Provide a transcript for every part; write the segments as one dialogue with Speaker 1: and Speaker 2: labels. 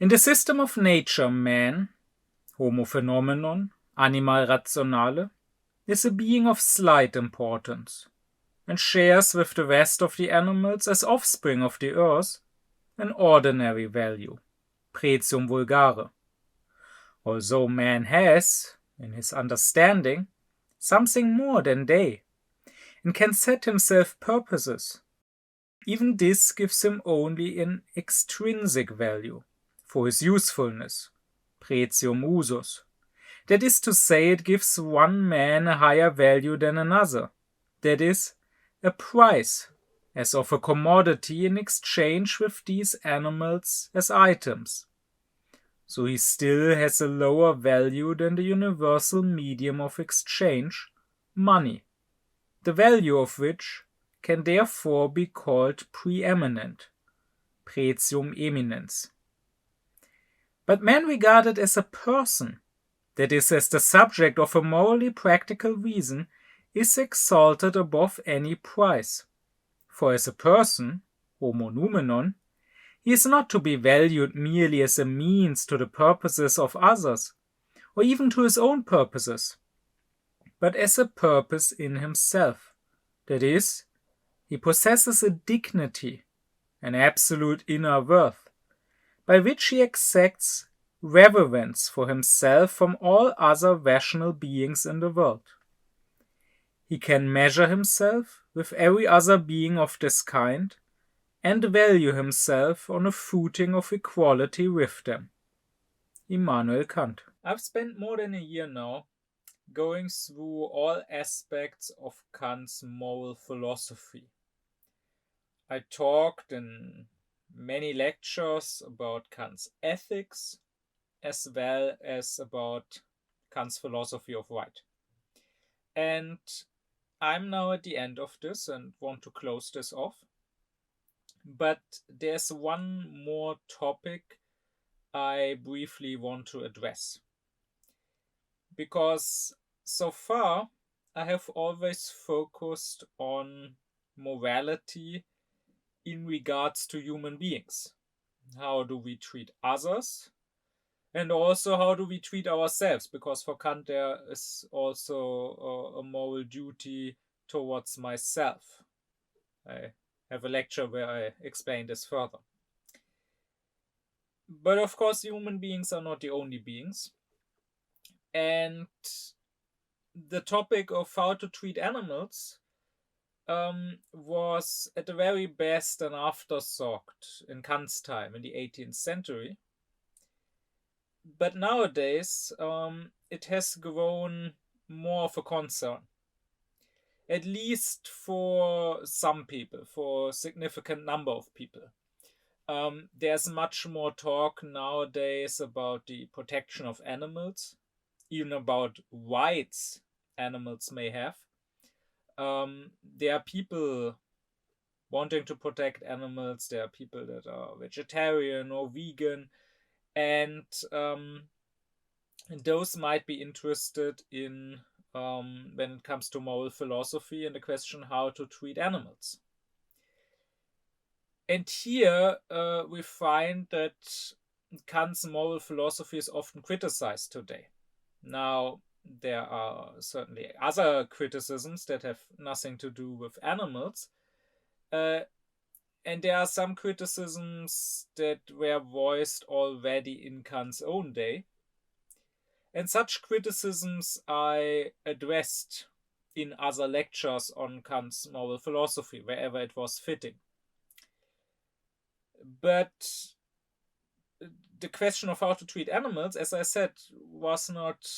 Speaker 1: In the system of nature, man, homo phenomenon, animal rationale, is a being of slight importance, and shares with the rest of the animals as offspring of the earth an ordinary value, pretium vulgare. Although man has, in his understanding, something more than they, and can set himself purposes, even this gives him only an extrinsic value, for his usefulness, pretium usus. That is to say, it gives one man a higher value than another, that is, a price, as of a commodity in exchange with these animals as items. So he still has a lower value than the universal medium of exchange, money, the value of which can therefore be called preeminent, pretium eminens. But man regarded as a person, that is, as the subject of a morally practical reason, is exalted above any price. For as a person, homo noumenon, he is not to be valued merely as a means to the purposes of others, or even to his own purposes, but as a purpose in himself. That is, he possesses a dignity, an absolute inner worth, by which he exacts reverence for himself from all other rational beings in the world. He can measure himself with every other being of this kind, and value himself on a footing of equality with them. Immanuel Kant. I've spent more than a year now going through all aspects of Kant's moral philosophy. I talked in many lectures about Kant's ethics, as well as about Kant's philosophy of right. And I'm now at the end of this and want to close this off. But there's one more topic I briefly want to address. Because so far, I have always focused on morality in regards to human beings. How do we treat others? And also, how do we treat ourselves? Because for Kant, there is also a moral duty towards myself. I have a lecture where I explain this further. But of course, human beings are not the only beings. And the topic of how to treat animals was at the very best an afterthought in Kant's time, in the 18th century. But nowadays, it has grown more of a concern. At least for some people, for a significant number of people. There's much more talk nowadays about the protection of animals, even about rights animals may have. There are people wanting to protect animals, there are people that are vegetarian or vegan, and those might be interested in when it comes to moral philosophy and the question how to treat animals. And here we find that Kant's moral philosophy is often criticized today. Now, there are certainly other criticisms that have nothing to do with animals, and there are some criticisms that were voiced already in Kant's own day. And such criticisms I addressed in other lectures on Kant's moral philosophy, wherever it was fitting. But the question of how to treat animals, as I said, was not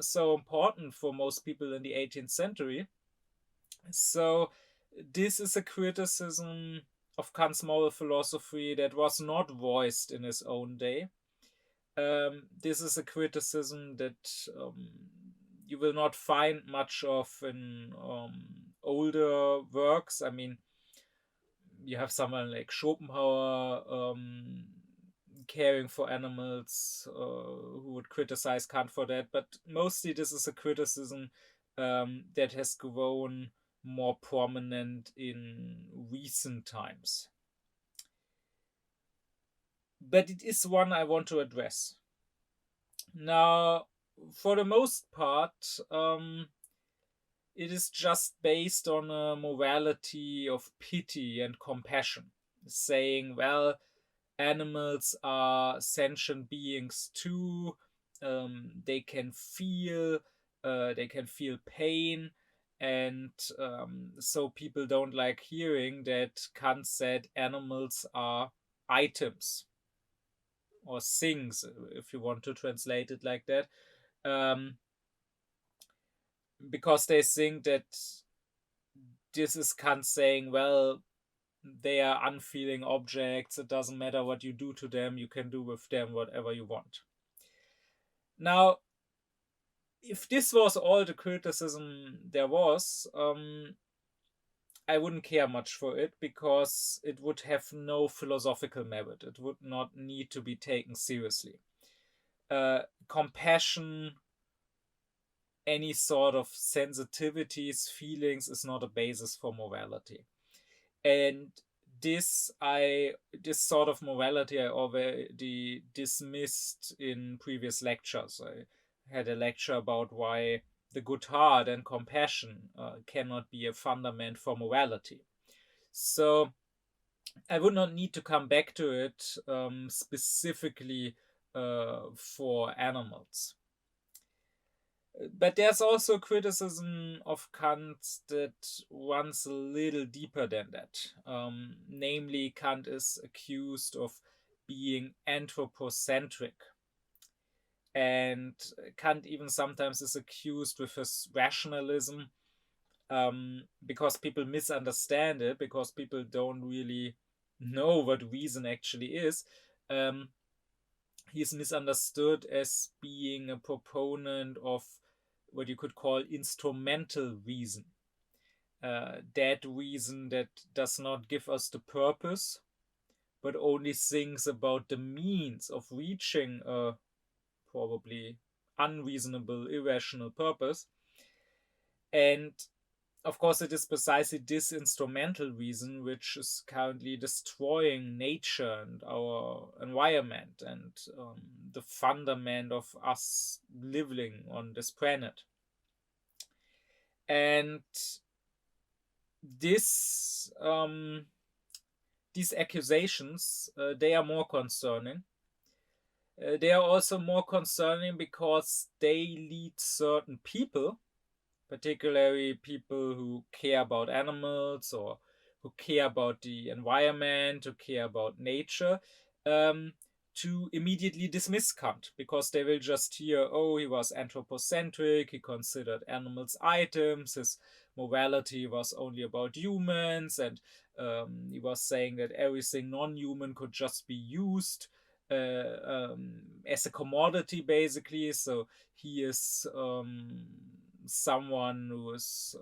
Speaker 1: so important for most people in the 18th century. So this is a criticism of Kant's moral philosophy that was not voiced in his own day. This is a criticism that you will not find much of in older works. I mean, you have someone like Schopenhauer caring for animals who would criticize Kant for that, but mostly this is a criticism that has grown more prominent in recent times. but it is one I want to address. Now, for the most part, it is just based on a morality of pity and compassion, saying, well, animals are sentient beings too. They can feel pain, and so people don't like hearing that Kant said animals are items or things, if you want to translate it like that, um, because they think that this is Kant saying, well, they are unfeeling objects. It doesn't matter what you do to them. You can do with them whatever you want. Now, if this was all the criticism there was, I wouldn't care much for it because it would have no philosophical merit. It would not need to be taken seriously. Compassion, any sort of sensitivities, feelings is not a basis for morality. And this sort of morality I already dismissed in previous lectures. I had a lecture about why the good heart and compassion cannot be a fundament for morality. So I would not need to come back to it specifically for animals. But there's also criticism of Kant that runs a little deeper than that. Namely, Kant is accused of being anthropocentric. And Kant even sometimes is accused with his rationalism because people misunderstand it, because people don't really know what reason actually is. He's misunderstood as being a proponent of what you could call instrumental reason. That reason that does not give us the purpose, but only thinks about the means of reaching a probably unreasonable, irrational purpose. And of course, it is precisely this instrumental reason which is currently destroying nature and our environment and the fundament of us living on this planet. And these accusations, they are more concerning. They are also more concerning because they lead certain people, particularly people who care about animals or who care about the environment, who care about nature, to immediately dismiss Kant because they will just hear, oh, he was anthropocentric, he considered animals items, his morality was only about humans, and he was saying that everything non-human could just be used as a commodity, basically. So he is someone who is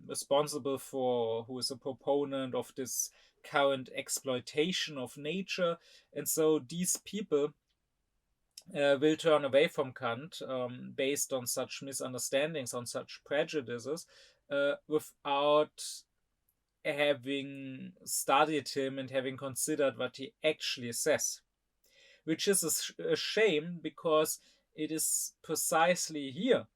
Speaker 1: responsible for, who is a proponent of this current exploitation of nature. And so these people will turn away from Kant based on such misunderstandings, on such prejudices, without having studied him and having considered what he actually says. Which is a shame because it is precisely here,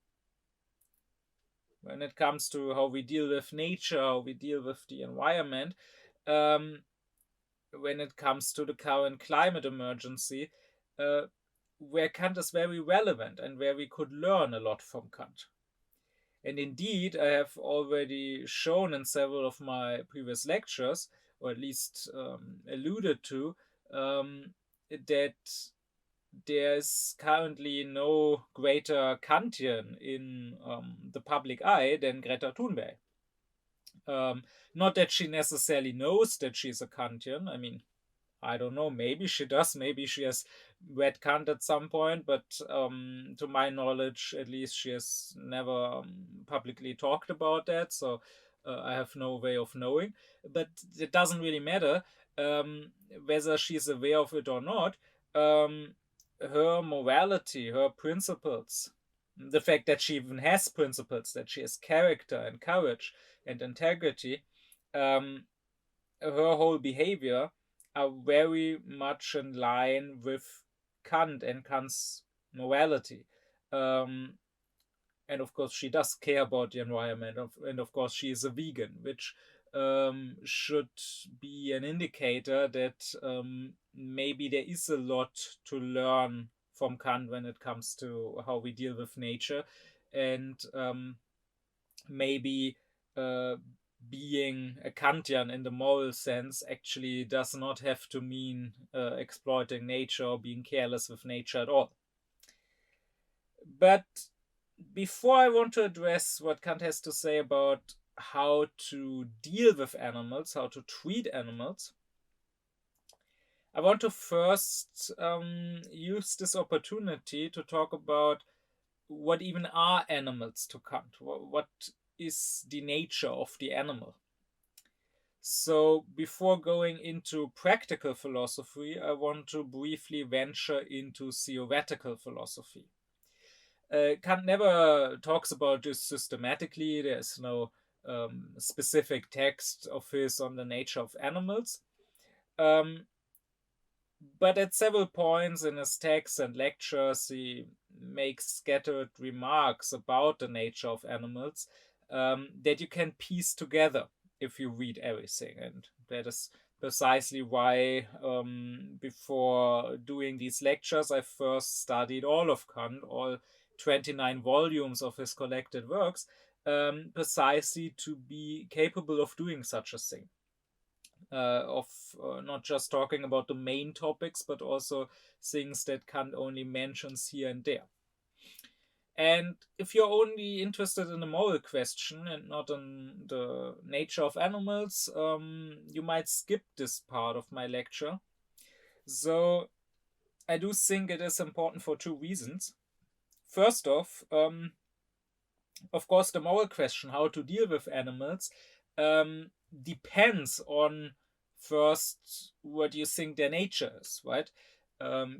Speaker 1: when it comes to how we deal with nature, how we deal with the environment, when it comes to the current climate emergency, where Kant is very relevant and where we could learn a lot from Kant. And indeed, I have already shown in several of my previous lectures, or at least alluded to, that there's currently no greater Kantian in the public eye than Greta Thunberg. Not that she necessarily knows that she's a Kantian. I mean, I don't know, maybe she does, maybe she has read Kant at some point, but to my knowledge, at least, she has never publicly talked about that, so I have no way of knowing. But it doesn't really matter whether she's aware of it or not. Her morality, her principles, the fact that she even has principles, that she has character and courage and integrity, her whole behavior are very much in line with Kant and Kant's morality. And of course, she does care about the environment, and of course, she is a vegan, which should be an indicator that maybe there is a lot to learn from Kant when it comes to how we deal with nature, and maybe being a Kantian in the moral sense actually does not have to mean exploiting nature or being careless with nature at all. But before I want to address what Kant has to say about how to deal with animals, how to treat animals, I want to first use this opportunity to talk about what even are animals to Kant. What is the nature of the animal? So before going into practical philosophy, I want to briefly venture into theoretical philosophy. Kant never talks about this systematically. There's no specific text of his on the nature of animals. But at several points in his texts and lectures, he makes scattered remarks about the nature of animals that you can piece together if you read everything. And that is precisely why, before doing these lectures, I first studied all of Kant, all 29 volumes of his collected works, precisely to be capable of doing such a thing. Of not just talking about the main topics, but also things that Kant only mentions here and there. And if you're only interested in the moral question and not in the nature of animals, you might skip this part of my lecture. So I do think it is important for two reasons. First off, of course, the moral question, how to deal with animals, depends on first what you think their nature is, right?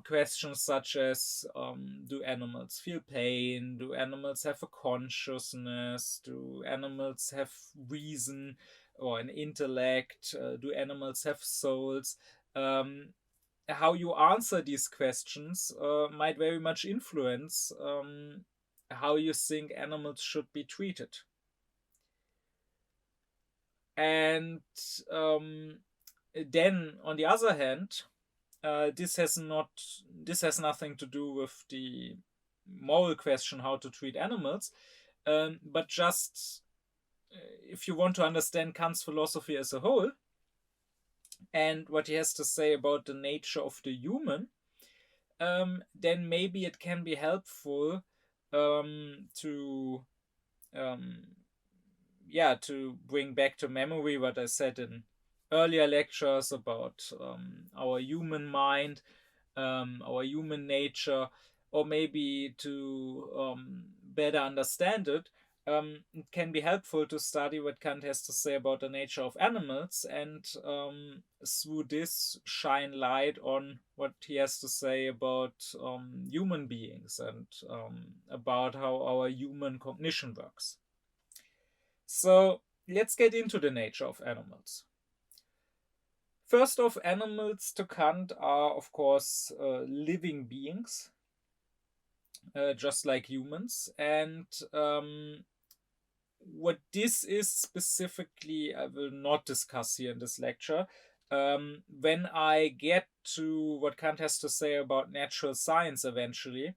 Speaker 1: Questions such as do animals feel pain? Do animals have a consciousness? Do animals have reason or an intellect? Do animals have souls? How you answer these questions might very much influence how you think animals should be treated. And then, on the other hand, this has nothing to do with the moral question how to treat animals, but just if you want to understand Kant's philosophy as a whole and what he has to say about the nature of the human, then maybe it can be helpful to bring back to memory what I said in earlier lectures about our human mind, our human nature, or maybe to better understand it. It can be helpful to study what Kant has to say about the nature of animals and through this shine light on what he has to say about human beings and about how our human cognition works. So let's get into the nature of animals. First off, animals to Kant are, of course, living beings, just like humans. And what this is specifically, I will not discuss here in this lecture. When I get to what Kant has to say about natural science eventually,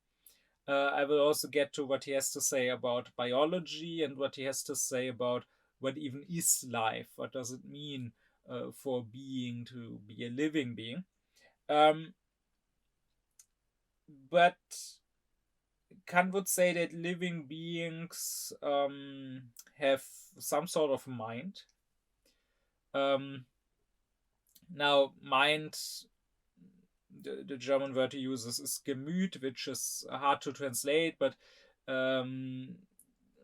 Speaker 1: I will also get to what he has to say about biology and what he has to say about what even is life. What does it mean for being to be a living being? But Kant would say that living beings have some sort of mind. Now, mind, the German word he uses is Gemüt, which is hard to translate, but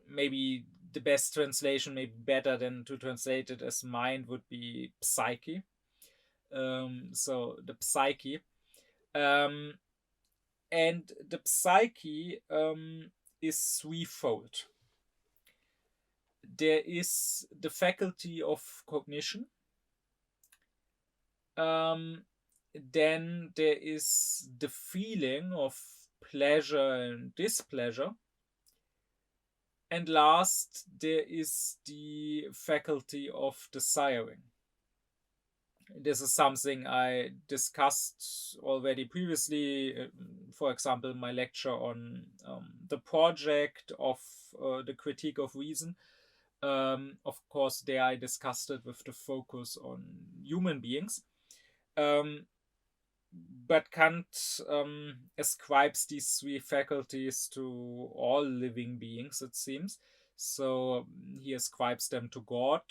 Speaker 1: maybe the best translation, maybe better than to translate it as mind, would be psyche. So the psyche. And the psyche is threefold. There is the faculty of cognition. then there is the feeling of pleasure and displeasure. And last, there is the faculty of desiring. This is something I discussed already previously, for example, in my lecture on the project of the critique of reason. Of course, there I discussed it with the focus on human beings. But Kant ascribes these three faculties to all living beings, it seems. So he ascribes them to God.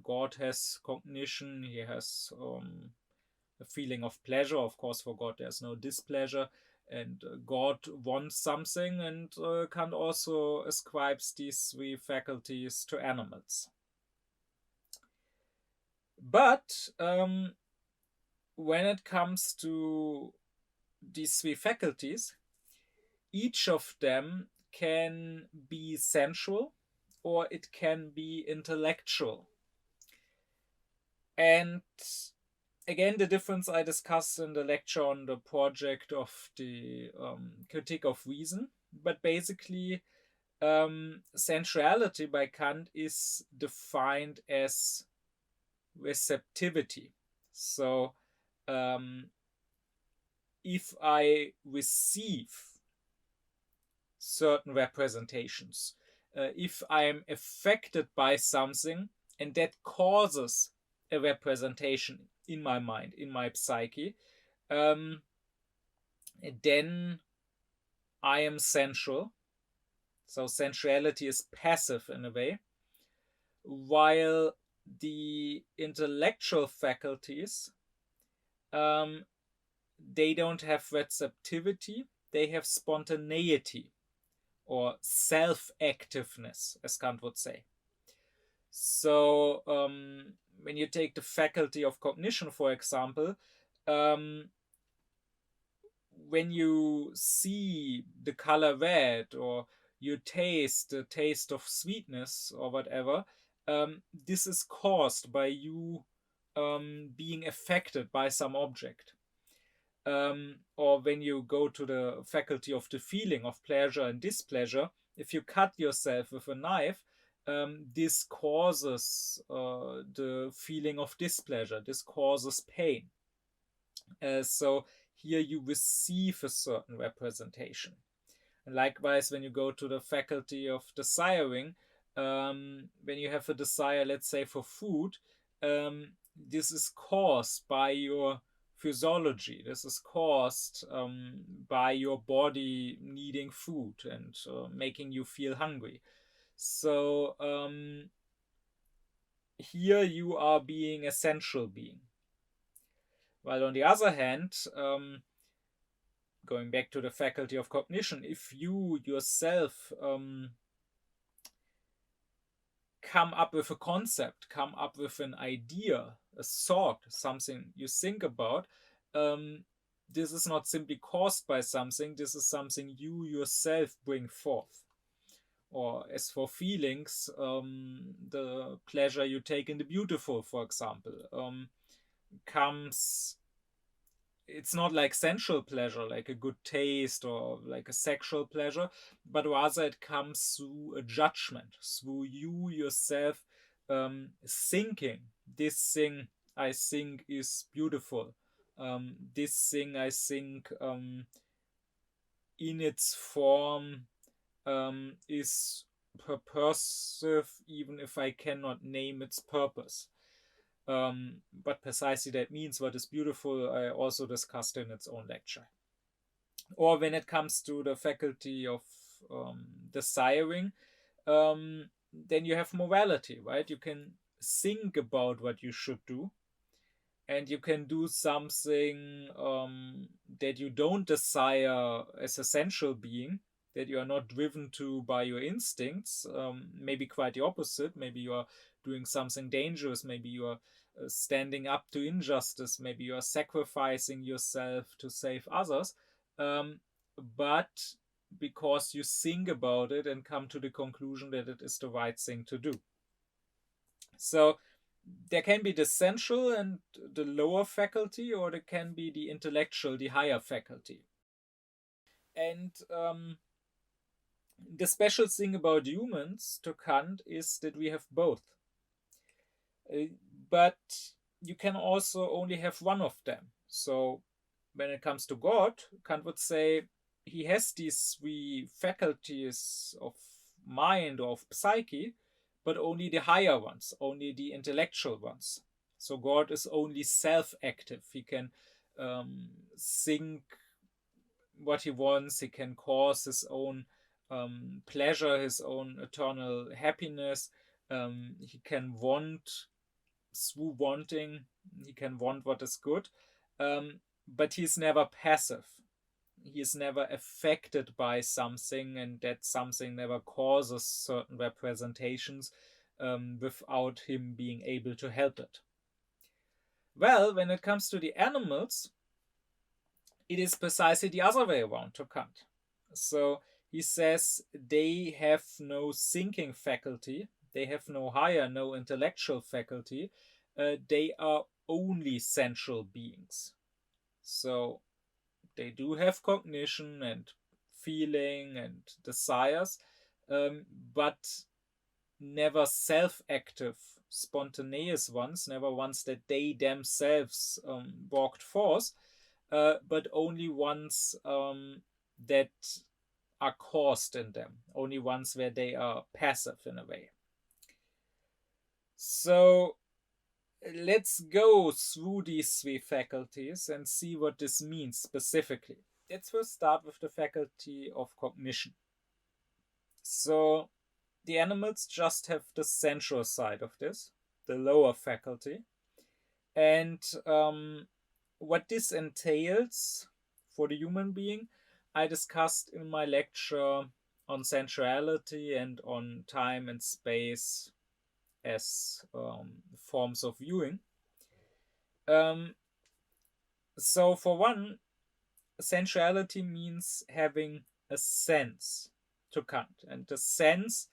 Speaker 1: God has cognition, he has a feeling of pleasure. Of course, for God, there's no displeasure. And God wants something, and Kant also ascribes these three faculties to animals. But when it comes to these three faculties, each of them can be sensual or it can be intellectual. And again, the difference I discussed in the lecture on the project of the critique of reason. But basically, sensuality by Kant is defined as receptivity. So if I receive certain representations, if I am affected by something and that causes a representation in my mind, in my psyche, then I am sensual. So sensuality is passive in a way, while the intellectual faculties, they don't have receptivity, they have spontaneity or self-activeness, as Kant would say. So when you take the faculty of cognition, for example, when you see the color red or you taste the taste of sweetness or whatever, this is caused by you being affected by some object. Or when you go to the faculty of the feeling of pleasure and displeasure, if you cut yourself with a knife, this causes the feeling of displeasure. This causes pain. So here you receive a certain representation. And likewise, when you go to the faculty of desiring, when you have a desire, let's say, for food, this is caused by your physiology. This is caused by your body needing food and making you feel hungry. So here you are being a sensual being. While on the other hand, going back to the faculty of cognition, if you yourself come up with a concept, come up with an idea, a thought, something you think about, this is not simply caused by something, this is something you yourself bring forth. Or as for feelings, the pleasure you take in the beautiful, for example, comes, it's not like sensual pleasure, like a good taste or like a sexual pleasure, but rather it comes through a judgment, through you yourself thinking, this thing I think is beautiful. This thing I think in its form is purposive, even if I cannot name its purpose. But precisely that means what is beautiful, I also discussed in its own lecture. Or when it comes to the faculty of desiring, then you have morality, right? You can think about what you should do, and you can do something that you don't desire as a sensual being, that you are not driven to by your instincts. Maybe quite the opposite. Maybe you are doing something dangerous. Maybe you are standing up to injustice. Maybe you are sacrificing yourself to save others. But because you think about it and come to the conclusion that it is the right thing to do. So there can be the sensual and the lower faculty, or there can be the intellectual, the higher faculty. And the special thing about humans, to Kant, is that we have both. But you can also only have one of them. So when it comes to God, Kant would say he has these three faculties of mind or of psyche, but only the higher ones, only the intellectual ones. So God is only self-active. He can think what he wants. He can cause his own pleasure, his own eternal happiness. He can want through wanting. He can want what is good. But he's never passive. He is never affected by something, and that something never causes certain representations without him being able to help it. Well, when it comes to the animals, it is precisely the other way around to Kant. So he says they have no thinking faculty, they have no higher, no intellectual faculty, they are only sensual beings. So they do have cognition and feeling and desires, but never self-active, spontaneous ones, never ones that they themselves walked forth, but only ones that are caused in them, only ones where they are passive in a way. So let's go through these three faculties and see what this means specifically. Let's first start with the faculty of cognition. So the animals just have the sensual side of this, the lower faculty. And what this entails for the human being, I discussed in my lecture on sensuality and on time and space as forms of viewing. So for one, sensuality means having a sense to Kant. And the sense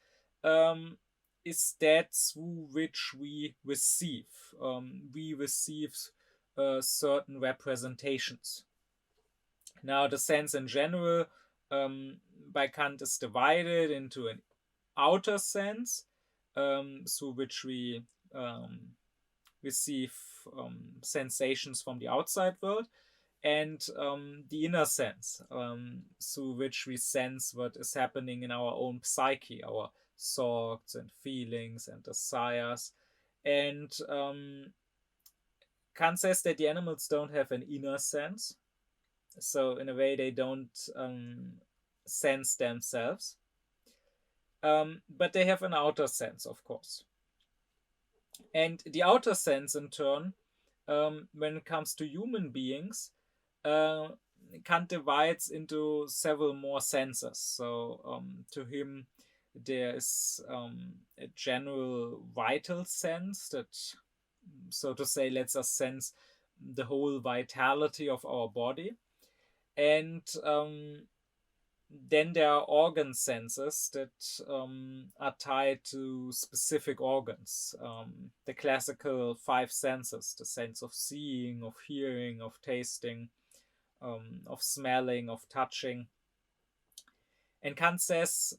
Speaker 1: is that through which we receive. We receive certain representations. Now, the sense in general by Kant is divided into an outer sense, through which we receive sensations from the outside world, and the inner sense, through which we sense what is happening in our own psyche, our thoughts and feelings and desires. And Kant says that the animals don't have an inner sense. So in a way, they don't sense themselves. But they have an outer sense, of course. And the outer sense, in turn, when it comes to human beings, Kant divides into several more senses. So to him, there is a general vital sense that, so to say, lets us sense the whole vitality of our body. And then there are organ senses that are tied to specific organs. The classical five senses, the sense of seeing, of hearing, of tasting, of smelling, of touching. And Kant says,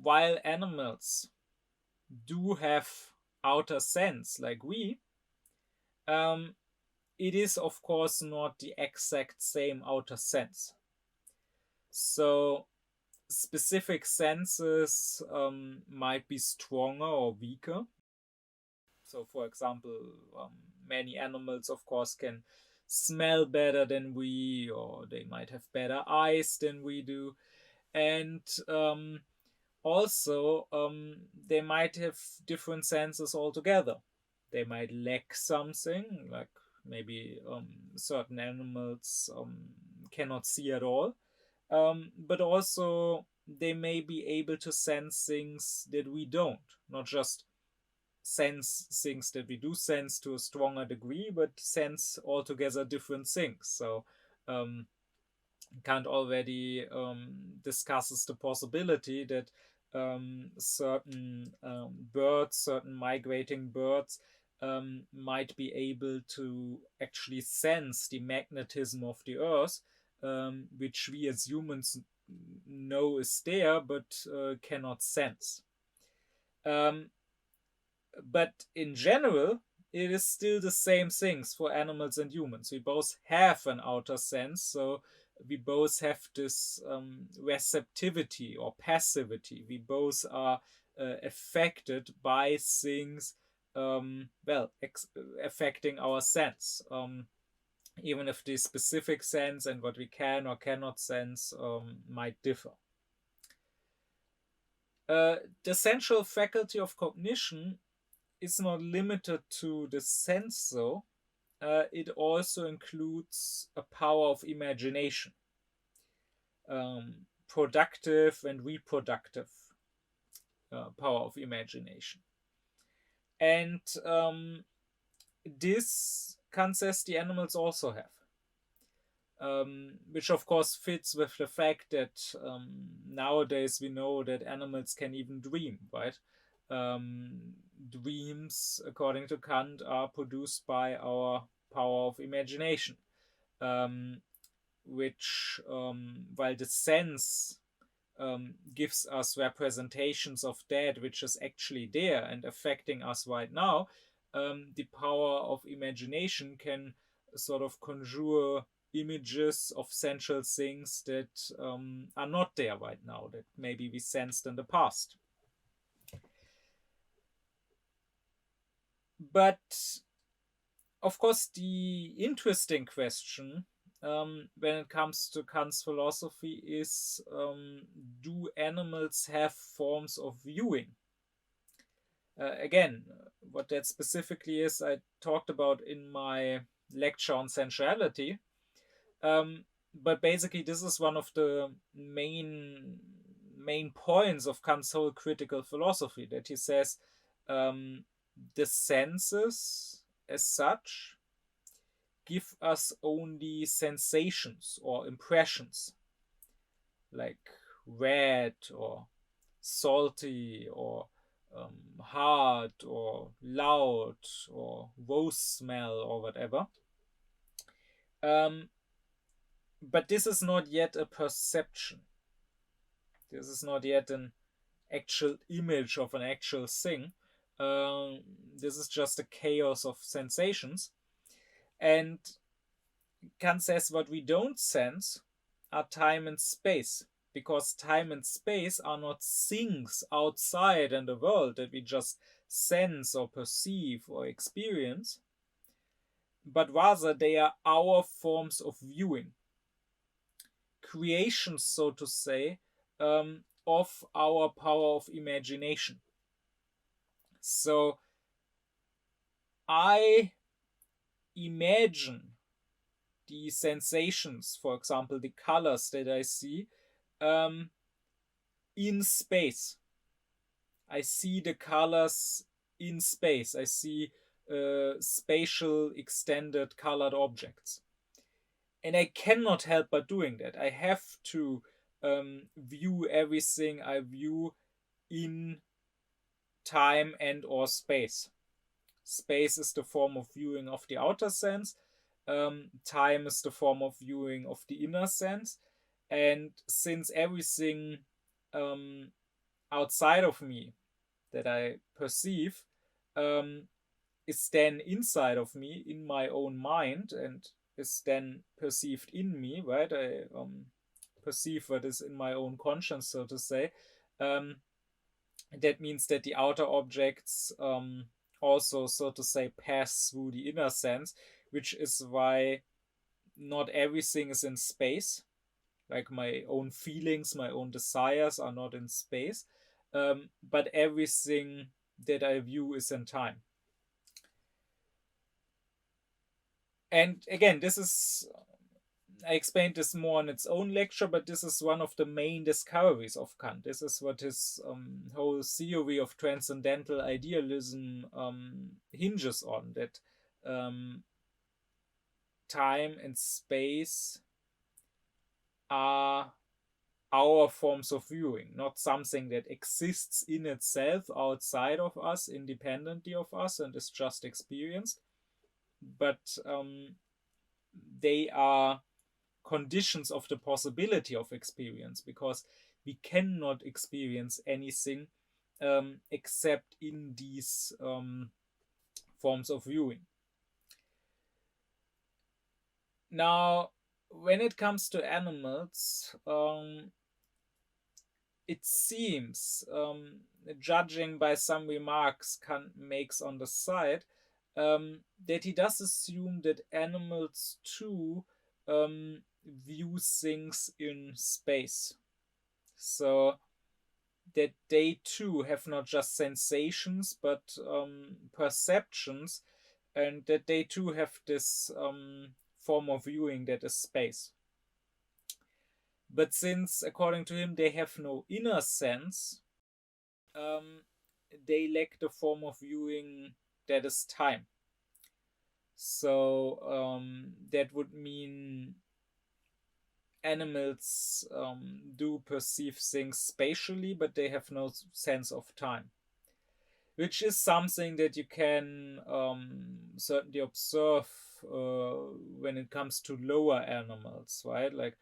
Speaker 1: while animals do have outer sense like we, it is of course not the exact same outer sense. So specific senses might be stronger or weaker. So for example, many animals of course can smell better than we, or they might have better eyes than we do. And also they might have different senses altogether. They might lack something, like maybe certain animals cannot see at all. But also they may be able to sense things that we don't, not just sense things that we do sense to a stronger degree, but sense altogether different things. So Kant already discusses the possibility that certain birds, certain migrating birds, might be able to actually sense the magnetism of the Earth, which we as humans know is there, but cannot sense. But in general, it is still the same things for animals and humans. We both have an outer sense, so we both have this receptivity or passivity. We both are affected by things, affecting our sense. Even if the specific sense and what we can or cannot sense might differ. The central faculty of cognition is not limited to the sense, though. It also includes a power of imagination, productive and reproductive power of imagination. And this Kant says the animals also have. Which of course fits with the fact that nowadays we know that animals can even dream, right? Dreams, according to Kant, are produced by our power of imagination, which, while the sense gives us representations of that which is actually there and affecting us right now, the power of imagination can sort of conjure images of central things that are not there right now, that maybe we sensed in the past. But of course, the interesting question when it comes to Kant's philosophy is, do animals have forms of viewing? Again, what that specifically is, I talked about in my lecture on sensuality. But basically, this is one of the main points of Kant's whole critical philosophy, that he says the senses as such give us only sensations or impressions, like red or salty or hard or loud or rose smell or whatever. But this is not yet a perception. This is not yet an actual image of an actual thing. This is just a chaos of sensations. And Kant says what we don't sense are time and space, because time and space are not things outside in the world that we just sense or perceive or experience, but rather they are our forms of viewing, creations, so to say, of our power of imagination. So I imagine the sensations, for example, the colors that I see, in space. I see the colors in space. I see spatial extended colored objects. And I cannot help but doing that. I have to view everything I view in time and or space. Space is the form of viewing of the outer sense. Time is the form of viewing of the inner sense. And since everything outside of me that I perceive is then inside of me, in my own mind, and is then perceived in me, right? I perceive what is in my own conscience, so to say. That means that the outer objects also, so to say, pass through the inner sense, which is why not everything is in space. Like my own feelings, my own desires are not in space, but everything that I view is in time. And again, this is, I explained this more in its own lecture, but this is one of the main discoveries of Kant. This is what his whole theory of transcendental idealism hinges on, that time and space are our forms of viewing, not something that exists in itself outside of us, independently of us, and is just experienced, but they are conditions of the possibility of experience, because we cannot experience anything except in these forms of viewing. Now, when it comes to animals, it seems, judging by some remarks Kant makes on the side, that he does assume that animals too view things in space. So that they too have not just sensations, but perceptions, and that they too have this form of viewing that is space. But since, according to him, they have no inner sense, they lack the form of viewing that is time. So that would mean animals do perceive things spatially, but they have no sense of time, which is something that you can certainly observe when it comes to lower animals, right? Like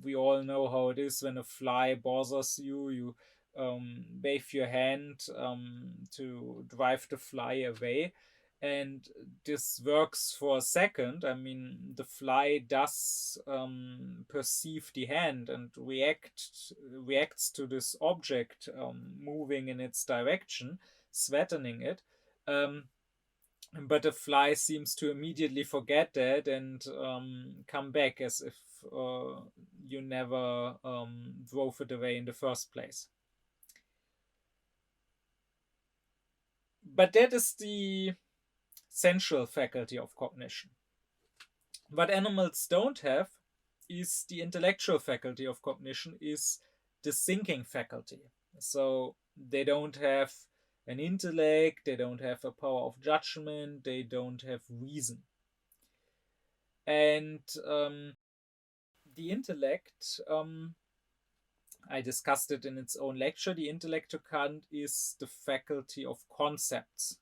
Speaker 1: we all know how it is when a fly bothers you. You wave your hand to drive the fly away. And this works for a second. I mean, the fly does perceive the hand and reacts to this object moving in its direction, threatening it. But the fly seems to immediately forget that and come back as if you never drove it away in the first place. But that is the central faculty of cognition. What animals don't have is the intellectual faculty of cognition, is the thinking faculty. So they don't have an intellect, they don't have a power of judgment, they don't have reason. And the intellect, I discussed it in its own lecture, the intellect to Kant is the faculty of concepts.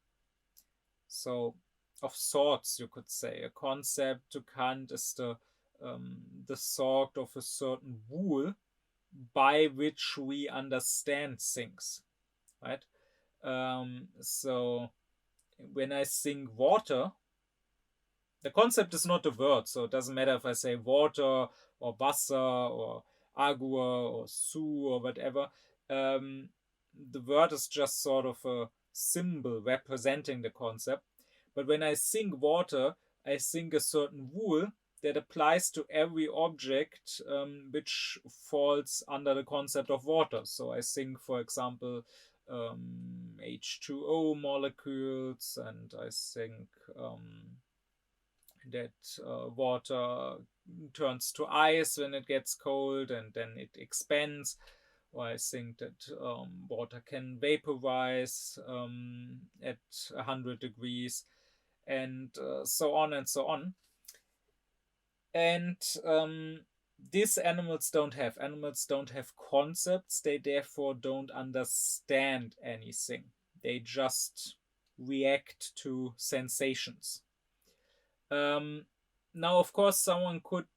Speaker 1: So of thoughts, you could say. A concept to Kant is the thought of a certain rule by which we understand things, right? So when I think water, the concept is not a word, so it doesn't matter if I say water or Wasser or agua or su or whatever. The word is just sort of a symbol representing the concept. But when I think water, I think a certain rule that applies to every object which falls under the concept of water. So I think, for example, H2O molecules, and I think that water turns to ice when it gets cold and then it expands. Or I think that water can vaporize at 100 degrees, and so on and so on. And these animals don't have. Animals don't have concepts. They therefore don't understand anything. They just react to sensations. Now, of course, someone could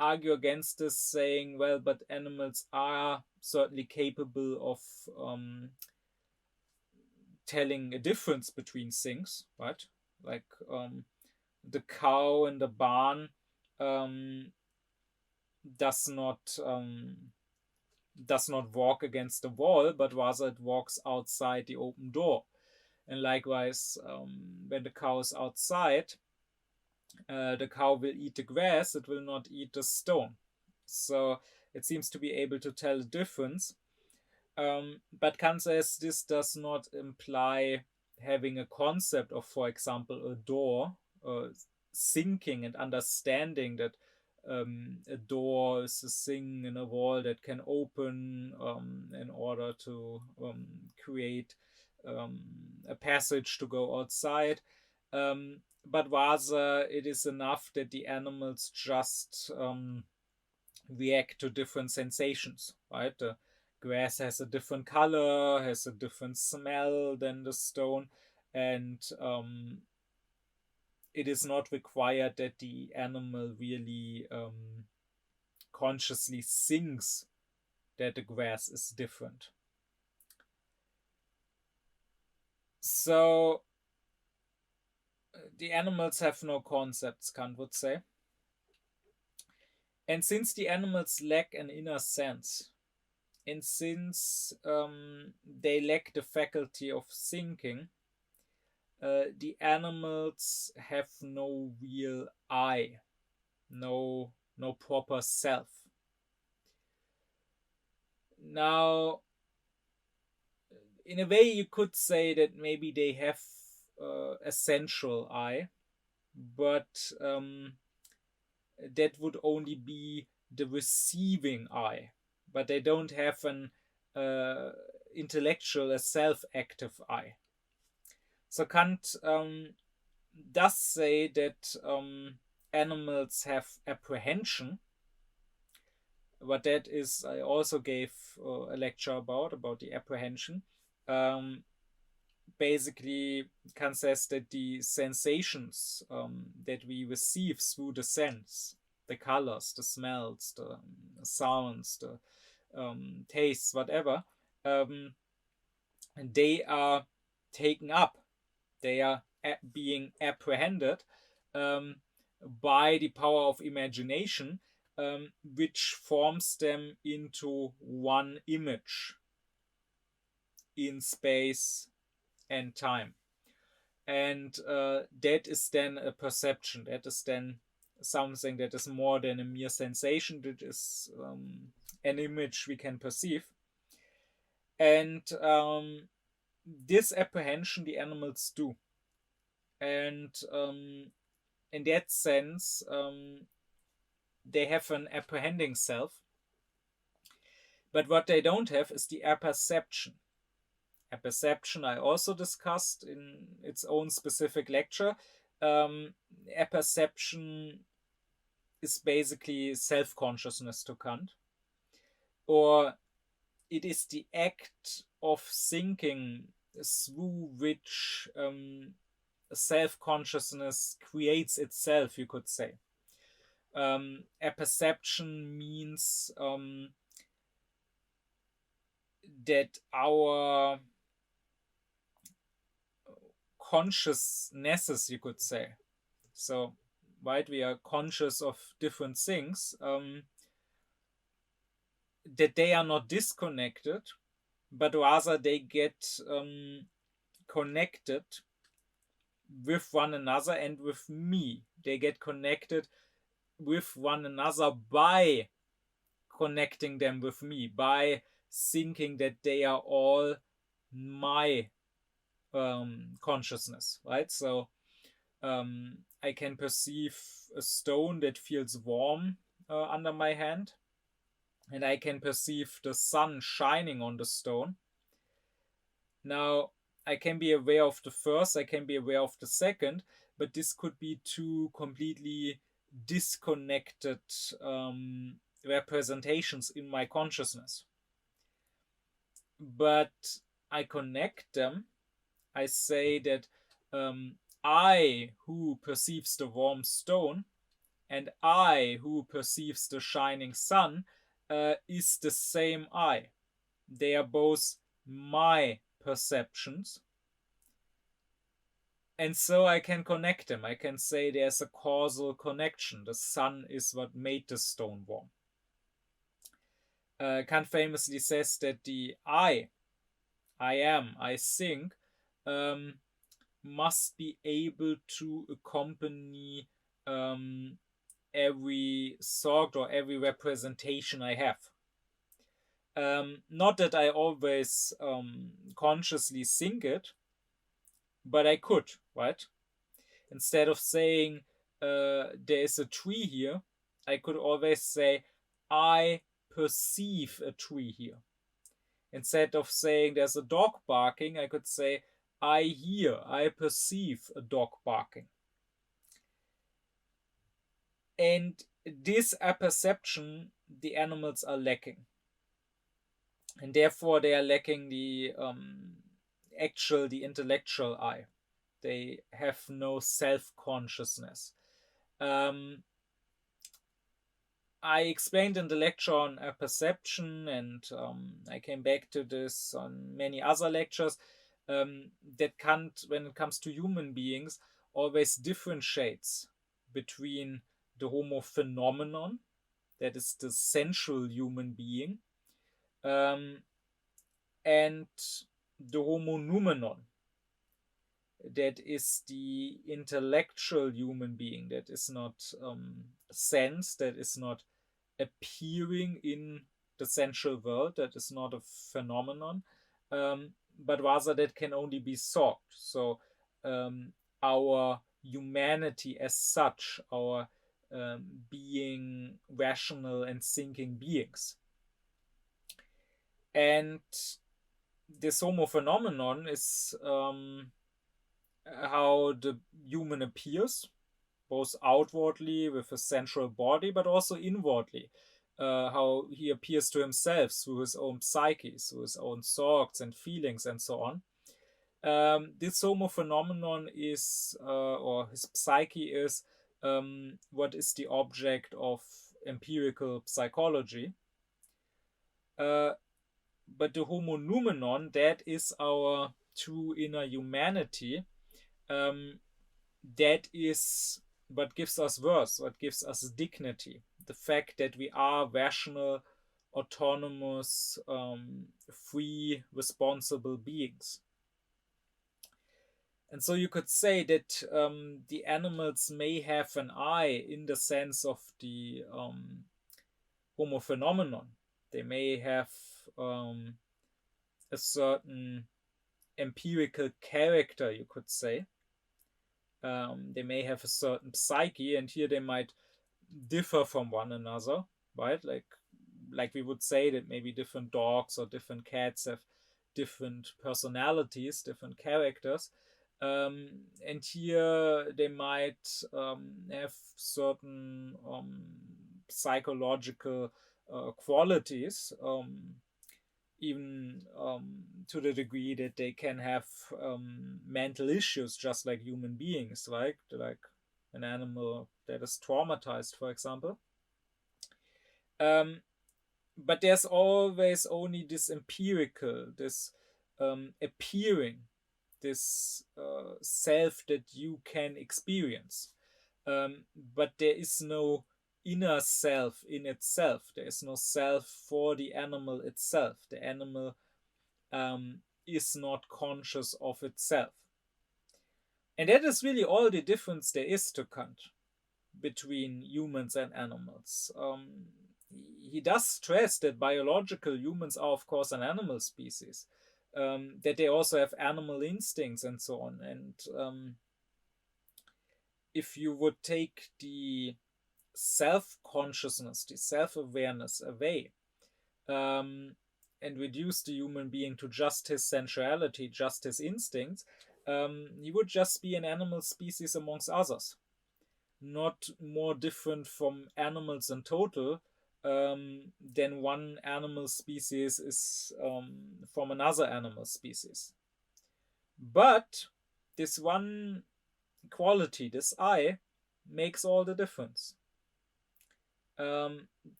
Speaker 1: argue against this, saying, well, but animals are certainly capable of telling a difference between things, right? Like the cow in the barn does not walk against the wall, but rather it walks outside the open door. And likewise, when the cow is outside, the cow will eat the grass, it will not eat the stone. So it seems to be able to tell the difference. But Kant says this does not imply having a concept of, for example, a door, thinking and understanding that a door is a thing in a wall that can open in order to create a passage to go outside. But rather, it is enough that the animals just react to different sensations, right? The grass has a different color, has a different smell than the stone, and it is not required that the animal really consciously thinks that the grass is different. So the animals have no concepts, Kant would say. And since the animals lack an inner sense, and since they lack the faculty of thinking, the animals have no real I, no proper self. Now, in a way, you could say that maybe they have a sensual I, but that would only be the receiving I, but they don't have an intellectual, a self-active I. So Kant does say that animals have apprehension, but that is, I also gave a lecture about the apprehension. Basically, Kant says that the sensations that we receive through the sense, the colors, the smells, the sounds, the tastes, whatever, they are taken up, they are being apprehended by the power of imagination, which forms them into one image in space and time. And that is then a perception. That is then something that is more than a mere sensation. That is an image we can perceive. And this apprehension the animals do. And in that sense, they have an apprehending self. But what they don't have is the apperception. Apperception I also discussed in its own specific lecture. Apperception is basically self-consciousness to Kant, or it is the act of thinking through which self-consciousness creates itself, you could say. Apperception means that our consciousnesses, you could say. So, right, we are conscious of different things, that they are not disconnected, but rather they get connected with one another and with me. They get connected with one another by connecting them with me, by thinking that they are all my consciousness, right? So I can perceive a stone that feels warm under my hand, and I can perceive the sun shining on the stone. Now, I can be aware of the first, I can be aware of the second, but this could be two completely disconnected representations in my consciousness. But I connect them. I say that I who perceives the warm stone and I who perceives the shining sun is the same I. They are both my perceptions. And so I can connect them. I can say there's a causal connection. The sun is what made the stone warm. Kant famously says that the I am, I think, must be able to accompany every thought or every representation I have. Not that I always consciously think it, but I could, right? Instead of saying there is a tree here, I could always say I perceive a tree here. Instead of saying there's a dog barking, I could say I hear, I perceive a dog barking. And this apperception the animals are lacking. And therefore they are lacking the intellectual I. They have no self-consciousness. I explained in the lecture on perception, and I came back to this on many other lectures, that Kant, when it comes to human beings, always differentiates between the Homo phenomenon, that is the sensual human being, and the Homo noumenon, that is the intellectual human being, that is not sense, that is not appearing in the sensual world, that is not a phenomenon, but rather that can only be sought. So our humanity as such, our being rational and thinking beings. And this Homo phenomenon is how the human appears, both outwardly with a sensual body, but also inwardly, how he appears to himself through his own psyche, through his own thoughts and feelings and so on. This Homo phenomenon is, or his psyche is, what is the object of empirical psychology. But the Homo noumenon, that is our true inner humanity, that is what gives us worth, what gives us dignity. The fact that we are rational, autonomous, free, responsible beings. And so you could say that the animals may have an I in the sense of the Homo phenomenon. They may have a certain empirical character, you could say. They may have a certain psyche, and here they might differ from one another, right? Like we would say that maybe different dogs or different cats have different personalities, different characters. And here they might have certain psychological qualities, even to the degree that they can have mental issues just like human beings, right? Like an animal that is traumatized, for example. But there's always only this empirical, this appearing, this self that you can experience. But there is no inner self in itself. There is no self for the animal itself. The animal is not conscious of itself. And that is really all the difference there is to Kant between humans and animals. He does stress that biological humans are, of course, an animal species, that they also have animal instincts and so on. And if you would take the self-consciousness, the self-awareness away, and reduce the human being to just his sensuality, just his instincts, he would just be an animal species amongst others, not more different from animals in total than one animal species is from another animal species. But this one quality, this I, makes all the difference.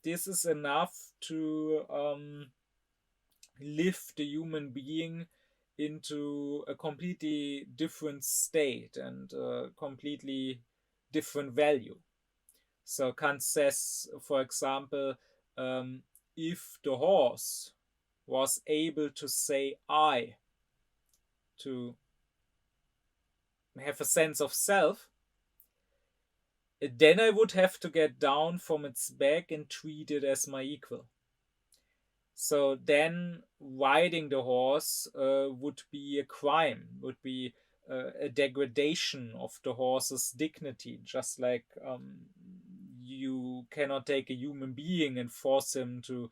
Speaker 1: This is enough to lift the human being into a completely different state and a completely different value. So Kant says, for example, if the horse was able to say I, to have a sense of self, then I would have to get down from its back and treat it as my equal. So then riding the horse would be a crime, would be a degradation of the horse's dignity, just like you cannot take a human being and force him to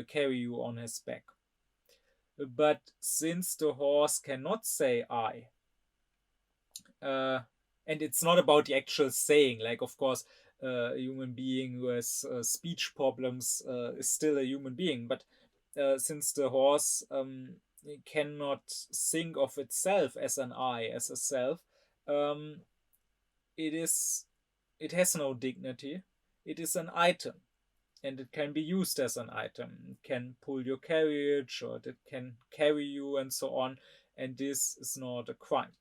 Speaker 1: carry you on his back. But since the horse cannot say I, and it's not about the actual saying, like, of course, a human being who has speech problems is still a human being. But since the horse cannot think of itself as an I, as a self, um, it has no dignity. It is an item, and it can be used as an item. It can pull your carriage, or it can carry you, and so on. And this is not a crime.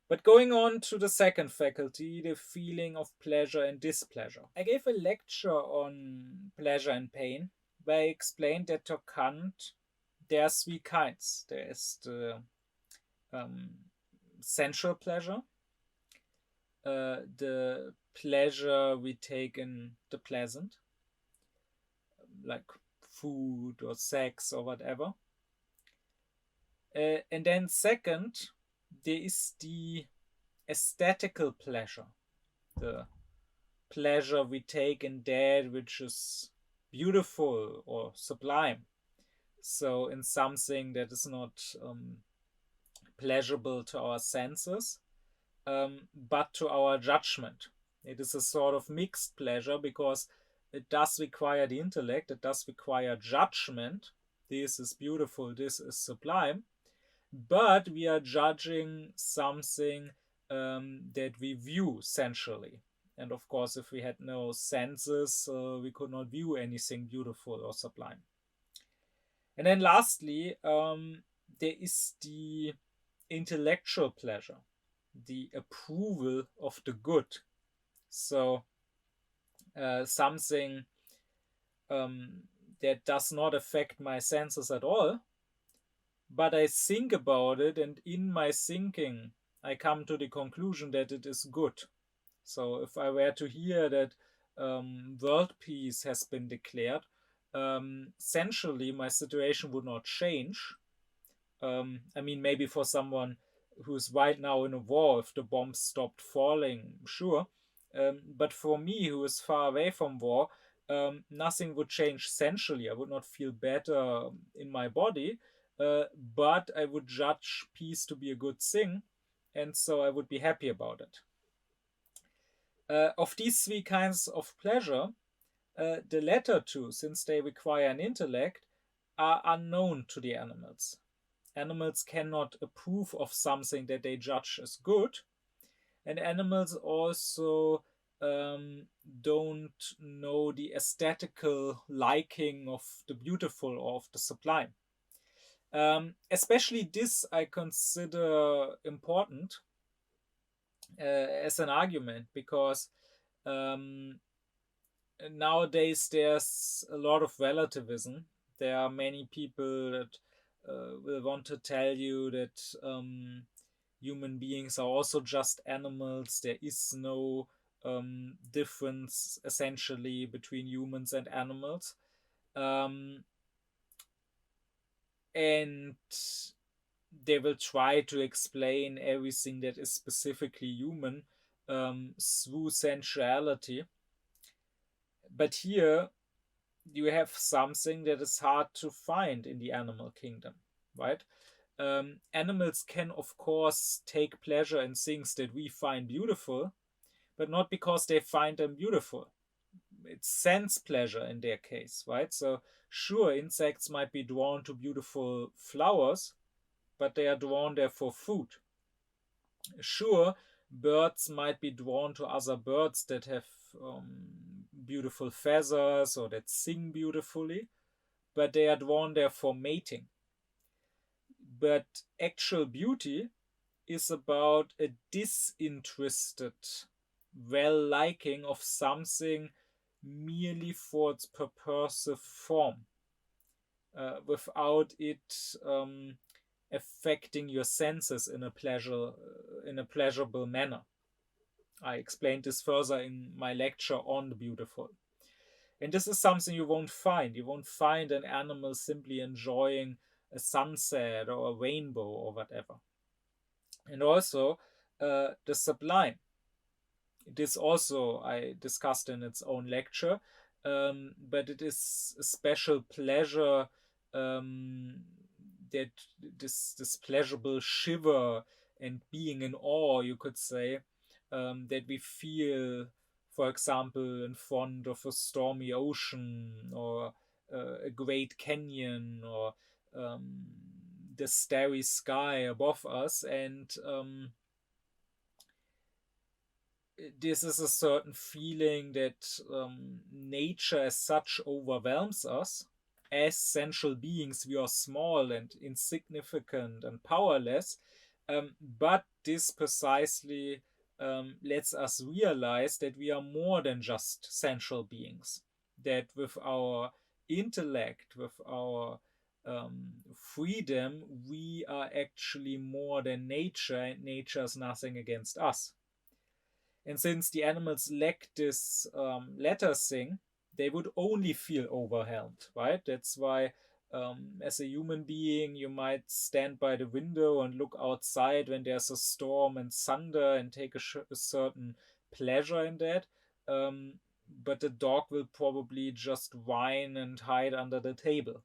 Speaker 1: But going on to the second faculty, the feeling of pleasure and displeasure. I gave a lecture on pleasure and pain, where I explained that to Kant there are three kinds. There is the sensual pleasure, the pleasure we take in the pleasant, like food or sex or whatever. And then second, there is the aesthetical pleasure, the pleasure we take in that which is beautiful or sublime. So in something that is not pleasurable to our senses, but to our judgment. It is a sort of mixed pleasure because it does require the intellect, it does require judgment. This is beautiful, this is sublime. But we are judging something that we view sensually. And of course, if we had no senses, we could not view anything beautiful or sublime. And then lastly, there is the intellectual pleasure, the approval of the good. So something that does not affect my senses at all, but I think about it, and in my thinking, I come to the conclusion that it is good. So if I were to hear that world peace has been declared, essentially my situation would not change. I mean, maybe for someone who's right now in a war, if the bombs stopped falling, sure. But for me, who is far away from war, nothing would change essentially. I would not feel better in my body, but I would judge peace to be a good thing, and so I would be happy about it. Of these three kinds of pleasure, the latter two, since they require an intellect, are unknown to the animals. Animals cannot approve of something that they judge as good, and animals also don't know the aesthetical liking of the beautiful or of the sublime. Especially this I consider important as an argument, because nowadays there's a lot of relativism. There are many people that will want to tell you that human beings are also just animals. There is no difference essentially between humans and animals. And they will try to explain everything that is specifically human through sensuality. But here you have something that is hard to find in the animal kingdom, right? Animals can, of course, take pleasure in things that we find beautiful, but not because they find them beautiful. It's sense pleasure in their case, right? So sure, insects might be drawn to beautiful flowers, but they are drawn there for food. Sure, birds might be drawn to other birds that have beautiful feathers or that sing beautifully, but they are drawn there for mating. But actual beauty is about a disinterested well-liking of something merely for its purposive form, without it affecting your senses in a pleasurable manner. I explained this further in my lecture on the beautiful. And this is something you won't find. You won't find an animal simply enjoying a sunset or a rainbow or whatever. And also the sublime. This also I discussed in its own lecture, but it is a special pleasure, that this pleasurable shiver and being in awe, you could say, that we feel, for example, in front of a stormy ocean or a great canyon or the starry sky above us. And this is a certain feeling that nature as such overwhelms us. As sensual beings, we are small and insignificant and powerless, but this precisely lets us realize that we are more than just sensual beings, that with our intellect, with our freedom, we are actually more than nature, and nature is nothing against us. And since the animals lack this latter thing, they would only feel overwhelmed, right? That's why, as a human being, you might stand by the window and look outside when there's a storm and thunder and take a certain pleasure in that. But the dog will probably just whine and hide under the table.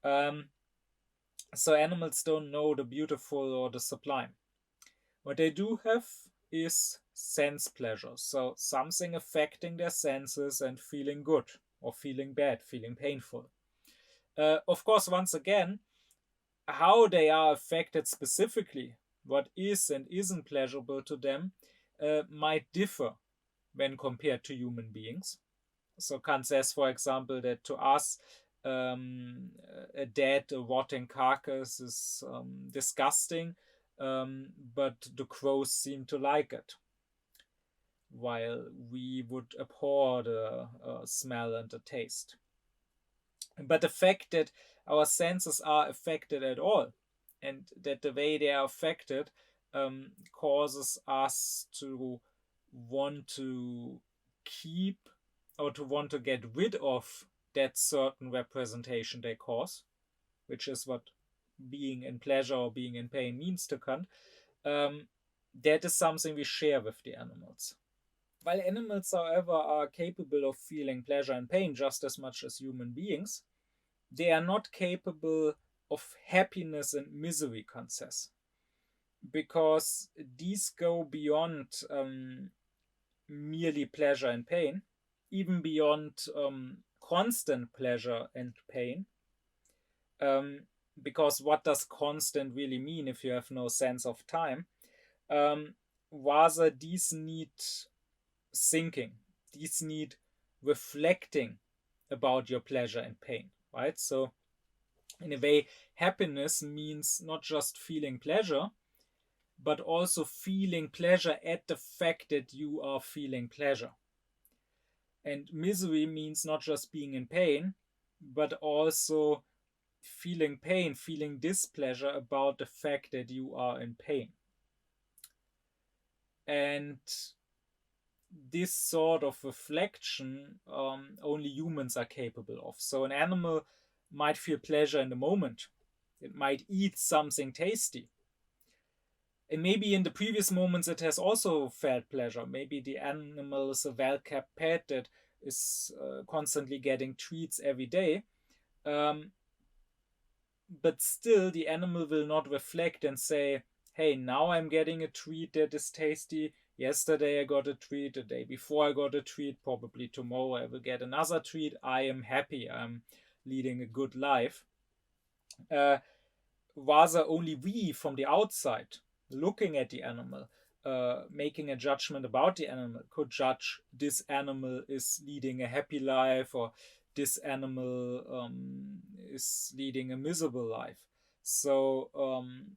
Speaker 1: So animals don't know the beautiful or the sublime. What they do have is sense pleasure. So something affecting their senses and feeling good or feeling bad, feeling painful. Of course, once again, how they are affected specifically, what is and isn't pleasurable to them, might differ when compared to human beings. So Kant says, for example, that to us, a dead, a rotting carcass is disgusting, but the crows seem to like it, while we would abhor the smell and the taste. But the fact that our senses are affected at all, and that the way they are affected causes us to want to keep or to want to get rid of that certain representation they cause, which is what being in pleasure or being in pain means to Kant, that is something we share with the animals. While animals, however, are capable of feeling pleasure and pain just as much as human beings, they are not capable of happiness and misery, Kant says, because these go beyond merely pleasure and pain, even beyond constant pleasure and pain. Because what does constant really mean if you have no sense of time? Rather, these need thinking, these need reflecting about your pleasure and pain, right? So, in a way, happiness means not just feeling pleasure, but also feeling pleasure at the fact that you are feeling pleasure. And misery means not just being in pain, but also feeling pain, feeling displeasure about the fact that you are in pain. And this sort of reflection only humans are capable of. So an animal might feel pleasure in the moment. It might eat something tasty. And maybe in the previous moments it has also felt pleasure. Maybe the animal is a well-kept pet that is constantly getting treats every day. But still, the animal will not reflect and say, hey, now I'm getting a treat that is tasty. Yesterday I got a treat. The day before I got a treat. Probably tomorrow I will get another treat. I am happy. I'm leading a good life. Rather, only we from the outside, looking at the animal, making a judgment about the animal, could judge this animal is leading a happy life or this animal is leading a miserable life. So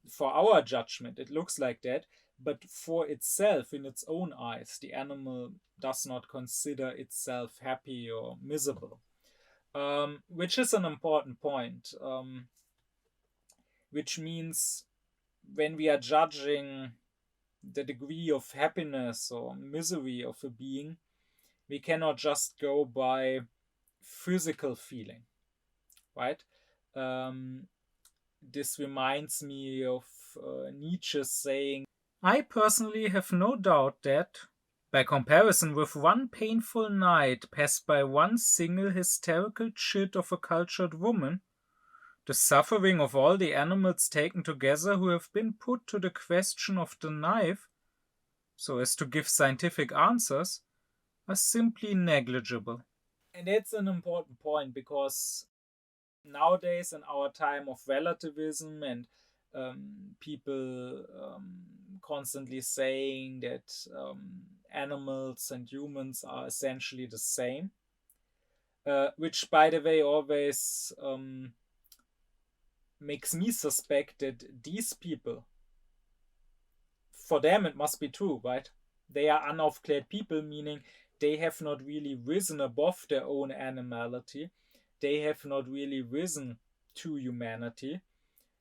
Speaker 1: for our judgment, it looks like that, but for itself, in its own eyes, the animal does not consider itself happy or miserable, which is an important point, which means when we are judging the degree of happiness or misery of a being, we cannot just go by physical feeling, right? This reminds me of Nietzsche saying, I personally have no doubt that, by comparison with one painful night passed by one single hysterical chit of a cultured woman, the suffering of all the animals taken together who have been put to the question of the knife so as to give scientific answers, are simply negligible. And that's an important point, because nowadays, in our time of relativism and people constantly saying that animals and humans are essentially the same, which, by the way, always makes me suspect that these people, for them it must be true, right? They are unaufclared people, meaning they have not really risen above their own animality. They have not really risen to humanity.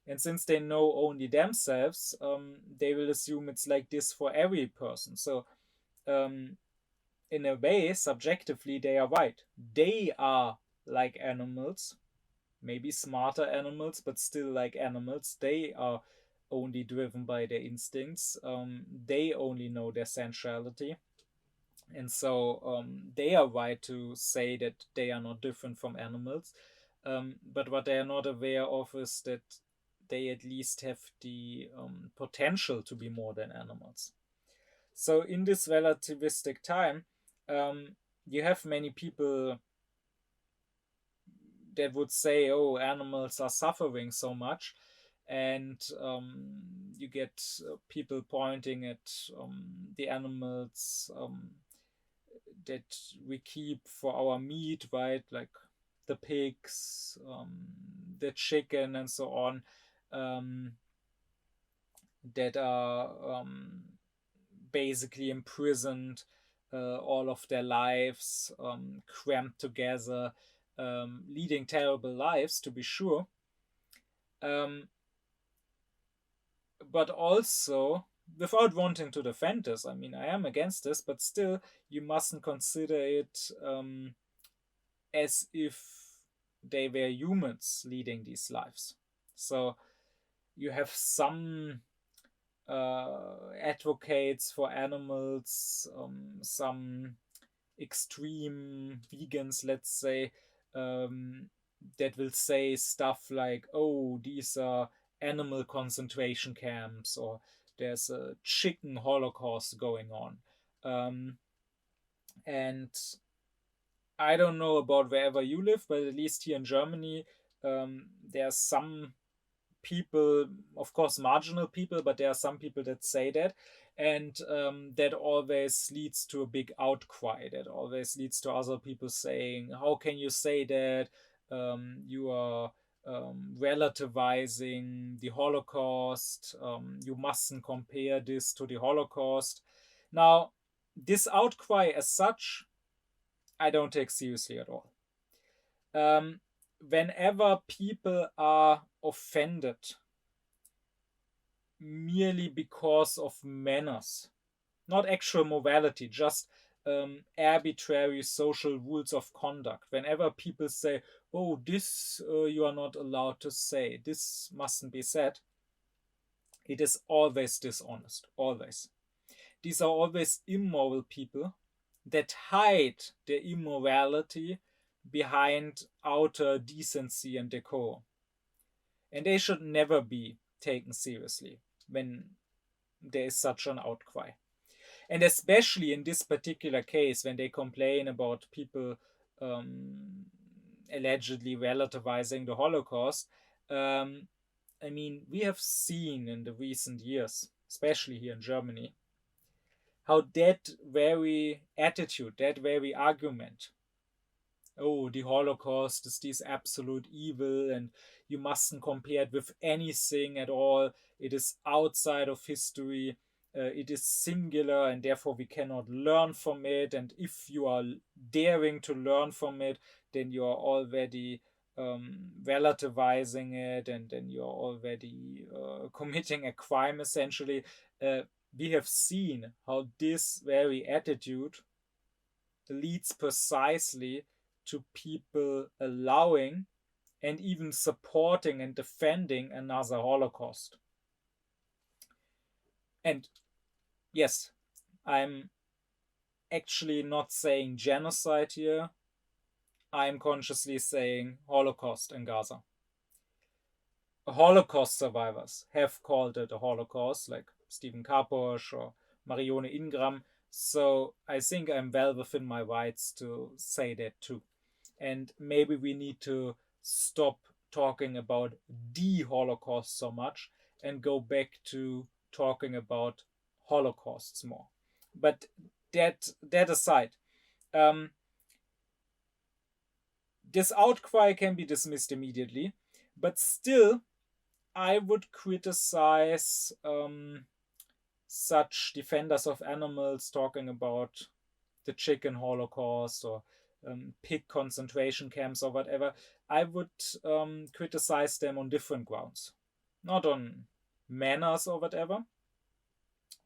Speaker 1: And since they know only themselves, they will assume it's like this for every person. So, in a way, subjectively, they are right. They are like animals, maybe smarter animals, but still like animals. They are only driven by their instincts. They only know their sensuality. And so they are right to say that they are not different from animals. But what they are not aware of is that they at least have the potential to be more than animals. So in this relativistic time, you have many people that would say, "Oh, animals are suffering so much," and you get people pointing at the animals that we keep for our meat, right? Like the pigs, the chicken, and so on, that are basically imprisoned all of their lives, cramped together, leading terrible lives, to be sure. But also, without wanting to defend this, I mean, I am against this, but still, you mustn't consider it as if they were humans leading these lives. So you have some advocates for animals, some extreme vegans, let's say, that will say stuff like, "Oh, these are animal concentration camps," or "There's a chicken holocaust going on." And I don't know about wherever you live, but at least here in Germany, there are some people, of course, marginal people, but there are some people that say that. And that always leads to a big outcry. That always leads to other people saying, "How can you say that? You are relativizing the Holocaust. You mustn't compare this to the Holocaust." Now, this outcry as such, I don't take seriously at all. Whenever people are offended merely because of manners, not actual morality, just arbitrary social rules of conduct, whenever people say, "Oh, this you are not allowed to say, this mustn't be said," it is always dishonest. Always. These are always immoral people that hide their immorality behind outer decency and decorum. And they should never be taken seriously when there is such an outcry. And especially in this particular case, when they complain about people allegedly relativizing the Holocaust, I mean, we have seen in the recent years, especially here in Germany, how that very attitude, that very argument, "Oh, the Holocaust is this absolute evil and you mustn't compare it with anything at all. It is outside of history. It is singular and therefore we cannot learn from it. And if you are daring to learn from it, then you are already relativizing it, and then you are already committing a crime, essentially." We have seen how this very attitude leads precisely to people allowing and even supporting and defending another Holocaust. And yes, I'm actually not saying genocide here. I'm consciously saying Holocaust in Gaza. Holocaust survivors have called it a Holocaust, like Stephen Kaposh or Marione Ingram. So I think I'm well within my rights to say that too. And maybe we need to stop talking about the Holocaust so much and go back to talking about Holocausts more. But that aside, this outcry can be dismissed immediately, but still, I would criticize such defenders of animals talking about the chicken Holocaust or pig concentration camps or whatever. I would criticize them on different grounds, not on manners or whatever,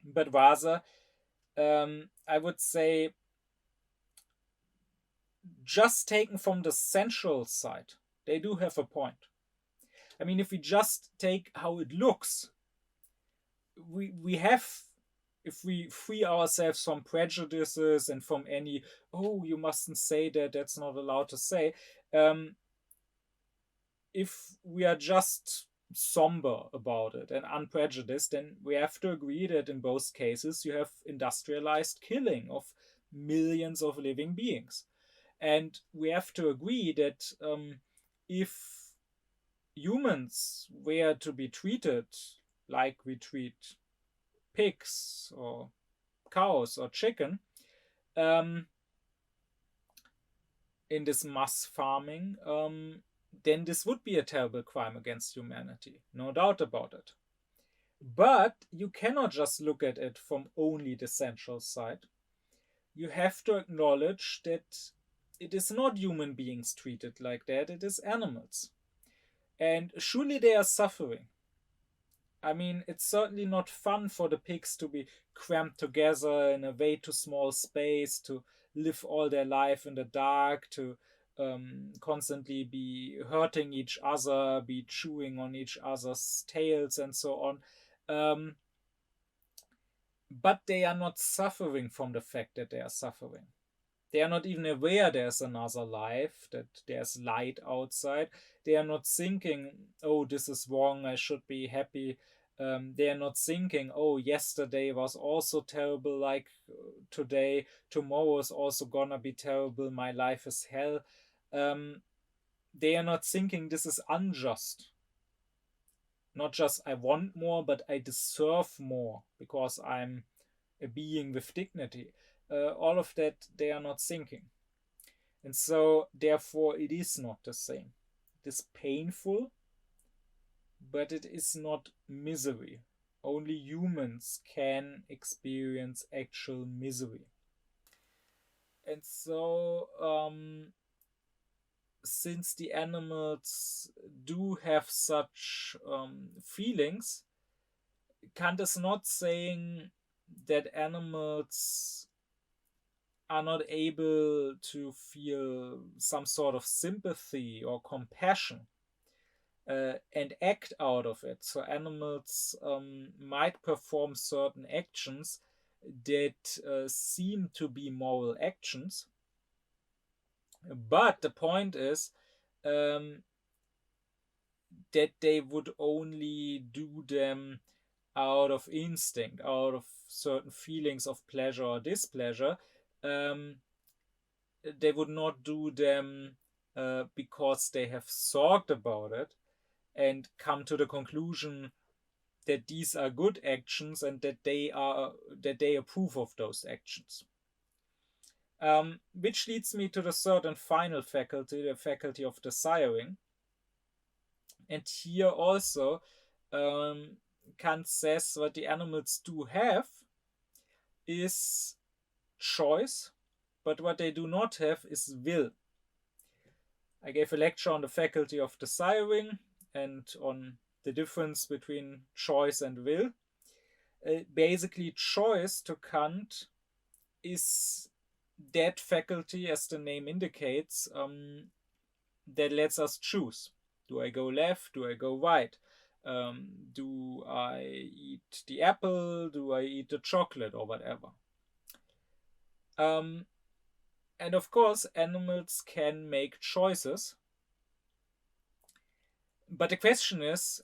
Speaker 1: but rather, I would say, just taken from the sensual side, they do have a point. I mean, if we just take how it looks, we have, if we free ourselves from prejudices and from any, oh, you mustn't say that, that's not allowed to say, if we are just somber about it and unprejudiced, then we have to agree that in both cases you have industrialized killing of millions of living beings. And we have to agree that if humans were to be treated like we treat pigs or cows or chicken in this mass farming, then this would be a terrible crime against humanity, no doubt about it. But you cannot just look at it from only the sensual side. You have to acknowledge that it is not human beings treated like that, it is animals. And surely they are suffering. I mean, it's certainly not fun for the pigs to be cramped together in a way too small space, to live all their life in the dark, to constantly be hurting each other, be chewing on each other's tails, and so on. But they are not suffering from the fact that they are suffering. They are not even aware there's another life, that there's light outside. They are not thinking, oh, this is wrong, I should be happy. They are not thinking, oh, yesterday was also terrible like today. Tomorrow is also gonna be terrible. My life is hell. They are not thinking this is unjust. Not just I want more, but I deserve more because I'm a being with dignity. All of that they are not thinking. And so, therefore, it is not the same. It is painful, but it is not misery. Only humans can experience actual misery. And so, since the animals do have such feelings, Kant is not saying that animals are not able to feel some sort of sympathy or compassion and act out of it. So animals might perform certain actions that seem to be moral actions. But the point is that they would only do them out of instinct, out of certain feelings of pleasure or displeasure. They would not do them because they have thought about it and come to the conclusion that these are good actions and that they approve of those actions. Which leads me to the third and final faculty, the faculty of desiring. And here also, Kant says what the animals do have is choice, but what they do not have is will. I gave a lecture on the faculty of desiring and on the difference between choice and will. Basically, choice to Kant is that faculty, as the name indicates, that lets us choose. Do I go left? Do I go right? Do I eat the apple? Do I eat the chocolate or whatever? And of course, animals can make choices. But the question is,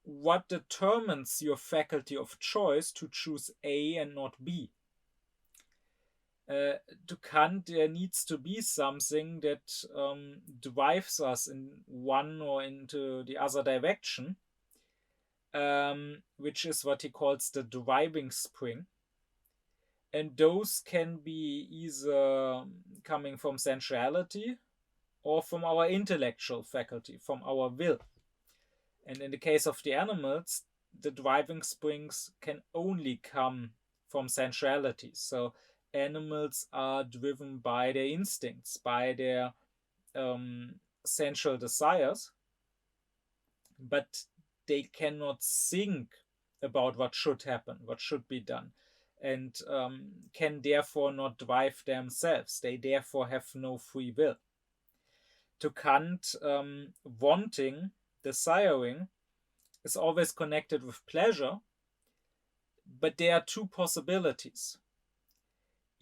Speaker 1: what determines your faculty of choice to choose A and not B? To Kant, there needs to be something that drives us in one or into the other direction, which is what he calls the driving spring. And those can be either coming from sensuality or from our intellectual faculty, from our will. And in the case of the animals, the driving springs can only come from sensuality. So animals are driven by their instincts, by their sensual desires, but they cannot think about what should happen, what should be done, and can therefore not drive themselves. They therefore have no free will. To Kant, wanting, desiring, is always connected with pleasure, but there are two possibilities.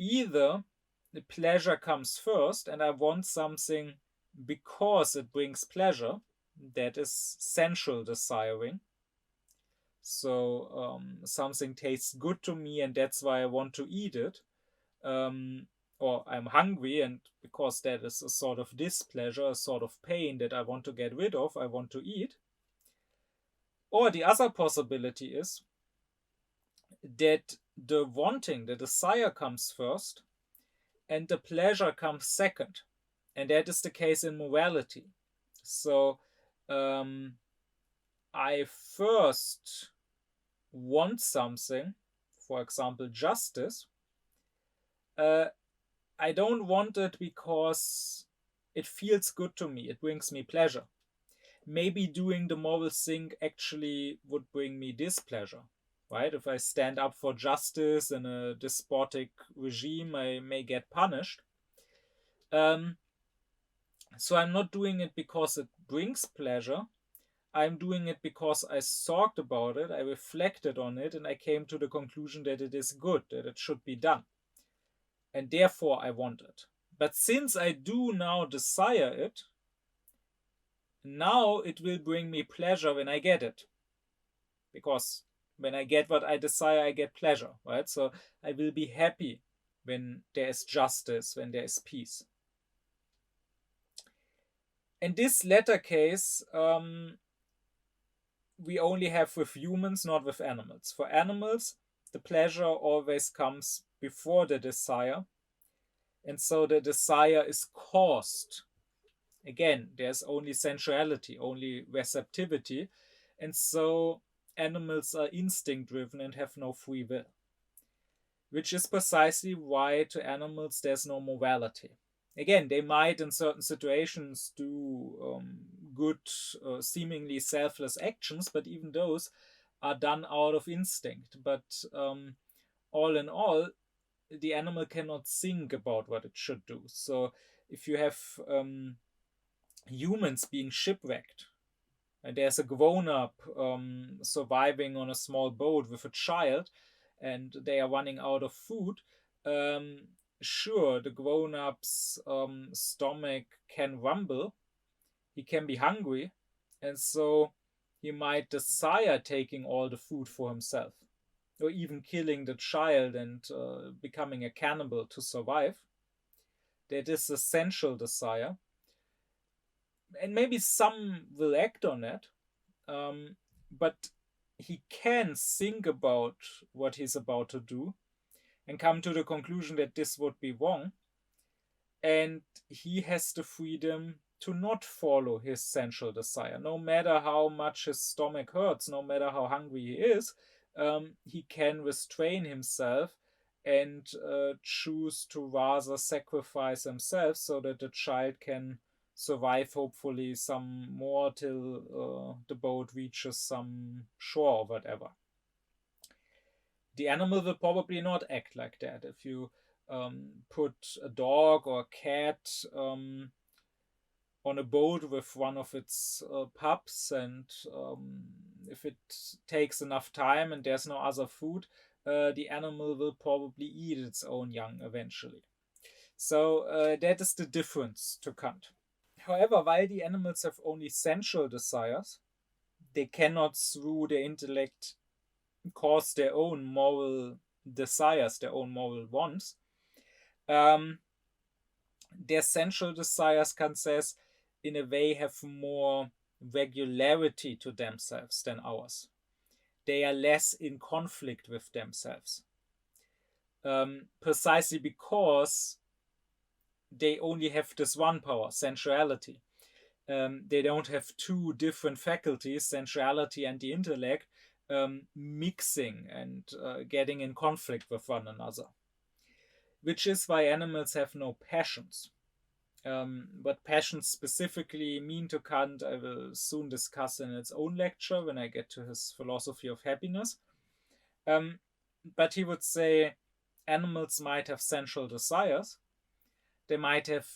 Speaker 1: Either the pleasure comes first and I want something because it brings pleasure, that is sensual desiring. So something tastes good to me and that's why I want to eat it. Or I'm hungry and because that is a sort of displeasure, a sort of pain that I want to get rid of, I want to eat. Or the other possibility is that the wanting, the desire comes first and the pleasure comes second. And that is the case in morality. So I first want something, for example, justice. I don't want it because it feels good to me, it brings me pleasure. Maybe doing the moral thing actually would bring me displeasure, right? If I stand up for justice in a despotic regime, I may get punished. So I'm not doing it because it brings pleasure. I'm doing it because I thought about it, I reflected on it, and I came to the conclusion that it is good, that it should be done. And therefore I want it. But since I do now desire it, now it will bring me pleasure when I get it. Because when I get what I desire, I get pleasure, right? So I will be happy when there is justice, when there is peace. In this latter case, we only have with humans, not with animals. For animals, the pleasure always comes before the desire. And so the desire is caused. Again, there's only sensuality, only receptivity. And so animals are instinct driven and have no free will. Which is precisely why to animals there's no morality. Again, they might in certain situations do good, seemingly selfless actions, but even those are done out of instinct. But all in all, the animal cannot think about what it should do. So if you have humans being shipwrecked, and there's a grown-up surviving on a small boat with a child, and they are running out of food, sure, the grown-up's stomach can rumble, he can be hungry, and so he might desire taking all the food for himself, or even killing the child and becoming a cannibal to survive. That is essential desire. And maybe some will act on it, but he can think about what he's about to do and come to the conclusion that this would be wrong. And he has the freedom to not follow his sensual desire. No matter how much his stomach hurts, no matter how hungry he is, he can restrain himself and choose to rather sacrifice himself so that the child can survive hopefully some more till the boat reaches some shore or whatever. The animal will probably not act like that. If you put a dog or a cat on a boat with one of its pups, and if it takes enough time and there's no other food, the animal will probably eat its own young eventually. So that is the difference to Kant. However, while the animals have only sensual desires, they cannot, through their intellect, cause their own moral desires, their own moral wants. Their sensual desires, Kant says, in a way have more regularity to themselves than ours. They are less in conflict with themselves. Precisely because they only have this one power, sensuality. They don't have two different faculties, sensuality and the intellect, mixing and getting in conflict with one another. Which is why animals have no passions. What passions specifically mean to Kant, I will soon discuss in its own lecture when I get to his philosophy of happiness. But he would say animals might have sensual desires, they might have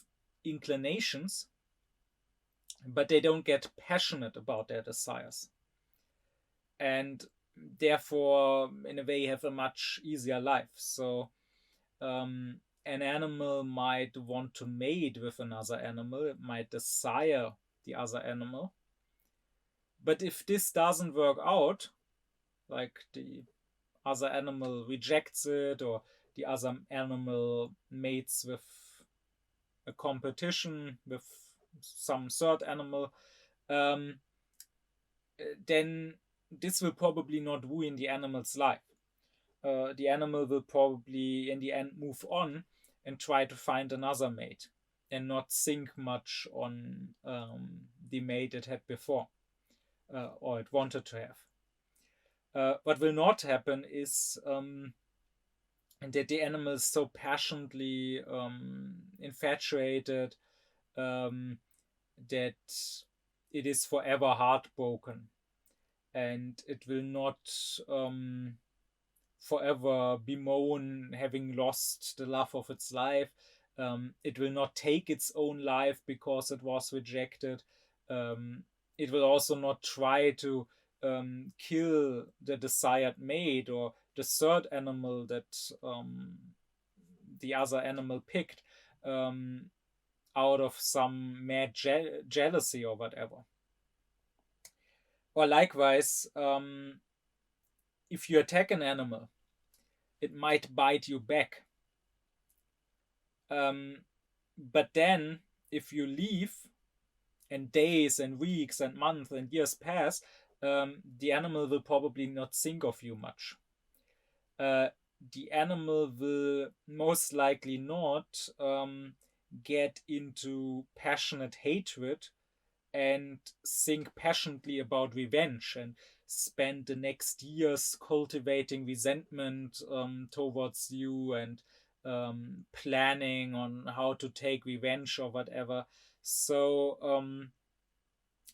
Speaker 1: inclinations, but they don't get passionate about their desires. And therefore, in a way, have a much easier life. So, an animal might want to mate with another animal, it might desire the other animal. But if this doesn't work out, like the other animal rejects it, or the other animal mates with a competition with some third animal, then this will probably not ruin the animal's life. The animal will probably in the end move on and try to find another mate and not think much on the mate it had before or it wanted to have. What will not happen is that the animal is so passionately infatuated that it is forever heartbroken, and it will not forever bemoan having lost the love of its life. It will not take its own life because it was rejected. It will also not try to kill the desired mate or the third animal that the other animal picked out of some mad jealousy or whatever. Or likewise, if you attack an animal, it might bite you back. But then, if you leave, and days and weeks and months and years pass, the animal will probably not think of you much. The animal will most likely not get into passionate hatred and think passionately about revenge and spend the next years cultivating resentment towards you and planning on how to take revenge or whatever. So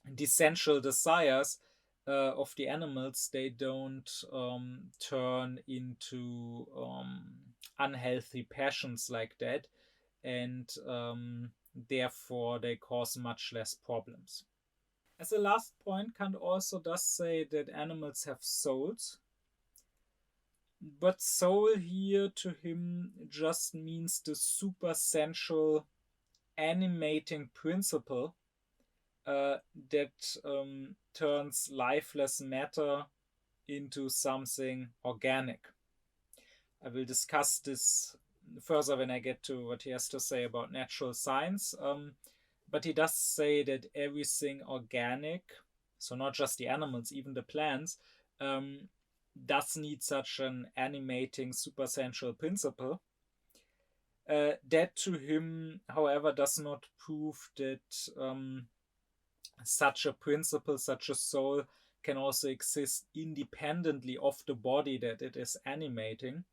Speaker 1: the sensual desires of the animals, they don't turn into unhealthy passions like that, and therefore they cause much less problems. As a last point, Kant also does say that animals have souls, but soul here to him just means the supersensual animating principle that turns lifeless matter into something organic. I will discuss this further when I get to what he has to say about natural science. But he does say that everything organic, so not just the animals, even the plants, does need such an animating supersensual principle. That to him, however, does not prove that such a principle, such a soul, can also exist independently of the body that it is animating,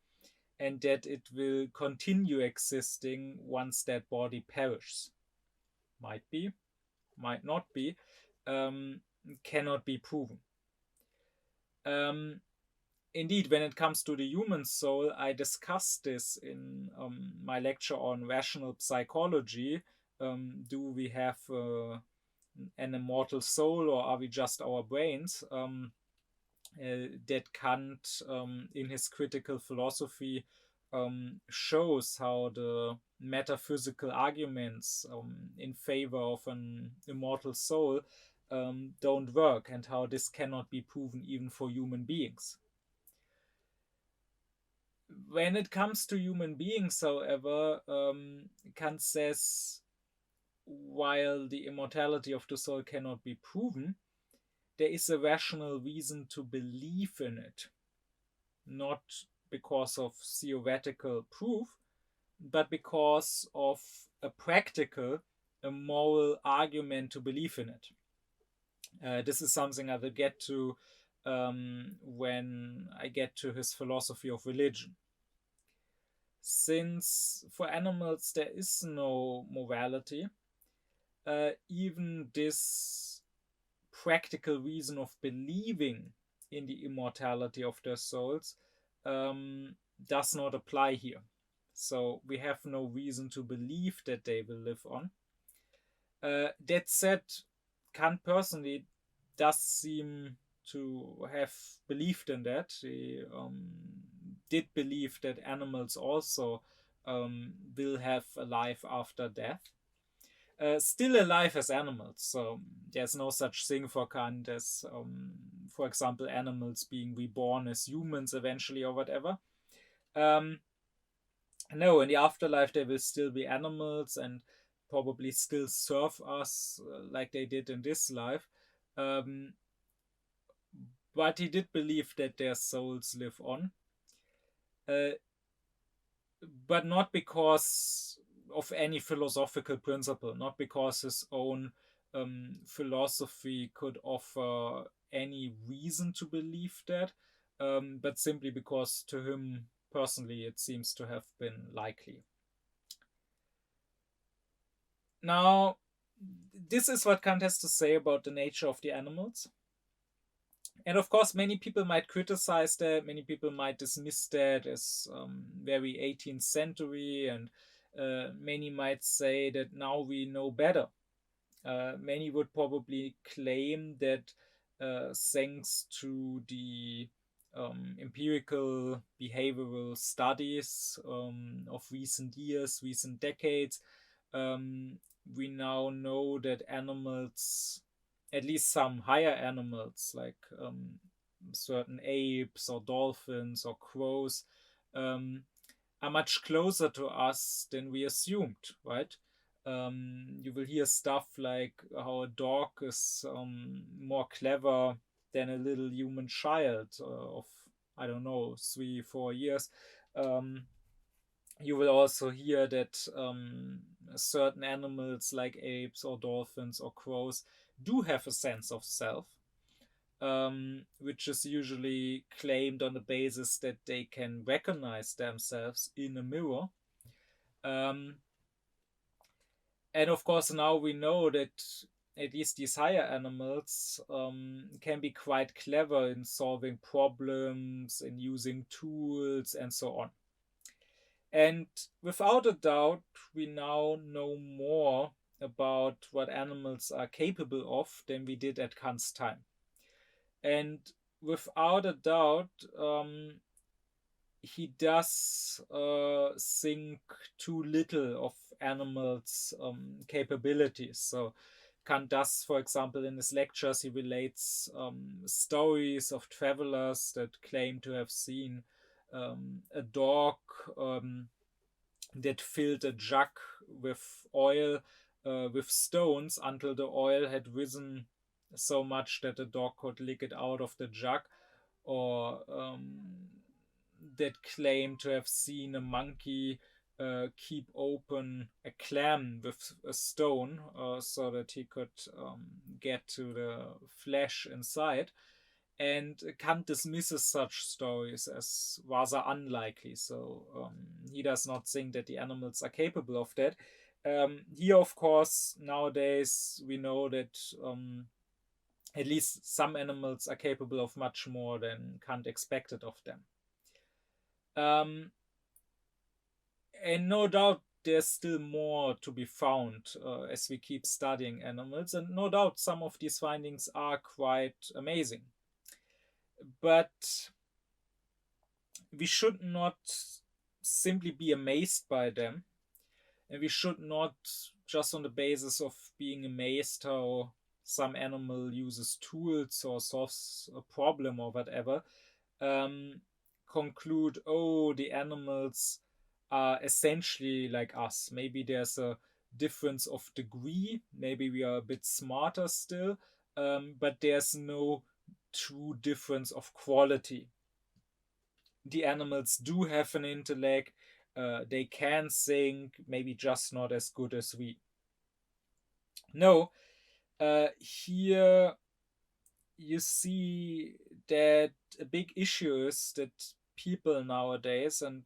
Speaker 1: and that it will continue existing once that body perishes. Might be, might not be, cannot be proven. Indeed, when it comes to the human soul, I discussed this in my lecture on rational psychology. Do we have an immortal soul, or are we just our brains? That Kant, in his critical philosophy, shows how the metaphysical arguments in favor of an immortal soul don't work, and how this cannot be proven even for human beings. When it comes to human beings, however, Kant says, while the immortality of the soul cannot be proven, there is a rational reason to believe in it, not because of theoretical proof, but because of a practical, a moral argument to believe in it. This is something I will get to when I get to his philosophy of religion. Since for animals there is no morality, even this practical reason of believing in the immortality of their souls does not apply here. So we have no reason to believe that they will live on. That said, Kant personally does seem to have believed in that. He did believe that animals also will have a life after death. Still alive as animals, so there's no such thing for Kant as, for example, animals being reborn as humans eventually or whatever. No, in the afterlife they will still be animals and probably still serve us like they did in this life. But he did believe that their souls live on. But not because of any philosophical principle, not because his own philosophy could offer any reason to believe that, but simply because to him personally it seems to have been likely. Now, this is what Kant has to say about the nature of the animals. And of course, many people might criticize that, many people might dismiss that as very 18th century, and many might say that now we know better. Many would probably claim that thanks to the empirical behavioral studies of recent years, recent decades, we now know that animals, at least some higher animals like certain apes or dolphins or crows, are much closer to us than we assumed, right? You will hear stuff like how a dog is more clever than a little human child of, I don't know, 3-4 years. You will also hear that certain animals like apes or dolphins or crows do have a sense of self, which is usually claimed on the basis that they can recognize themselves in a mirror. And of course, now we know that at least these higher animals can be quite clever in solving problems, in using tools, and so on. And without a doubt, we now know more about what animals are capable of than we did at Kant's time. And without a doubt, he does think too little of animals' capabilities. So Kant does, for example, in his lectures, he relates stories of travelers that claim to have seen a dog that filled a jug with oil with stones until the oil had risen so much that the dog could lick it out of the jug, or that claim to have seen a monkey keep open a clam with a stone so that he could get to the flesh inside. And Kant dismisses such stories as rather unlikely. So he does not think that the animals are capable of that. Here, of course, nowadays we know that at least some animals are capable of much more than Kant expected of them. And no doubt there's still more to be found as we keep studying animals. And no doubt some of these findings are quite amazing. But we should not simply be amazed by them. And we should not, just on the basis of being amazed how some animal uses tools or solves a problem or whatever, conclude, oh, the animals are essentially like us. Maybe there's a difference of degree. Maybe we are a bit smarter still, but there's no true difference of quality. The animals do have an intellect. They can think, maybe just not as good as we. No, here you see that a big issue is that people nowadays, and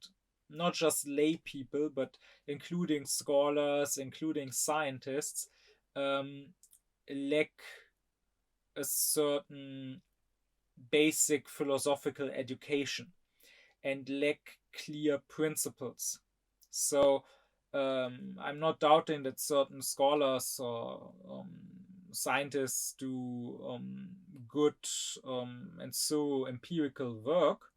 Speaker 1: not just lay people, but including scholars, including scientists, lack a certain basic philosophical education and lack clear principles. So I'm not doubting that certain scholars or scientists do good and so empirical work,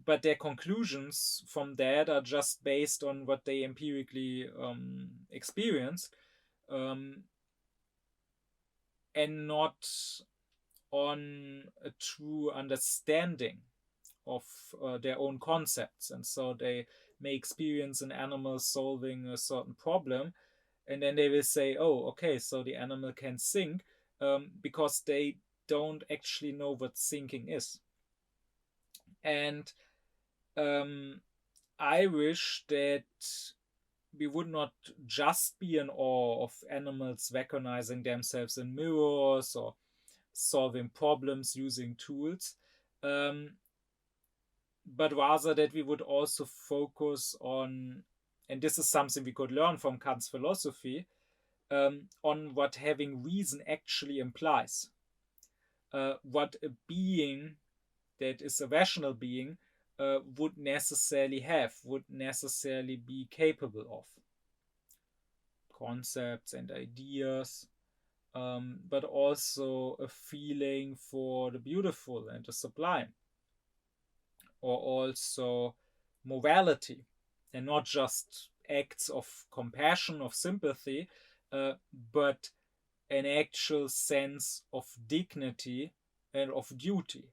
Speaker 1: but their conclusions from that are just based on what they empirically experienced, and not on a true understanding of their own concepts. And so they may experience an animal solving a certain problem, and then they will say, oh, okay, so the animal can think, because they don't actually know what thinking is. And I wish that we would not just be in awe of animals recognizing themselves in mirrors or solving problems using tools, but rather that we would also focus on, and this is something we could learn from Kant's philosophy, on what having reason actually implies. What a being that is a rational being would necessarily have, would necessarily be capable of. Concepts and ideas, but also a feeling for the beautiful and the sublime, or also morality, and not just acts of compassion, of sympathy, but an actual sense of dignity and of duty,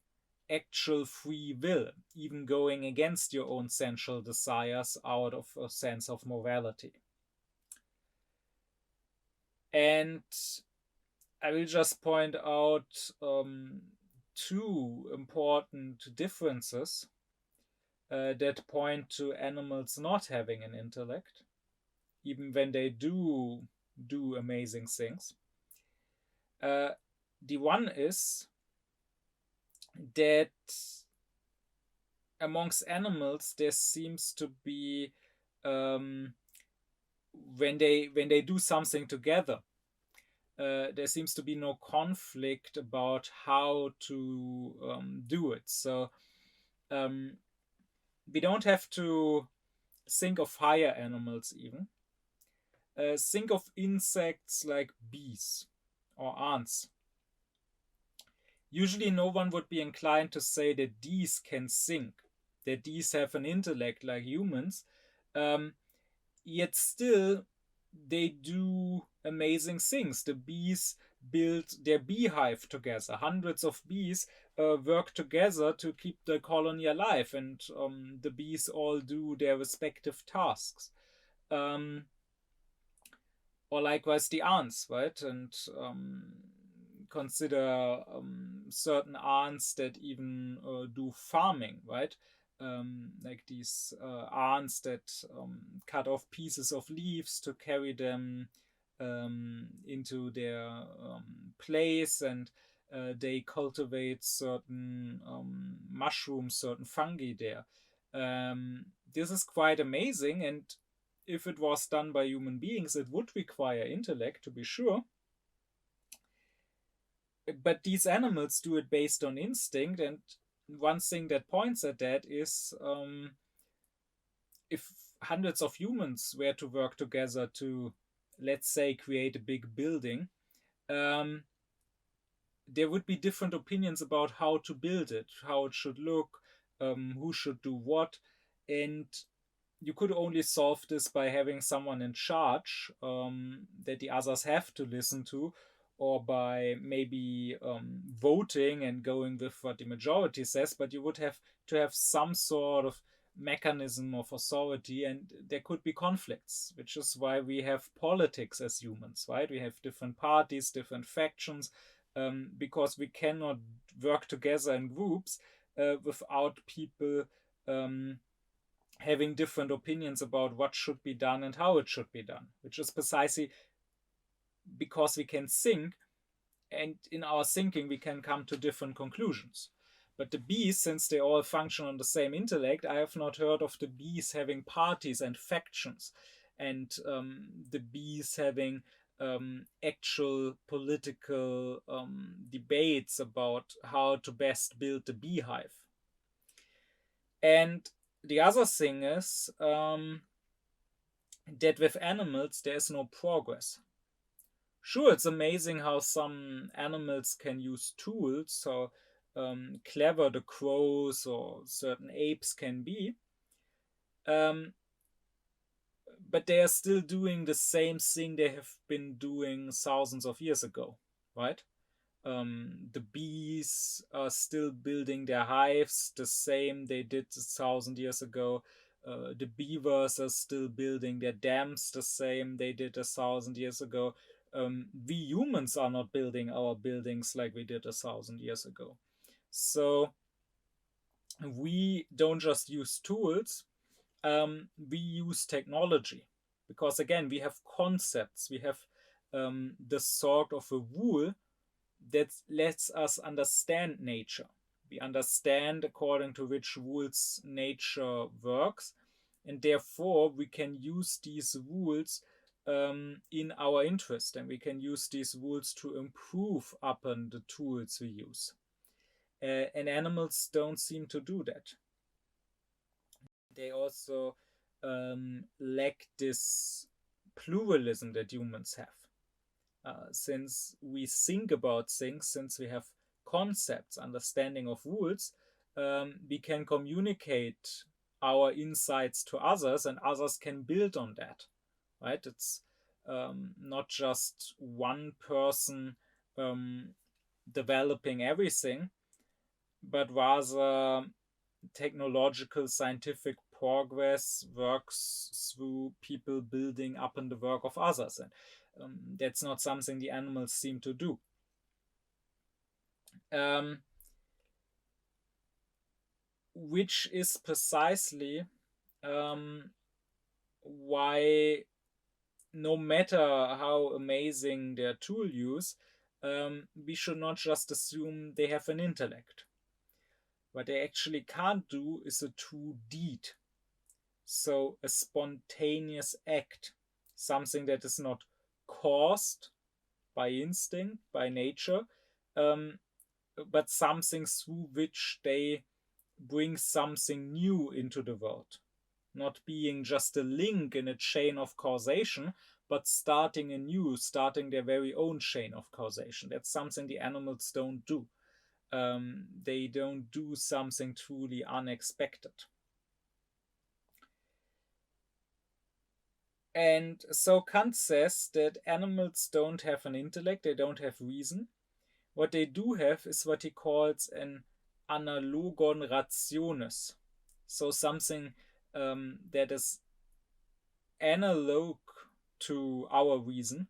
Speaker 1: actual free will, even going against your own sensual desires out of a sense of morality. And I will just point out two important differences that point to animals not having an intellect, even when they do amazing things. The one is that amongst animals there seems to be, when they do something together, there seems to be no conflict about how to do it. So we don't have to think of higher animals even. Think of insects like bees or ants. Usually no one would be inclined to say that these can think, that these have an intellect like humans, yet still they do amazing things. The bees build their beehive together. Hundreds of bees work together to keep the colony alive, and the bees all do their respective tasks. Or likewise the ants, right? And consider certain ants that even do farming, right? Like these ants that cut off pieces of leaves to carry them into their place, and they cultivate certain mushrooms, certain fungi there. This is quite amazing, and if it was done by human beings, it would require intellect, to be sure. But these animals do it based on instinct, and one thing that points at that is, if hundreds of humans were to work together to, let's say, create a big building, there would be different opinions about how to build it, how it should look, who should do what, and you could only solve this by having someone in charge that the others have to listen to, or by maybe voting and going with what the majority says, but you would have to have some sort of mechanism of authority, and there could be conflicts, which is why we have politics as humans, right? We have different parties, different factions, because we cannot work together in groups without people having different opinions about what should be done and how it should be done, which is precisely because we can think, and in our thinking we can come to different conclusions. But the bees, since they all function on the same intellect, I have not heard of the bees having parties and factions, and the bees having actual political debates about how to best build the beehive. And the other thing is that with animals there is no progress. Sure, it's amazing how some animals can use tools, so clever the crows or certain apes can be. But they are still doing the same thing they have been doing thousands of years ago, right? The bees are still building their hives the same they did 1,000 years ago. The beavers are still building their dams the same they did 1,000 years ago. We humans are not building our buildings like we did 1,000 years ago. So we don't just use tools, we use technology. Because again, we have concepts, we have the sort of a rule that lets us understand nature. We understand according to which rules nature works, and therefore we can use these rules in our interest, and we can use these rules to improve upon the tools we use. And animals don't seem to do that. They also lack this pluralism that humans have. Since we think about things, since we have concepts, understanding of rules, we can communicate our insights to others, and others can build on that, right? It's not just one person developing everything, but rather technological, scientific progress works through people building up on the work of others. And that's not something the animals seem to do. Which is precisely why, no matter how amazing their tool use, we should not just assume they have an intellect. What they actually can't do is a true deed. So a spontaneous act, something that is not caused by instinct, by nature, but something through which they bring something new into the world. Not being just a link in a chain of causation, but starting anew, starting their very own chain of causation. That's something the animals don't do. They don't do something truly unexpected. And so Kant says that animals don't have an intellect, they don't have reason. What they do have is what he calls an analogon rationis. So something that is analog to our reason,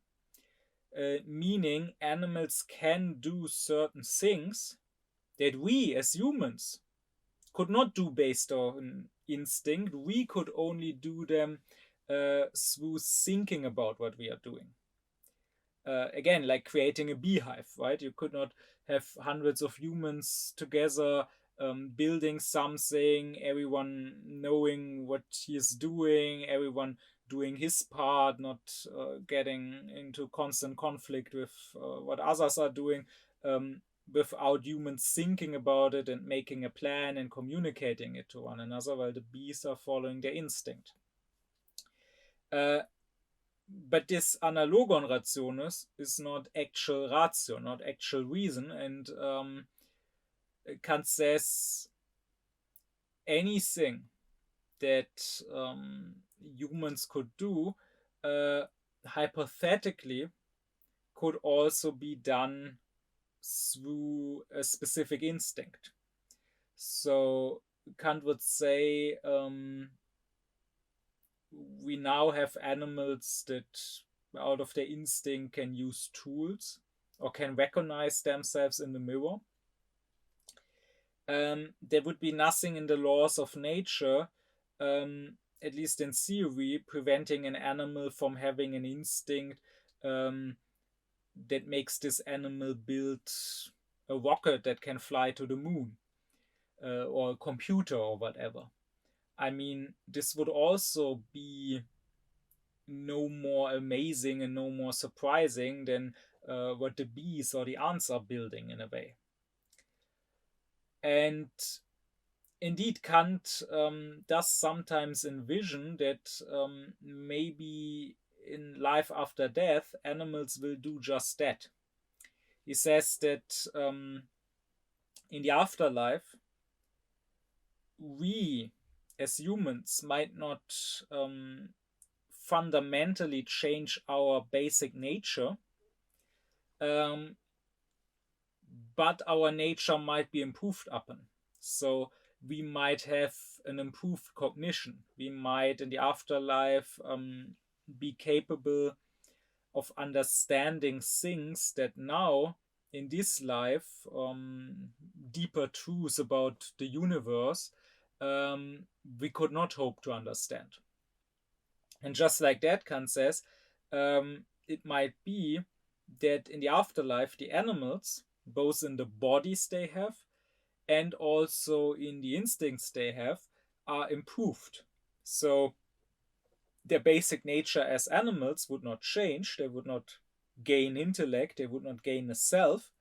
Speaker 1: meaning animals can do certain things that we as humans could not do based on instinct. We could only do them through thinking about what we are doing. Again, like creating a beehive, right? You could not have hundreds of humans together building something, everyone knowing what he is doing, everyone doing his part, not getting into constant conflict with what others are doing, without humans thinking about it and making a plan and communicating it to one another, while the bees are following their instinct. But this analogon rationis is not actual ratio, not actual reason, and Kant says anything that humans could do hypothetically could also be done through a specific instinct. So Kant would say we now have animals that out of their instinct can use tools or can recognize themselves in the mirror. There would be nothing in the laws of nature, at least in theory, preventing an animal from having an instinct that makes this animal build a rocket that can fly to the moon, or a computer or whatever. I mean, this would also be no more amazing and no more surprising than what the bees or the ants are building in a way. And indeed, Kant does sometimes envision that maybe in life after death, animals will do just that. He says that in the afterlife, we as humans might not fundamentally change our basic nature, but our nature might be improved upon. So we might have an improved cognition. We might in the afterlife be capable of understanding things that now in this life, deeper truths about the universe, we could not hope to understand. And just like that, Kant says, it might be that in the afterlife, the animals, both in the bodies they have and also in the instincts they have, are improved. So their basic nature as animals would not change. They would not gain intellect. They would not gain a self.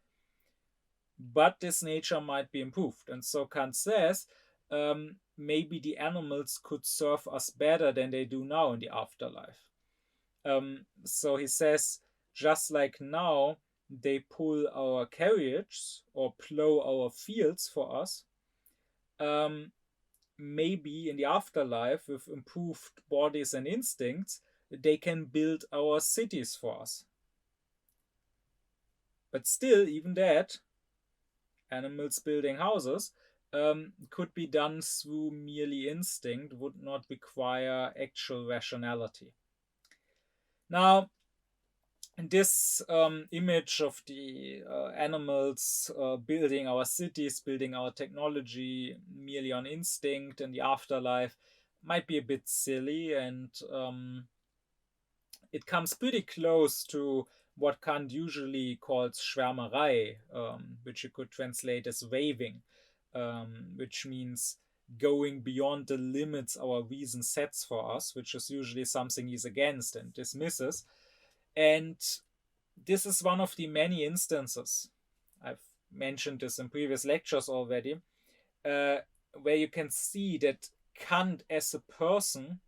Speaker 1: But this nature might be improved. And so Kant says, maybe the animals could serve us better than they do now in the afterlife. So he says, just like now, they pull our carriages or plow our fields for us. Maybe in the afterlife, with improved bodies and instincts, they can build our cities for us. But still, even that, animals building houses, could be done through merely instinct, would not require actual rationality. Now, this image of the animals building our cities, building our technology merely on instinct in the afterlife might be a bit silly, and it comes pretty close to what Kant usually calls Schwärmerei, which you could translate as raving, which means going beyond the limits our reason sets for us, which is usually something he's against and dismisses. And this is one of the many instances, I've mentioned this in previous lectures already, where you can see that Kant as a person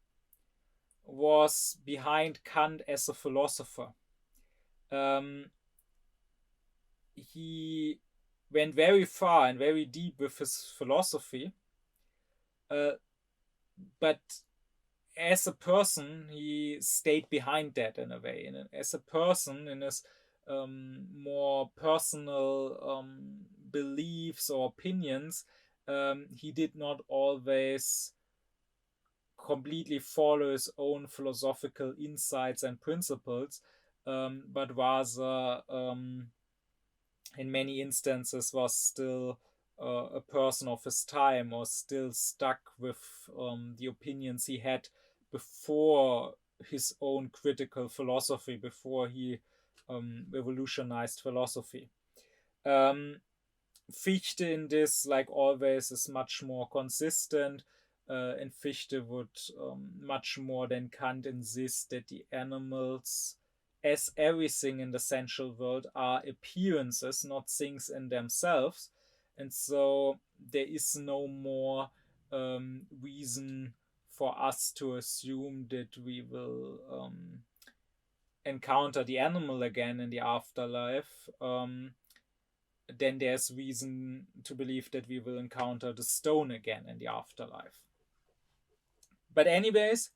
Speaker 1: was behind Kant as a philosopher. He went very far and very deep with his philosophy, but as a person, he stayed behind that in a way. And as a person, in his more personal beliefs or opinions, he did not always completely follow his own philosophical insights and principles, but rather, in many instances, was still a person of his time, or still stuck with the opinions he had before his own critical philosophy, before he revolutionized philosophy. Fichte in this, like always, is much more consistent, and Fichte would much more than Kant insist that the animals, as everything in the sensual world, are appearances, not things in themselves. And so there is no more reason for us to assume that we will encounter the animal again in the afterlife. Then there's reason to believe that we will encounter the stone again in the afterlife. But anyways,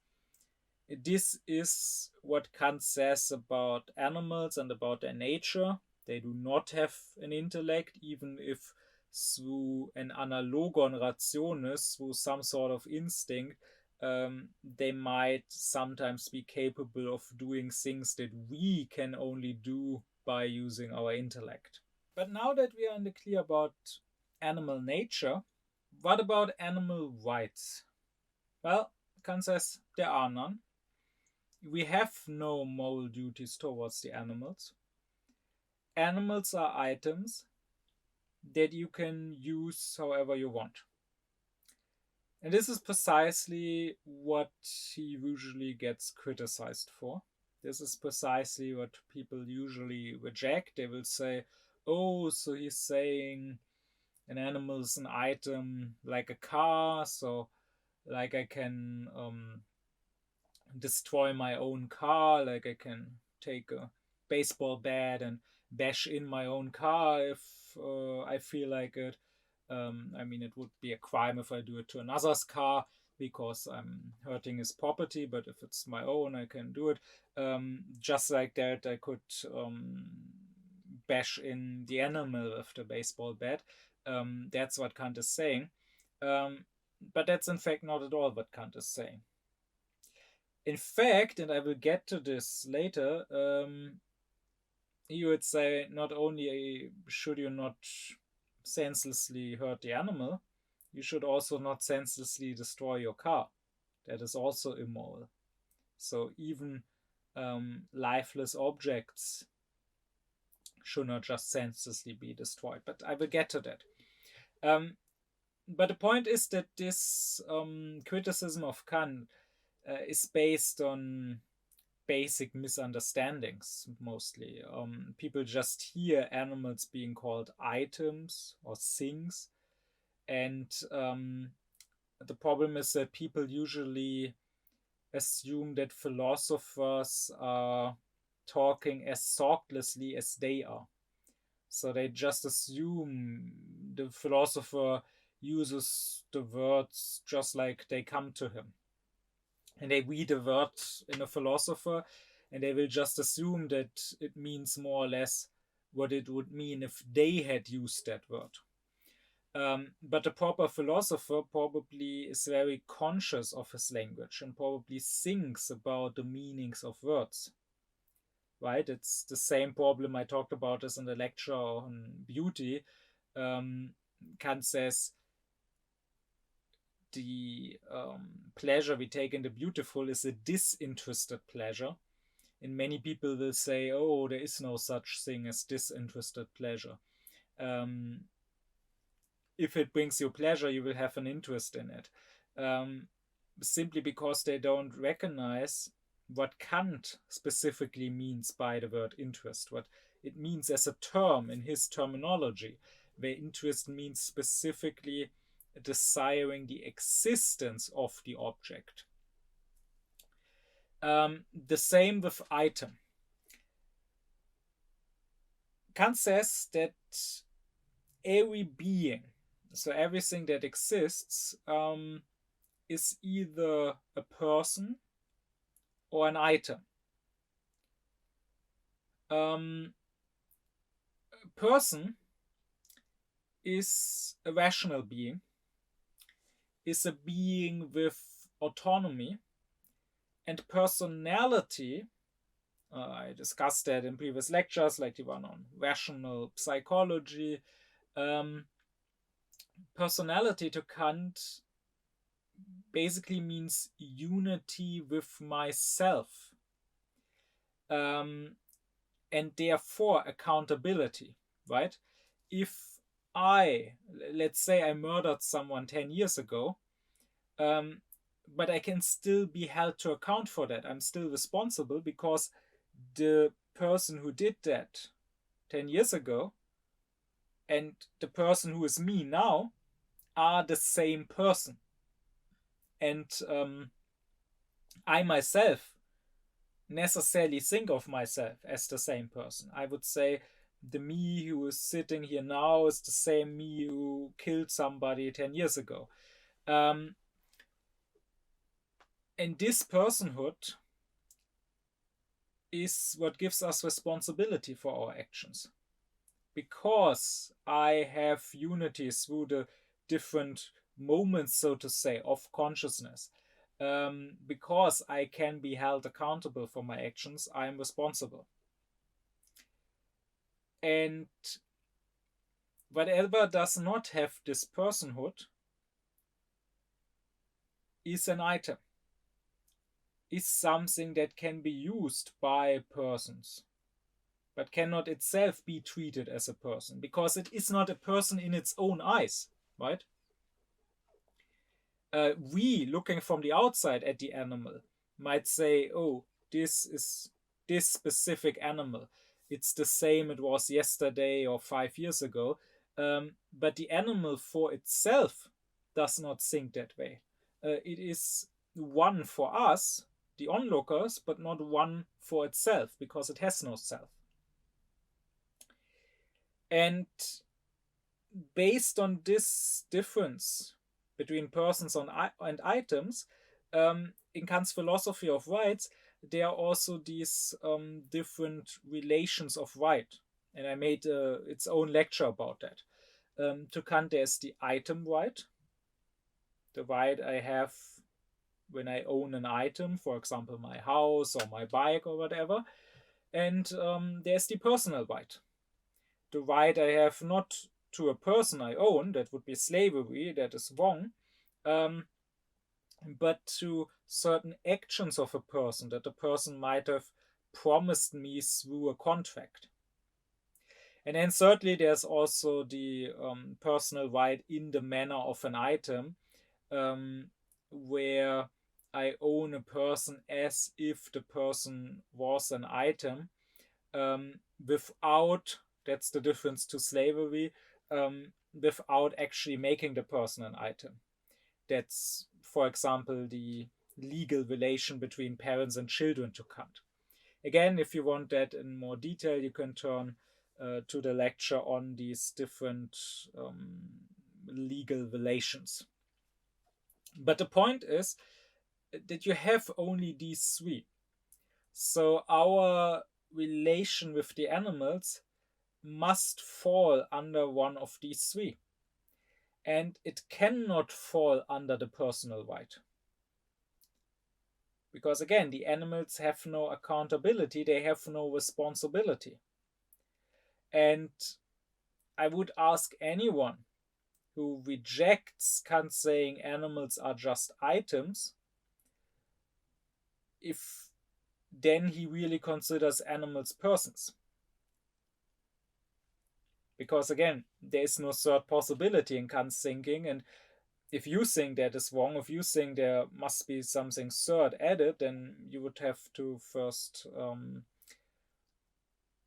Speaker 1: This is what Kant says about animals and about their nature. They do not have an intellect, even if through an analogon rationis, through some sort of instinct, they might sometimes be capable of doing things that we can only do by using our intellect. But now that we are in the clear about animal nature, what about animal rights? Well, Kant says there are none. We have no moral duties towards the animals. Animals are items that you can use however you want. And this is precisely what he usually gets criticized for. This is precisely what people usually reject. They will say, oh, so he's saying an animal is an item like a car, so like I can destroy my own car, like I can take a baseball bat and bash in my own car if I feel like it. I mean, it would be a crime if I do it to another's car because I'm hurting his property, but if it's my own, I can do it. Just like that, I could bash in the animal with the baseball bat. That's what Kant is saying. But that's in fact not at all what Kant is saying. In fact, and I will get to this later, he would say not only should you not senselessly hurt the animal, you should also not senselessly destroy your car. That is also immoral. So even lifeless objects should not just senselessly be destroyed. But I will get to that. But the point is that this criticism of Kant is based on basic misunderstandings mostly. People just hear animals being called items or things, and the problem is that people usually assume that philosophers are talking as thoughtlessly as they are. So they just assume the philosopher uses the words just like they come to him. And they read a word in a philosopher and they will just assume that it means more or less what it would mean if they had used that word. But the proper philosopher probably is very conscious of his language and probably thinks about the meanings of words. Right? It's the same problem I talked about this in the lecture on beauty. Kant says the pleasure we take in the beautiful is a disinterested pleasure. And many people will say, oh, there is no such thing as disinterested pleasure. If it brings you pleasure, you will have an interest in it. Simply because they don't recognize what Kant specifically means by the word interest, what it means as a term in his terminology, where interest means specifically desiring the existence of the object. The same with item. Kant says that every being, so everything that exists, is either a person or an item. A person is a rational being, is a being with autonomy, and personality, I discussed that in previous lectures, like the one on rational psychology. Personality to Kant basically means unity with myself, and therefore accountability, right? If let's say I murdered someone 10 years ago, but I can still be held to account for that. I'm still responsible because the person who did that 10 years ago and the person who is me now are the same person. And I myself necessarily think of myself as the same person. I would say the me who is sitting here now is the same me who killed somebody 10 years ago. And this personhood is what gives us responsibility for our actions. Because I have unity through the different moments, so to say, of consciousness, because I can be held accountable for my actions, I am responsible. And whatever does not have this personhood is an item, is something that can be used by persons, but cannot itself be treated as a person, because it is not a person in its own eyes, right? We, looking from the outside at the animal, might say, oh, this is this specific animal. It's the same it was yesterday or 5 years ago. But the animal for itself does not think that way. It is one for us, the onlookers, but not one for itself, because it has no self. And based on this difference between persons and items, in Kant's philosophy of rights, there are also these different relations of right. And I made its own lecture about that. To Kant, there's the item right, the right I have when I own an item, for example, my house or my bike or whatever. And there's the personal right, the right I have not to a person I own, that would be slavery, that is wrong, but to certain actions of a person that the person might have promised me through a contract. And then thirdly, there's also the personal right in the manner of an item, where I own a person as if the person was an item, without, that's the difference to slavery, without actually making the person an item. That's, for example, the legal relation between parents and children to Kant. Again, if you want that in more detail, you can turn to the lecture on these different legal relations. But the point is that you have only these three. So our relation with the animals must fall under one of these three. And it cannot fall under the personal right. Because again, the animals have no accountability, they have no responsibility. And I would ask anyone who rejects Kant saying animals are just items, if then he really considers animals persons. Because again, there is no third possibility in Kant's thinking, and if you think that is wrong, if you think there must be something third added, then you would have to first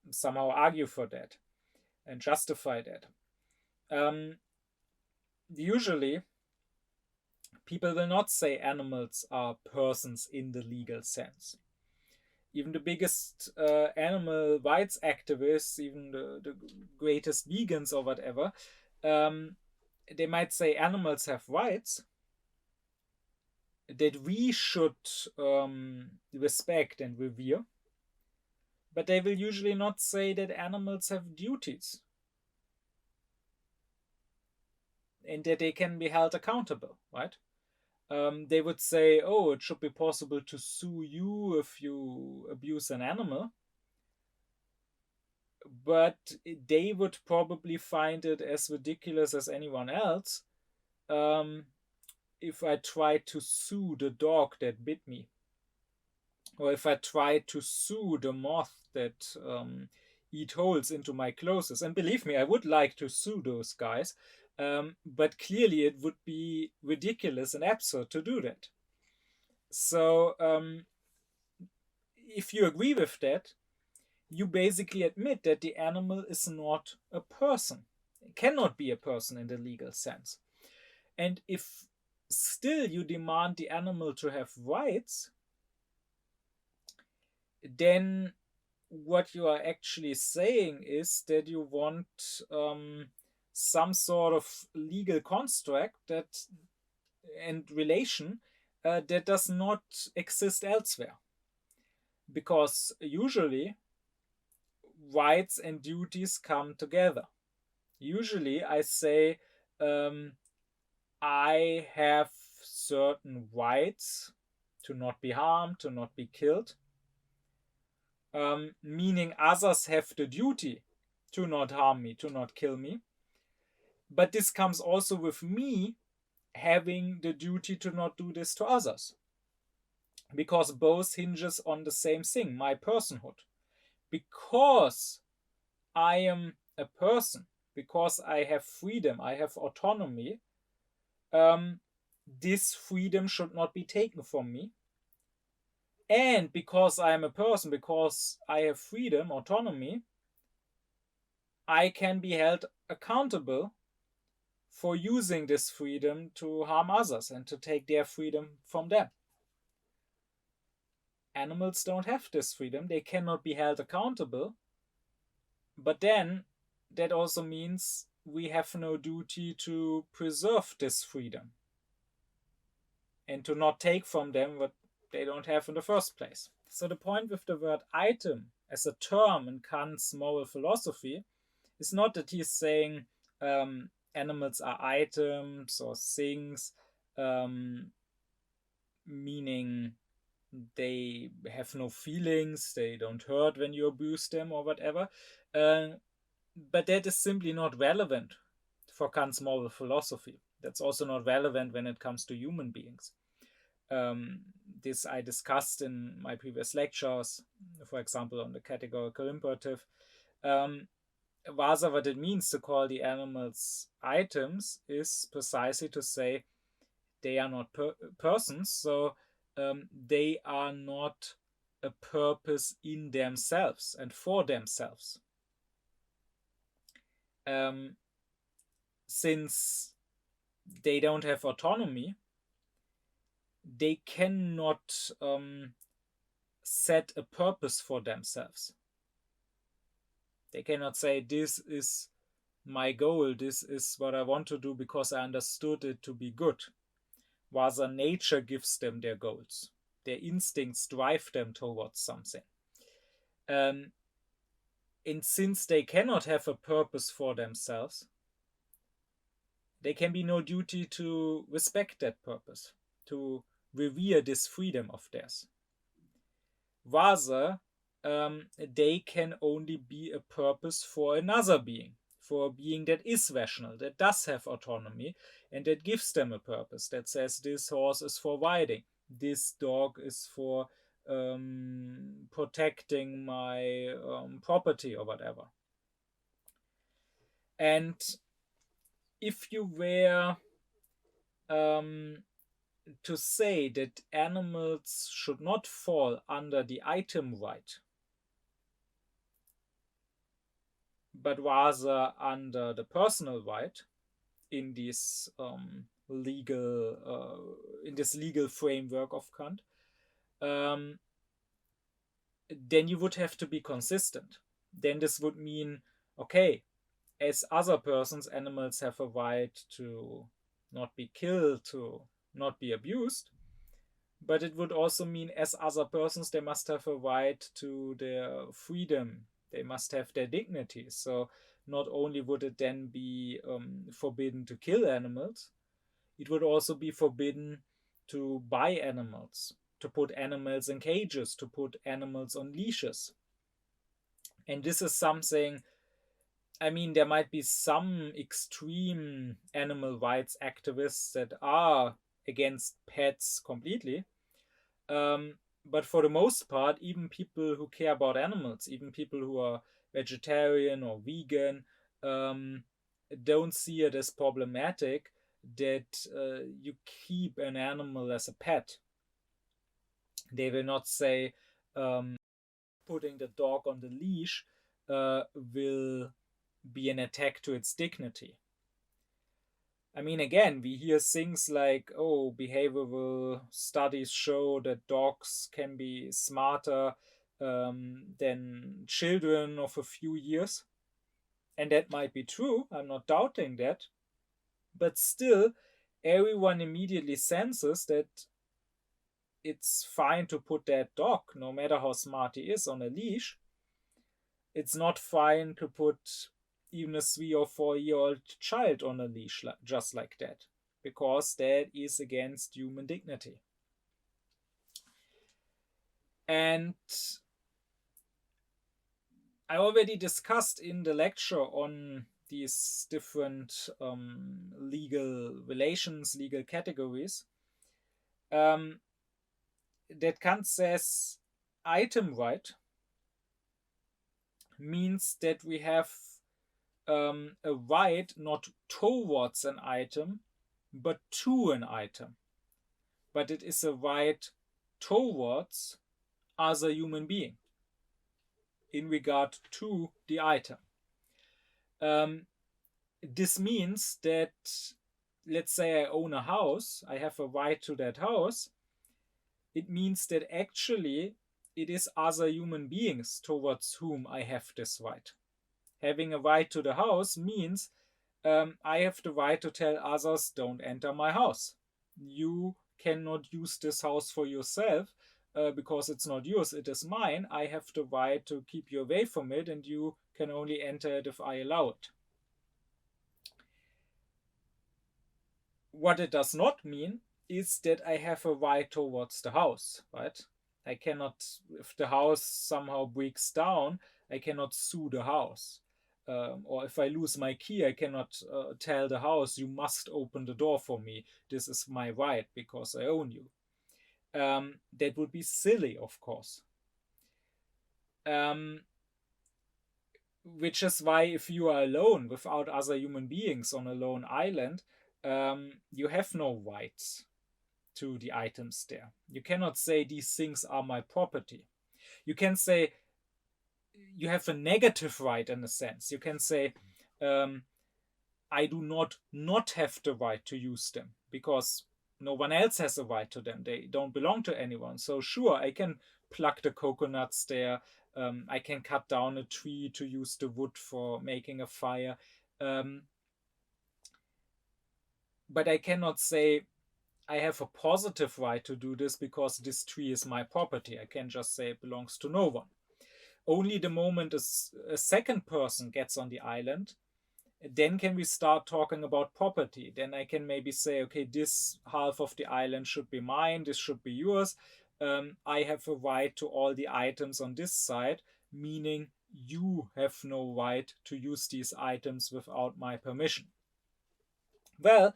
Speaker 1: somehow argue for that and justify that. Usually, people will not say animals are persons in the legal sense. Even the biggest animal rights activists, even the greatest vegans or whatever, they might say animals have rights that we should respect and revere, but they will usually not say that animals have duties and that they can be held accountable, right? They would say, oh, it should be possible to sue you if you abuse an animal. But they would probably find it as ridiculous as anyone else if I try to sue the dog that bit me. Or if I try to sue the moth that eat holes into my clothes. And believe me, I would like to sue those guys. But clearly it would be ridiculous and absurd to do that. So if you agree with that, you basically admit that the animal is not a person. It cannot be a person in the legal sense. And if still you demand the animal to have rights, then what you are actually saying is that you want some sort of legal construct that and relation that does not exist elsewhere. Because usually rights and duties come together. Usually I say, I have certain rights to not be harmed, to not be killed, meaning others have the duty to not harm me, to not kill me. But this comes also with me having the duty to not do this to others. Because both hinges on the same thing, my personhood. Because I am a person, because I have freedom, I have autonomy, this freedom should not be taken from me. And because I am a person, because I have freedom, autonomy, I can be held accountable for using this freedom to harm others and to take their freedom from them. Animals don't have this freedom. They cannot be held accountable. But then that also means we have no duty to preserve this freedom and to not take from them what they don't have in the first place. So the point with the word item as a term in Kant's moral philosophy is not that he's saying animals are items or things, meaning they have no feelings, they don't hurt when you abuse them or whatever. But that is simply not relevant for Kant's moral philosophy. That's also not relevant when it comes to human beings. This I discussed in my previous lectures, for example, on the categorical imperative. Rather, what it means to call the animals items is precisely to say they are not persons, so they are not a purpose in themselves and for themselves. Since they don't have autonomy, they cannot set a purpose for themselves. They cannot say, this is my goal, this is what I want to do because I understood it to be good. Rather, nature gives them their goals. Their instincts drive them towards something. And since they cannot have a purpose for themselves, there can be no duty to respect that purpose, to revere this freedom of theirs. Rather, they can only be a purpose for another being, for a being that is rational, that does have autonomy, and that gives them a purpose, that says this horse is for riding, this dog is for protecting my property or whatever. And if you were to say that animals should not fall under the item right, but rather under the personal right in this legal framework of Kant, then you would have to be consistent. Then this would mean, okay, as other persons, animals have a right to not be killed, to not be abused, but it would also mean as other persons, they must have a right to their freedom, they must have their dignity. So not only would it then be forbidden to kill animals, it would also be forbidden to buy animals, to put animals in cages, to put animals on leashes. And this is something, I mean, there might be some extreme animal rights activists that are against pets completely. But for the most part, even people who care about animals, even people who are vegetarian or vegan, don't see it as problematic that you keep an animal as a pet. They will not say putting the dog on the leash will be an attack to its dignity. I mean, again, we hear things like, oh, behavioral studies show that dogs can be smarter than children of a few years. And that might be true. I'm not doubting that. But still, everyone immediately senses that it's fine to put that dog, no matter how smart he is, on a leash. It's not fine to put even a 3 or 4-year-old child on a leash just like that, because that is against human dignity. And I already discussed in the lecture on these different legal relations, legal categories, that Kant says item right means that we have a right not towards an item, but to an item. But it is a right towards other human being in regard to the item. This means that, let's say I own a house, I have a right to that house. It means that actually it is other human beings towards whom I have this right. Having a right to the house means I have the right to tell others, don't enter my house. You cannot use this house for yourself because it's not yours, it is mine. I have the right to keep you away from it, and you can only enter it if I allow it. What it does not mean is that I have a right towards the house, right? I cannot, if the house somehow breaks down, I cannot sue the house. Or if I lose my key, I cannot tell the house, you must open the door for me. This is my right because I own you. That would be silly, of course. Which is why if you are alone without other human beings on a lone island, you have no rights to the items there. You cannot say these things are my property. You can say you have a negative right in a sense. You can say I do not have the right to use them because no one else has a right to them. They don't belong to anyone. So sure, I can pluck the coconuts there. I can cut down a tree to use the wood for making a fire. But I cannot say I have a positive right to do this because this tree is my property. I can just say it belongs to no one. Only the moment a second person gets on the island, then can we start talking about property. Then I can maybe say, okay, this half of the island should be mine, this should be yours. I have a right to all the items on this side, meaning you have no right to use these items without my permission. Well,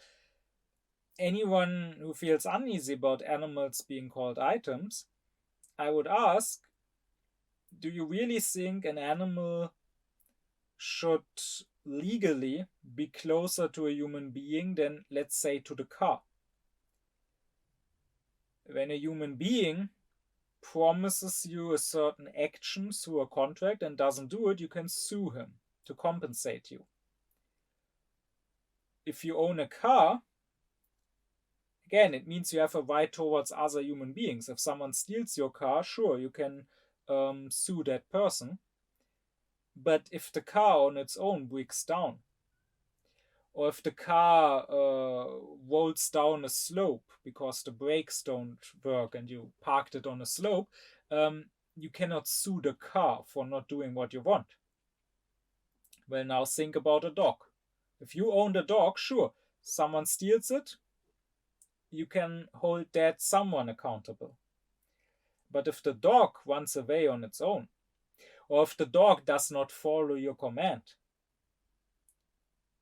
Speaker 1: anyone who feels uneasy about animals being called items, I would ask, do you really think an animal should legally be closer to a human being than, let's say, to the car? When a human being promises you a certain action through a contract and doesn't do it, you can sue him to compensate you. If you own a car, again, it means you have a right towards other human beings. If someone steals your car, sure, you can sue that person. But if the car on its own breaks down, or if the car rolls down a slope because the brakes don't work and you parked it on a slope, you cannot sue the car for not doing what you want. Well, now think about a dog. If you own the dog, sure, someone steals it, you can hold that someone accountable. But if the dog runs away on its own, or if the dog does not follow your command,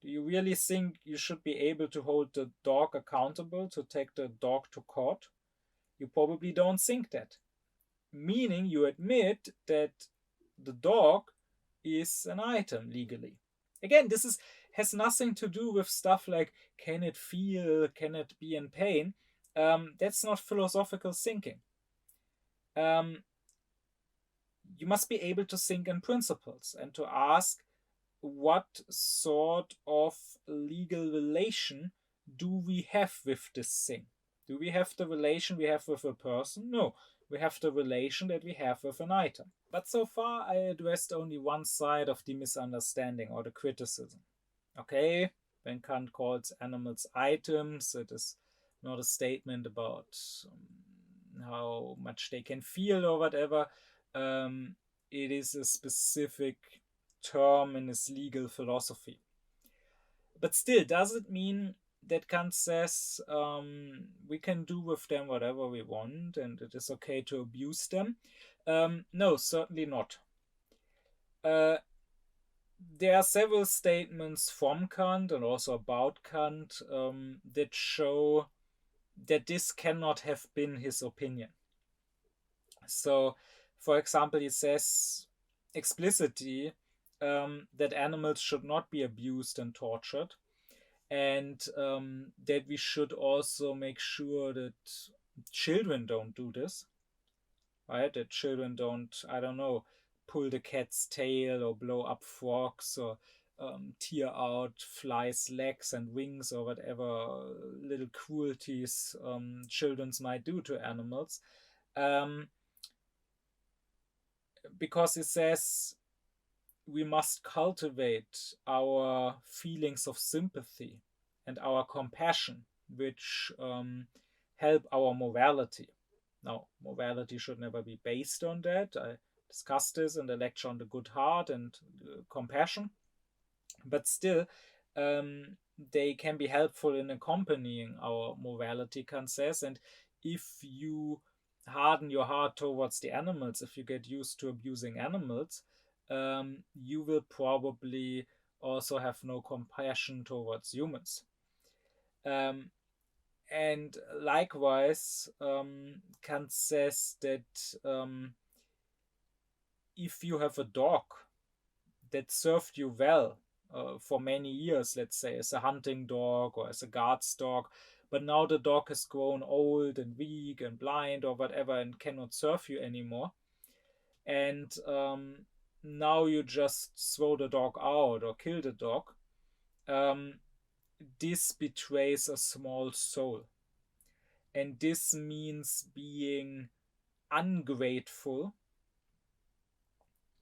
Speaker 1: do you really think you should be able to hold the dog accountable to take the dog to court? You probably don't think that. Meaning you admit that the dog is an item legally. Again, this has nothing to do with stuff like, can it feel, can it be in pain? That's not philosophical thinking. You must be able to think in principles and to ask, what sort of legal relation do we have with this thing? Do we have the relation we have with a person? No, we have the relation that we have with an item. But so far I addressed only one side of the misunderstanding or the criticism. Okay, when Kant calls animals items, it is not a statement about how much they can feel or whatever. It is a specific term in his legal philosophy. But still, does it mean that Kant says we can do with them whatever we want and it is okay to abuse them? No, certainly not. There are several statements from Kant and also about Kant that show that this cannot have been his opinion. So, for example, he says explicitly that animals should not be abused and tortured, and that we should also make sure that children don't do this, right? That children don't, I don't know, pull the cat's tail or blow up frogs or tear out flies' legs and wings or whatever little cruelties children might do to animals. Because it says we must cultivate our feelings of sympathy and our compassion, which help our morality. Now, morality should never be based on that. I discussed this in the lecture on the good heart and compassion, but still, they can be helpful in accompanying our morality, Kant says. And if you harden your heart towards the animals, if you get used to abusing animals, you will probably also have no compassion towards humans. And likewise, Kant says that if you have a dog that served you well for many years, let's say as a hunting dog or as a guard's dog, but now the dog has grown old and weak and blind or whatever and cannot serve you anymore, and now you just throw the dog out or kill the dog, this betrays a small soul. And this means being ungrateful.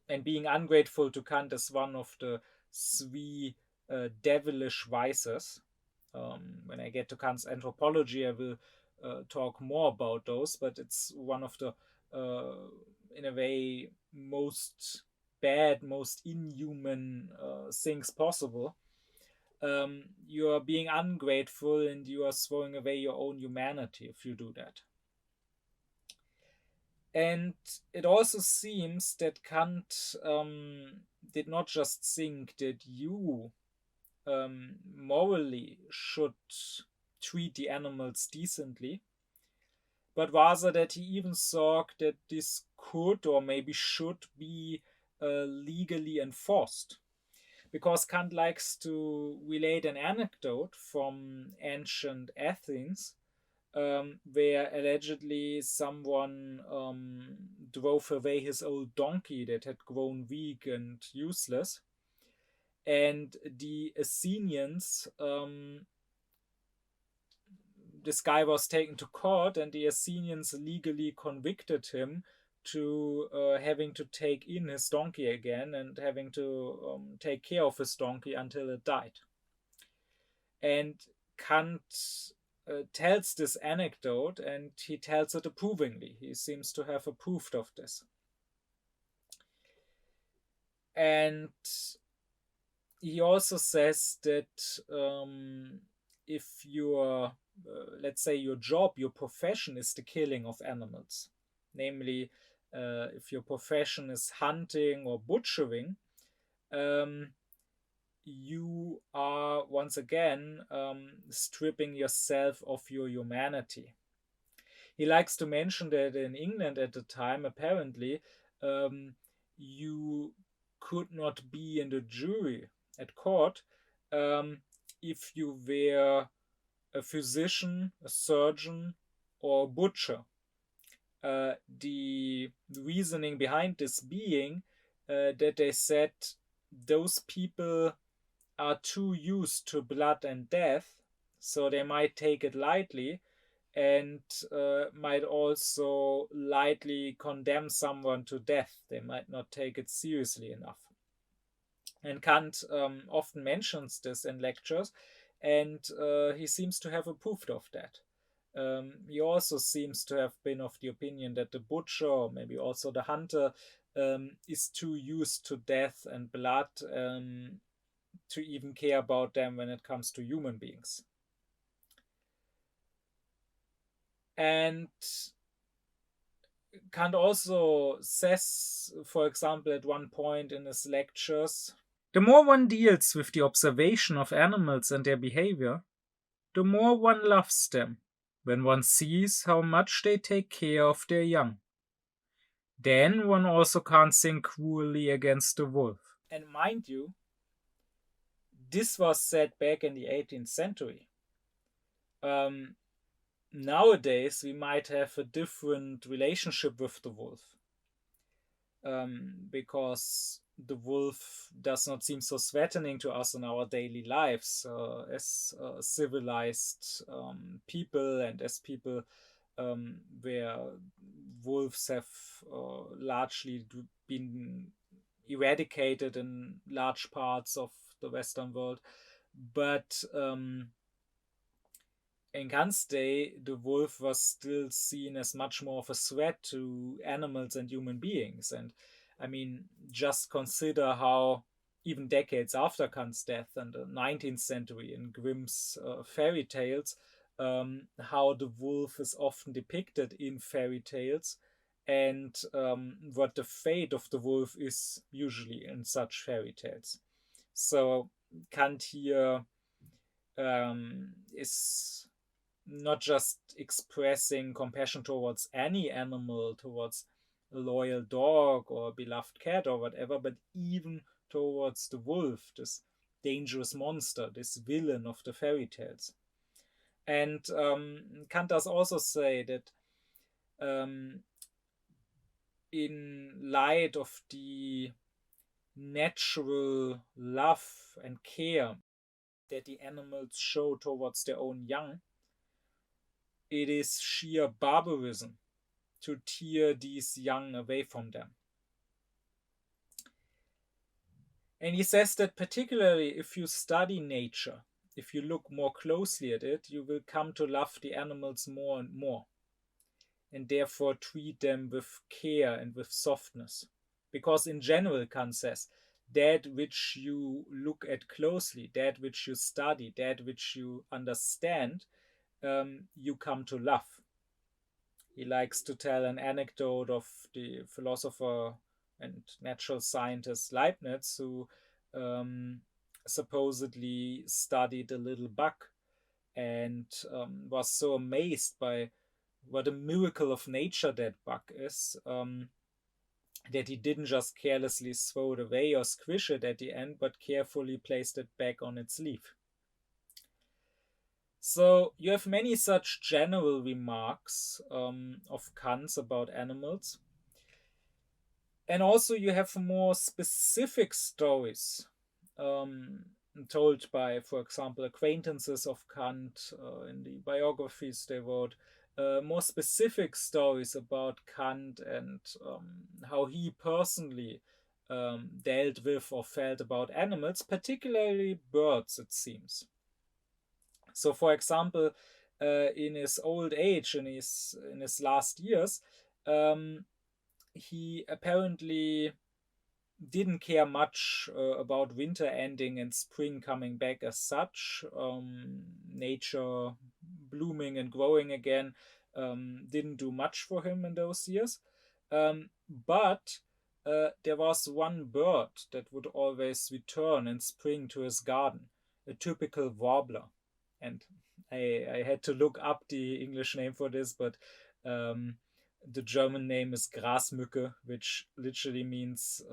Speaker 1: And being ungrateful to Kant is one of the three devilish vices. When I get to Kant's anthropology, I will talk more about those, but it's one of the, in a way, most bad, most inhuman things possible. You are being ungrateful and you are throwing away your own humanity if you do that. And it also seems that Kant did not just think that you morally should treat the animals decently, but rather that he even thought that this could or maybe should be legally enforced. Because Kant likes to relate an anecdote from ancient Athens, where allegedly someone drove away his old donkey that had grown weak and useless. And the Athenians, this guy was taken to court, and the Athenians legally convicted him to having to take in his donkey again and having to take care of his donkey until it died. And Kant tells this anecdote, and he tells it approvingly. He seems to have approved of this. And he also says that if your, let's say, your job, your profession is the killing of animals, namely, if your profession is hunting or butchering, you are once again stripping yourself of your humanity. He likes to mention that in England at the time, apparently, you could not be in the jury at court if you were a physician, a surgeon, or a butcher. The reasoning behind this being that they said those people are too used to blood and death, so they might take it lightly and might also lightly condemn someone to death. They might not take it seriously enough. And Kant often mentions this in lectures, and he seems to have approved of that. he also seems to have been of the opinion that the butcher, or maybe also the hunter, is too used to death and blood to even care about them when it comes to human beings. And Kant also says, for example, at one point in his lectures, the more one deals with the observation of animals and their behavior, the more one loves them, when one sees how much they take care of their young. Then one also can't sin cruelly against the wolf. And mind you, this was said back in the 18th century. Nowadays, we might have a different relationship with the wolf, because the wolf does not seem so threatening to us in our daily lives as civilized people, and as people where wolves have largely been eradicated in large parts of the Western world. But in Kant's day, the wolf was still seen as much more of a threat to animals and human beings. And I mean, just consider how, even decades after Kant's death in the 19th century, in Grimm's fairy tales, how the wolf is often depicted in fairy tales, and what the fate of the wolf is usually in such fairy tales. So Kant here is not just expressing compassion towards any animal, towards a loyal dog or a beloved cat or whatever, but even towards the wolf, this dangerous monster, this villain of the fairy tales. And Kant does also say that in light of the natural love and care that the animals show towards their own young, it is sheer barbarism to tear these young away from them. And he says that particularly if you study nature, if you look more closely at it, you will come to love the animals more and more, and therefore treat them with care and with softness. Because in general, Kant says, that which you look at closely, that which you study, that which you understand, you come to love. He likes to tell an anecdote of the philosopher and natural scientist Leibniz, who supposedly studied a little bug and was so amazed by what a miracle of nature that bug is, that he didn't just carelessly throw it away or squish it at the end, but carefully placed it back on its leaf. So you have many such general remarks of Kant's about animals. And also you have more specific stories told by, for example, acquaintances of Kant in the biographies they wrote. More specific stories about Kant and how he personally dealt with or felt about animals, particularly birds, it seems. So, for example, in his old age, in his last years, he apparently didn't care much about winter ending and spring coming back as such. Nature blooming and growing again didn't do much for him in those years. But there was one bird that would always return in spring to his garden, a typical warbler. And I had to look up the English name for this, but the German name is Grasmücke, which literally means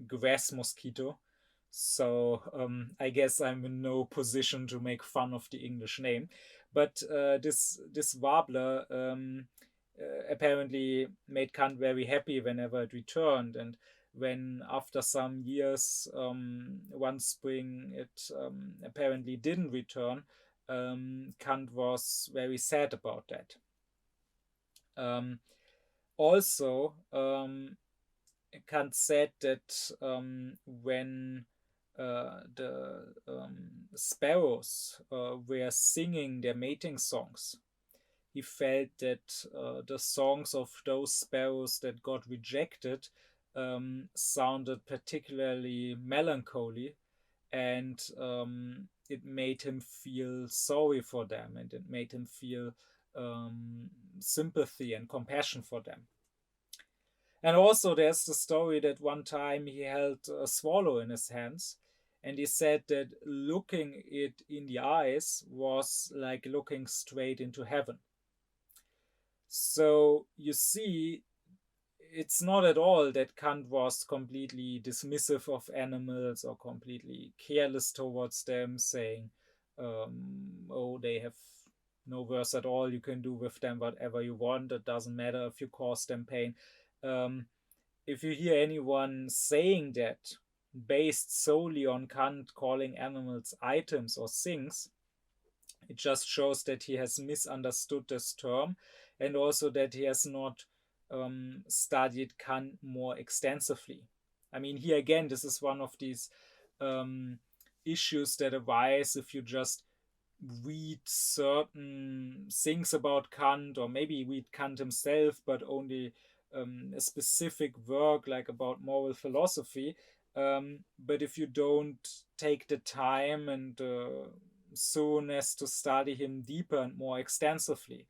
Speaker 1: grass mosquito. So I guess I'm in no position to make fun of the English name. But this warbler apparently made Kant very happy whenever it returned. And when after some years, one spring, it apparently didn't return, Kant was very sad about that. Also, Kant said that when the sparrows were singing their mating songs, he felt that the songs of those sparrows that got rejected sounded particularly melancholy, and it made him feel sorry for them, and it made him feel sympathy and compassion for them. And also, there's the story that one time he held a swallow in his hands, and he said that looking it in the eyes was like looking straight into heaven. So you see, it's not at all that Kant was completely dismissive of animals or completely careless towards them, saying, oh, they have no worth at all, you can do with them whatever you want, it doesn't matter if you cause them pain. If you hear anyone saying that based solely on Kant calling animals items or things, it just shows that he has misunderstood this term, and also that he has not studied Kant more extensively. I mean, here again, this is one of these issues that arise if you just read certain things about Kant, or maybe read Kant himself, but only a specific work like about moral philosophy. But if you don't take the time and soon to study him deeper and more extensively,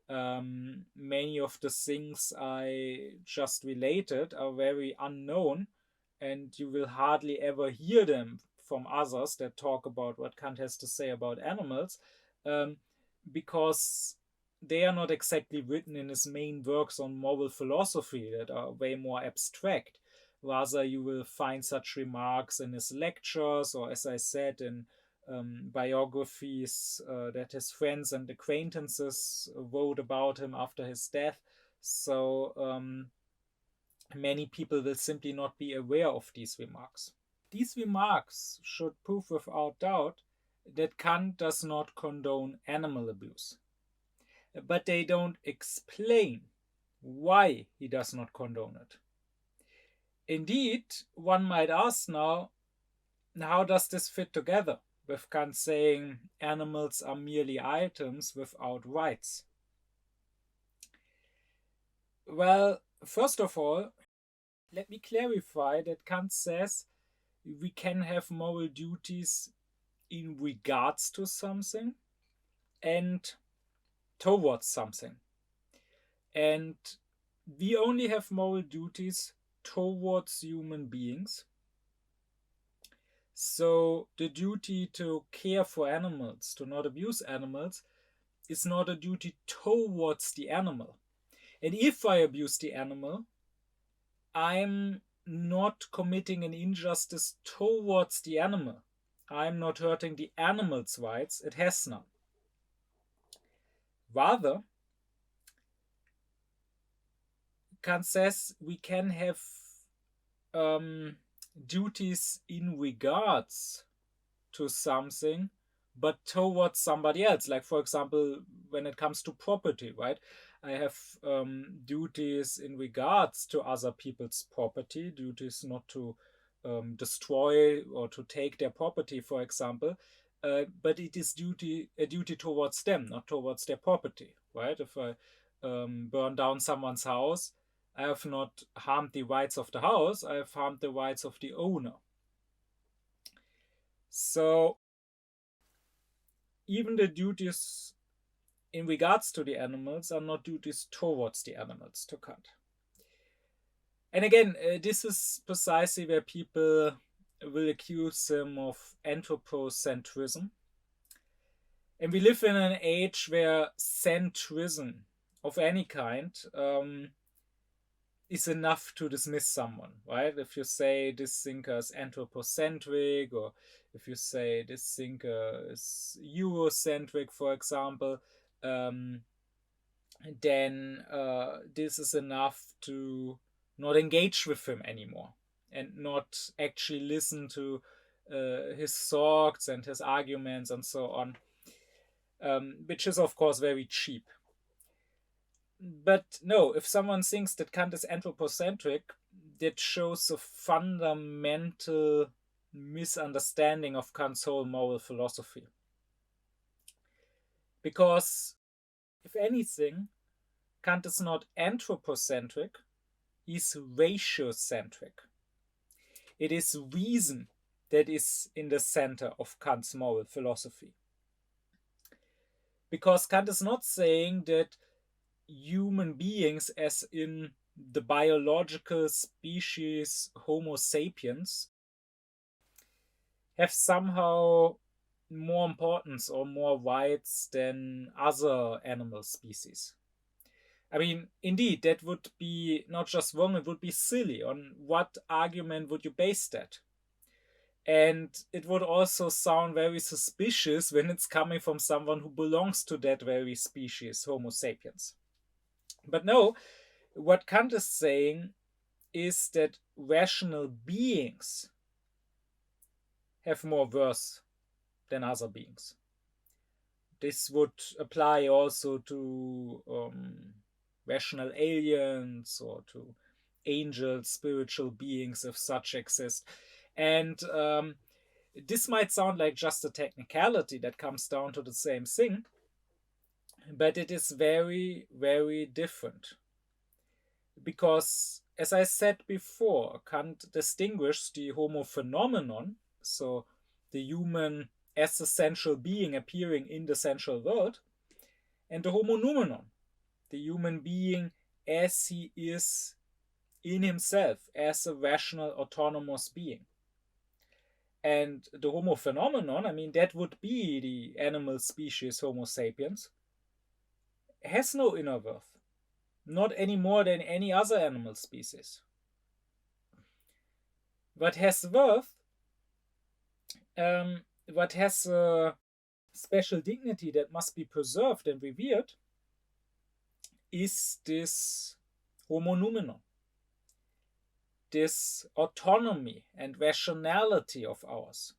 Speaker 1: many of the things I just related are very unknown, and you will hardly ever hear them from others that talk about what Kant has to say about animals, because they are not exactly written in his main works on moral philosophy that are way more abstract. Rather, you will find such remarks in his lectures, or as I said, in biographies that his friends and acquaintances wrote about him after his death. So many people will simply not be aware of these remarks. These remarks should prove without doubt that Kant does not condone animal abuse. But they don't explain why he does not condone it. Indeed, one might ask now, how does this fit together with Kant saying animals are merely items without rights? Well, first of all, let me clarify that Kant says we can have moral duties in regards to something and towards something. And we only have moral duties towards human beings. So the duty to care for animals, to not abuse animals, is not a duty towards the animal. And if I abuse the animal, I'm not committing an injustice towards the animal. I'm not hurting the animal's rights, it has none. Rather, Kant says we can have duties in regards to something, but towards somebody else. Like, for example, when it comes to property, right? I have duties in regards to other people's property, duties not to destroy or to take their property, for example. But it is a duty towards them, not towards their property, right? If I burn down someone's house, I have not harmed the rights of the house, I have harmed the rights of the owner. So even the duties in regards to the animals are not duties towards the animals to Kant. And again, this is precisely where people will accuse him of anthropocentrism. And we live in an age where centrism of any kind is enough to dismiss someone, right? If you say this thinker is anthropocentric, or if you say this thinker is Eurocentric, for example, then this is enough to not engage with him anymore and not actually listen to his thoughts and his arguments and so on, which is, of course, very cheap. But no, if someone thinks that Kant is anthropocentric, that shows a fundamental misunderstanding of Kant's whole moral philosophy. Because if anything, Kant is not anthropocentric, he's ratiocentric. It is reason that is in the center of Kant's moral philosophy. Because Kant is not saying that human beings, as in the biological species Homo sapiens, have somehow more importance or more rights than other animal species. I mean, indeed, that would be not just wrong, it would be silly. On what argument would you base that? And it would also sound very suspicious when it's coming from someone who belongs to that very species, Homo sapiens. But no, what Kant is saying is that rational beings have more worth than other beings. This would apply also to rational aliens or to angels, spiritual beings, if such exist. And this might sound like just a technicality that comes down to the same thing, but it is very, very different. Because, as I said before, Kant distinguished the homo phenomenon, so the human as a sensual being appearing in the sensual world, and the homo noumenon, the human being as he is in himself, as a rational, autonomous being. And the homo phenomenon, I mean, that would be the animal species Homo sapiens, has no inner worth. Not any more than any other animal species. What has worth, what has a special dignity that must be preserved and revered, is this homo noumenon, this autonomy and rationality of ours.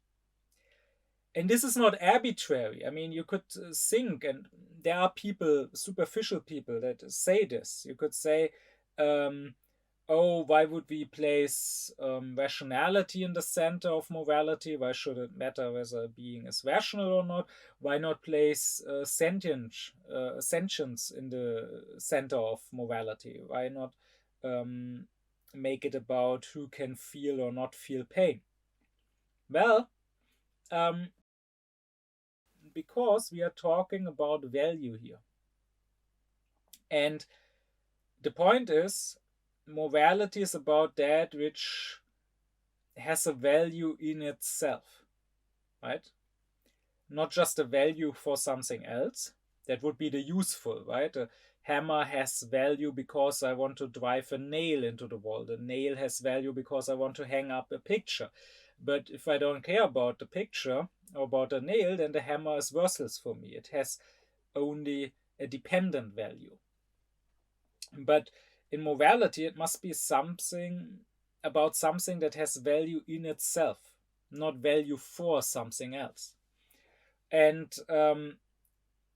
Speaker 1: And this is not arbitrary. I mean, you could think, and there are people, superficial people, that say this. You could say, oh, why would we place rationality in the center of morality? Why should it matter whether a being is rational or not? Why not place sentience in the center of morality? Why not make it about who can feel or not feel pain? Well, because we are talking about value here. And the point is, morality is about that which has a value in itself, right? Not just a value for something else. That would be the useful, right? A hammer has value because I want to drive a nail into the wall. The nail has value because I want to hang up a picture. But if I don't care about the picture or about the nail, then the hammer is worthless for me. It has only a dependent value. But in morality, it must be something about something that has value in itself, not value for something else. And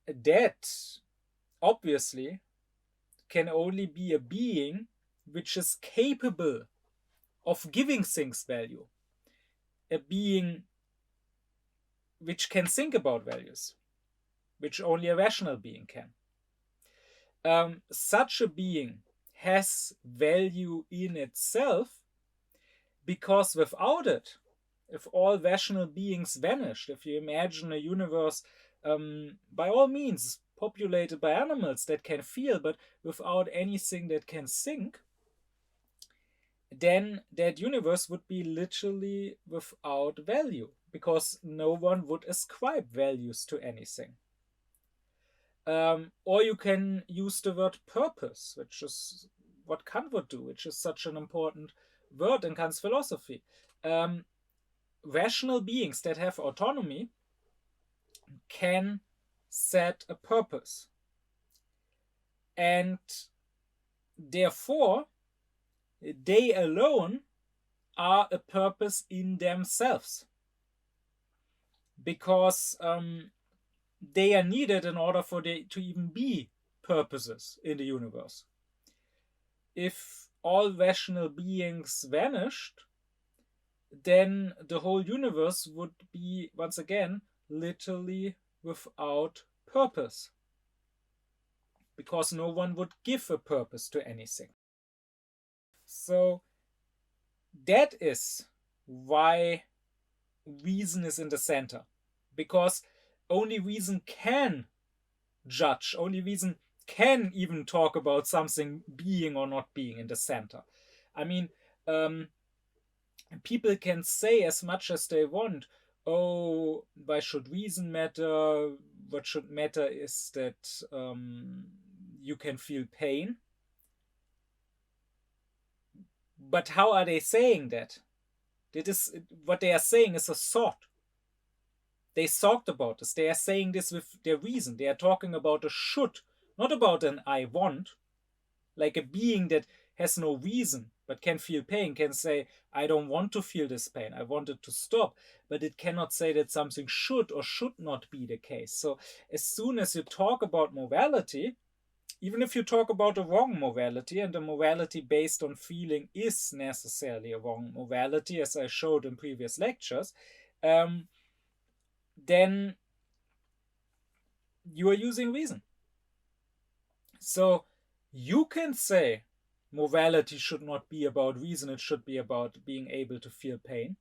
Speaker 1: that obviously can only be a being which is capable of giving things value, a being which can think about values, which only a rational being can. Such a being has value in itself because without it, if all rational beings vanished, if you imagine a universe by all means populated by animals that can feel but without anything that can think, then that universe would be literally without value because no one would ascribe values to anything. Or you can use the word purpose, which is what Kant would do, which is such an important word in Kant's philosophy. Rational beings that have autonomy can set a purpose. And therefore, they alone are a purpose in themselves. Because they are needed in order for there to even be purposes in the universe. If all rational beings vanished, then the whole universe would be, once again, literally without purpose. because no one would give a purpose to anything. So that is why reason is in the center, because only reason can judge, only reason can even talk about something being or not being in the center. I mean, people can say as much as they want, oh, why should reason matter? What should matter is that you can feel pain. But how are they saying that? What they are saying is a thought. They thought about this. They are saying this with their reason. They are talking about a should, not about an I want. Like a being that has no reason but can feel pain can say, I don't want to feel this pain. I want it to stop. But it cannot say that something should or should not be the case. So as soon as you talk about morality, even if you talk about a wrong morality, and a morality based on feeling is necessarily a wrong morality, as I showed in previous lectures, then you are using reason. So you can say morality should not be about reason, it should be about being able to feel pain.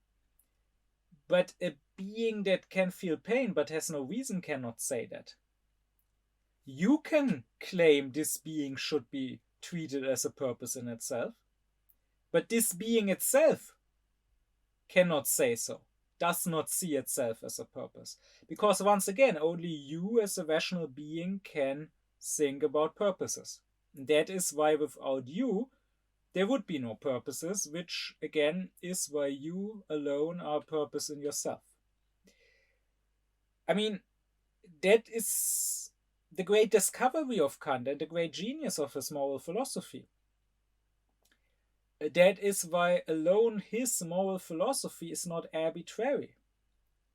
Speaker 1: But a being that can feel pain but has no reason cannot say that. You can claim this being should be treated as a purpose in itself, but this being itself cannot say so, does not see itself as a purpose. Because once again, only you as a rational being can think about purposes. That is why without you, there would be no purposes, which again is why you alone are a purpose in yourself. I mean, that is the great discovery of Kant and the great genius of his moral philosophy. That is why alone his moral philosophy is not arbitrary.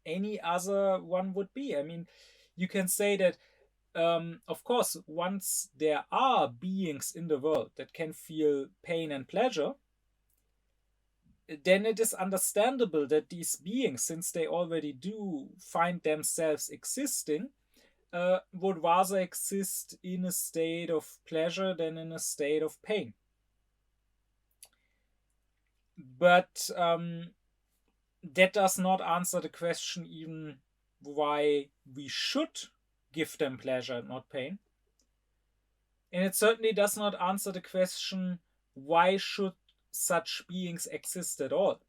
Speaker 1: Any other one would be. I mean, you can say that, of course, once there are beings in the world that can feel pain and pleasure, then it is understandable that these beings, since they already do find themselves existing, would rather exist in a state of pleasure than in a state of pain. But that does not answer the question even why we should give them pleasure and not pain. And it certainly does not answer the question, why should such beings exist at all?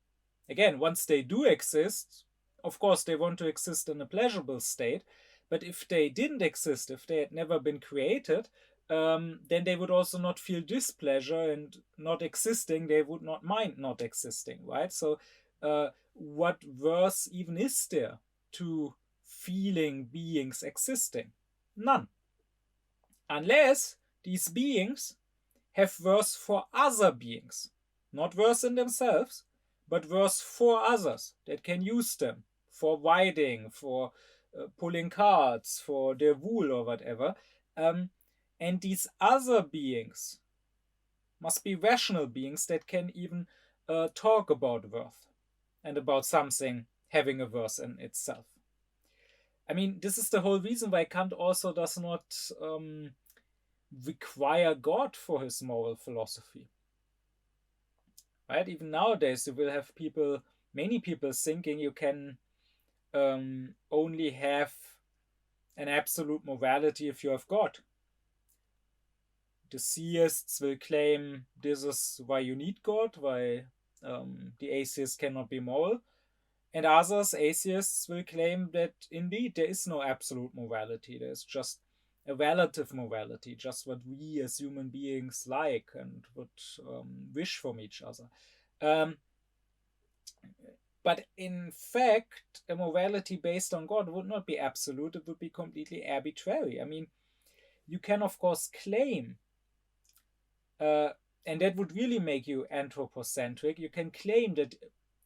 Speaker 1: Again, once they do exist, of course they want to exist in a pleasurable state, but if they didn't exist, if they had never been created, then they would also not feel displeasure, and not existing, they would not mind not existing, right? So what worse even is there to feeling beings existing? None. Unless these beings have worth for other beings, not worth in themselves, but worth for others that can use them for riding, for pulling carts, for their wool or whatever. And these other beings must be rational beings that can even talk about worth and about something having a worth in itself. I mean, this is the whole reason why Kant also does not require God for his moral philosophy. Right? Even nowadays, you will have many people thinking you can only have an absolute morality if you have God. The theists will claim this is why you need God, why the atheist cannot be moral. And others, atheists, will claim that indeed there is no absolute morality. There's just a relative morality, just what we as human beings like and would wish from each other. But in fact, a morality based on God would not be absolute. It would be completely arbitrary. I mean, you can, of course, claim, and that would really make you anthropocentric, you can claim that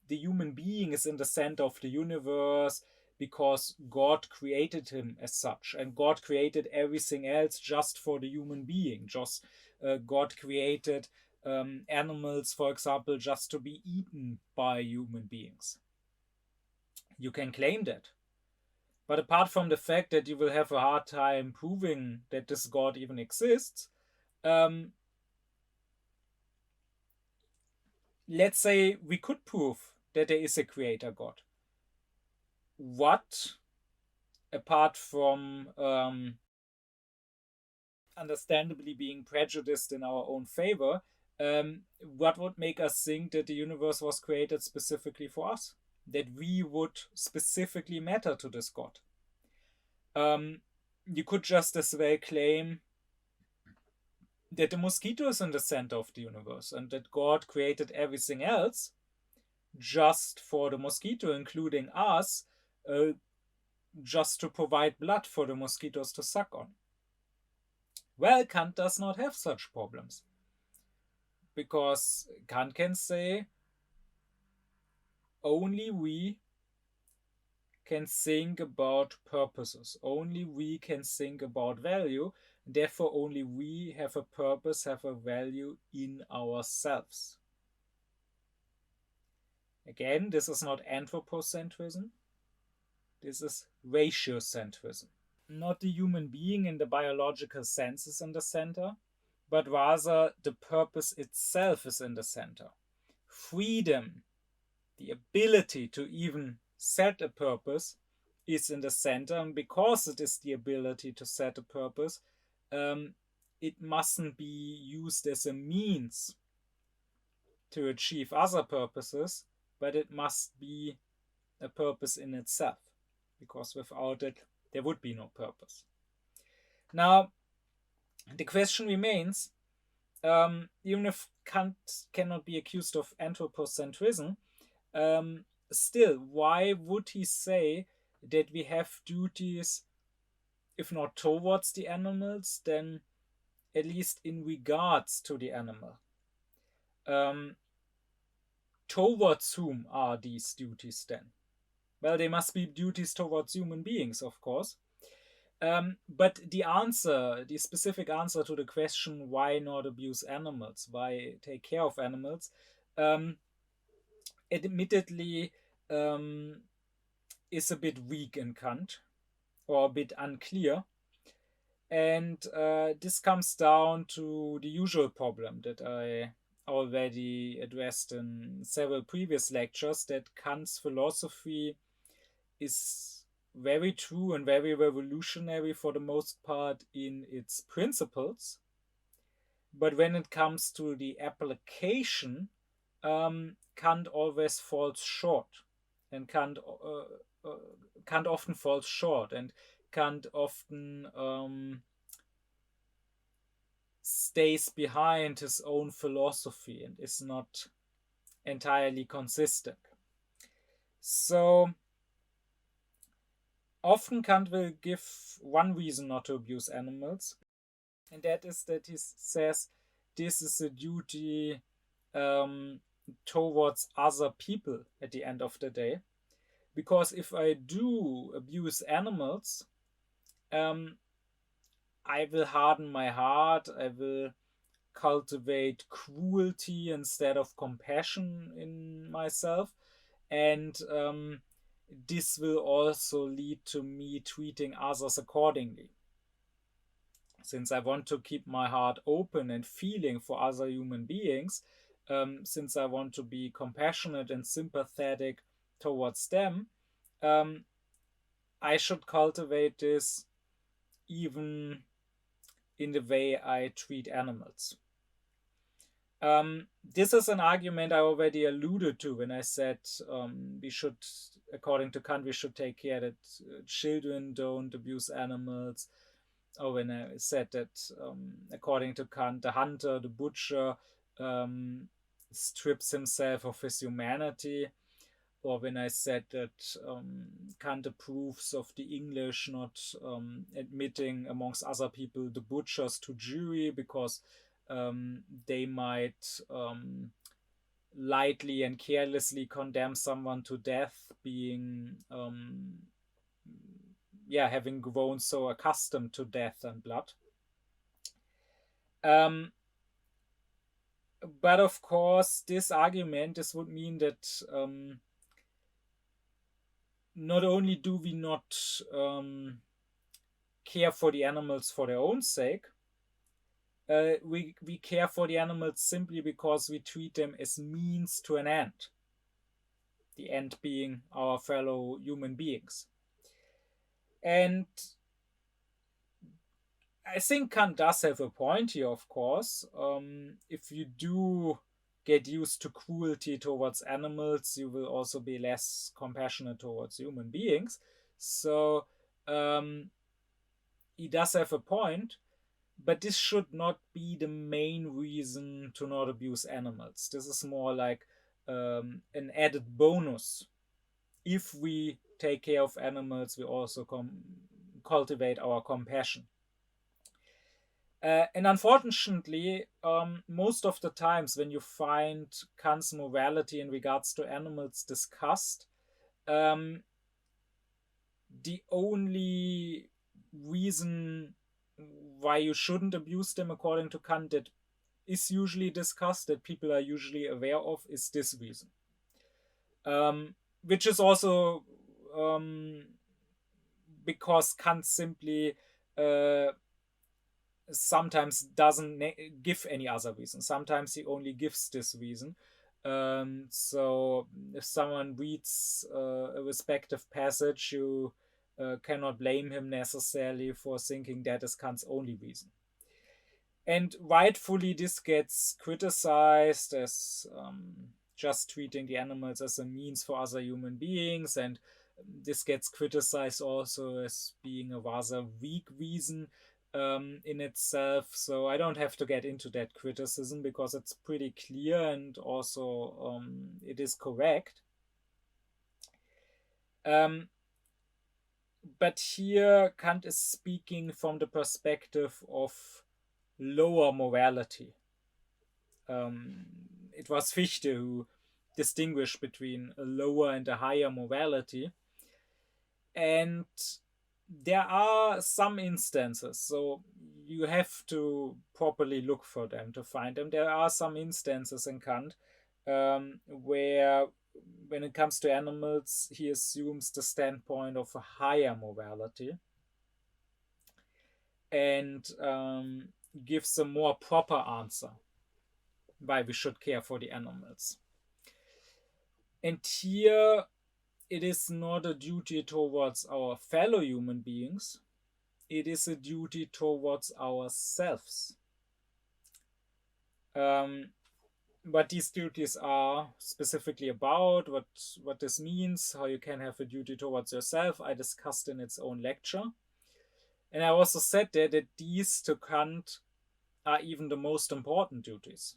Speaker 1: the human being is in the center of the universe because God created him as such, and God created everything else just for the human being. Just God created animals, for example, just to be eaten by human beings. You can claim that. But apart from the fact that you will have a hard time proving that this God even exists, let's say we could prove that there is a creator God. What, apart from understandably being prejudiced in our own favor, what would make us think that the universe was created specifically for us? That we would specifically matter to this God? You could just as well claim that the mosquito is in the center of the universe and that God created everything else just for the mosquito, including us, just to provide blood for the mosquitoes to suck on. Well, Kant does not have such problems, because Kant can say only we can think about purposes, only we can think about value, therefore only we have a purpose, have a value in ourselves. Again, this is not anthropocentrism, this is ratiocentrism. Not the human being in the biological sense is in the center, but rather the purpose itself is in the center. Freedom, the ability to even set a purpose, is in the center, and because it is the ability to set a purpose, it mustn't be used as a means to achieve other purposes, but it must be a purpose in itself, because without it there would be no purpose. Now, the question remains, even if Kant cannot be accused of anthropocentrism, still, why would he say that we have duties, if not towards the animals, then at least in regards to the animal? Towards whom are these duties then? Well, they must be duties towards human beings, of course. But the specific answer to the question, why not abuse animals, why take care of animals, admittedly is a bit weak in Kant, or a bit unclear. And this comes down to the usual problem that I already addressed in several previous lectures, that Kant's philosophy is very true and very revolutionary for the most part in its principles. But when it comes to the application, Kant always falls short. And Kant often falls short, and Kant often stays behind his own philosophy and is not entirely consistent. So often Kant will give one reason not to abuse animals, and that is that he says this is a duty towards other people at the end of the day. Because if I do abuse animals, I will harden my heart, I will cultivate cruelty instead of compassion in myself, and this will also lead to me treating others accordingly. Since I want to keep my heart open and feeling for other human beings, since I want to be compassionate and sympathetic towards them, I should cultivate this even in the way I treat animals. This is an argument I already alluded to when I said we should, according to Kant, we should take care that children don't abuse animals. Or when I said that, according to Kant, the hunter, the butcher, strips himself of his humanity. Or when I said that Kant approves of the English not admitting, amongst other people, the butchers to jury because they might lightly and carelessly condemn someone to death, being having grown so accustomed to death and blood. But of course, this would mean that not only do we not care for the animals for their own sake, we care for the animals simply because we treat them as means to an end. The end being our fellow human beings. And I think Kant does have a point here, of course. If you do get used to cruelty towards animals, you will also be less compassionate towards human beings. So he does have a point, but this should not be the main reason to not abuse animals. This is more like an added bonus. If we take care of animals, we also cultivate our compassion. And unfortunately, most of the times when you find Kant's morality in regards to animals discussed, the only reason why you shouldn't abuse them, according to Kant, that is usually discussed, that people are usually aware of, is this reason. Which is also because Kant simply sometimes doesn't give any other reason. Sometimes he only gives this reason. So if someone reads a respective passage, you cannot blame him necessarily for thinking that is Kant's only reason. And rightfully, this gets criticized as just treating the animals as a means for other human beings, and this gets criticized also as being a rather weak reason in itself. So I don't have to get into that criticism because it's pretty clear, and also it is correct. But here Kant is speaking from the perspective of lower morality. It was Fichte who distinguished between a lower and a higher morality. And there are some instances, so you have to properly look for them to find them. There are some instances in Kant where, when it comes to animals, he assumes the standpoint of a higher morality and gives a more proper answer why we should care for the animals. And here it is not a duty towards our fellow human beings, it is a duty towards ourselves. What these duties are specifically about, what this means, how you can have a duty towards yourself, I discussed in its own lecture. And I also said there that these, to Kant, are even the most important duties.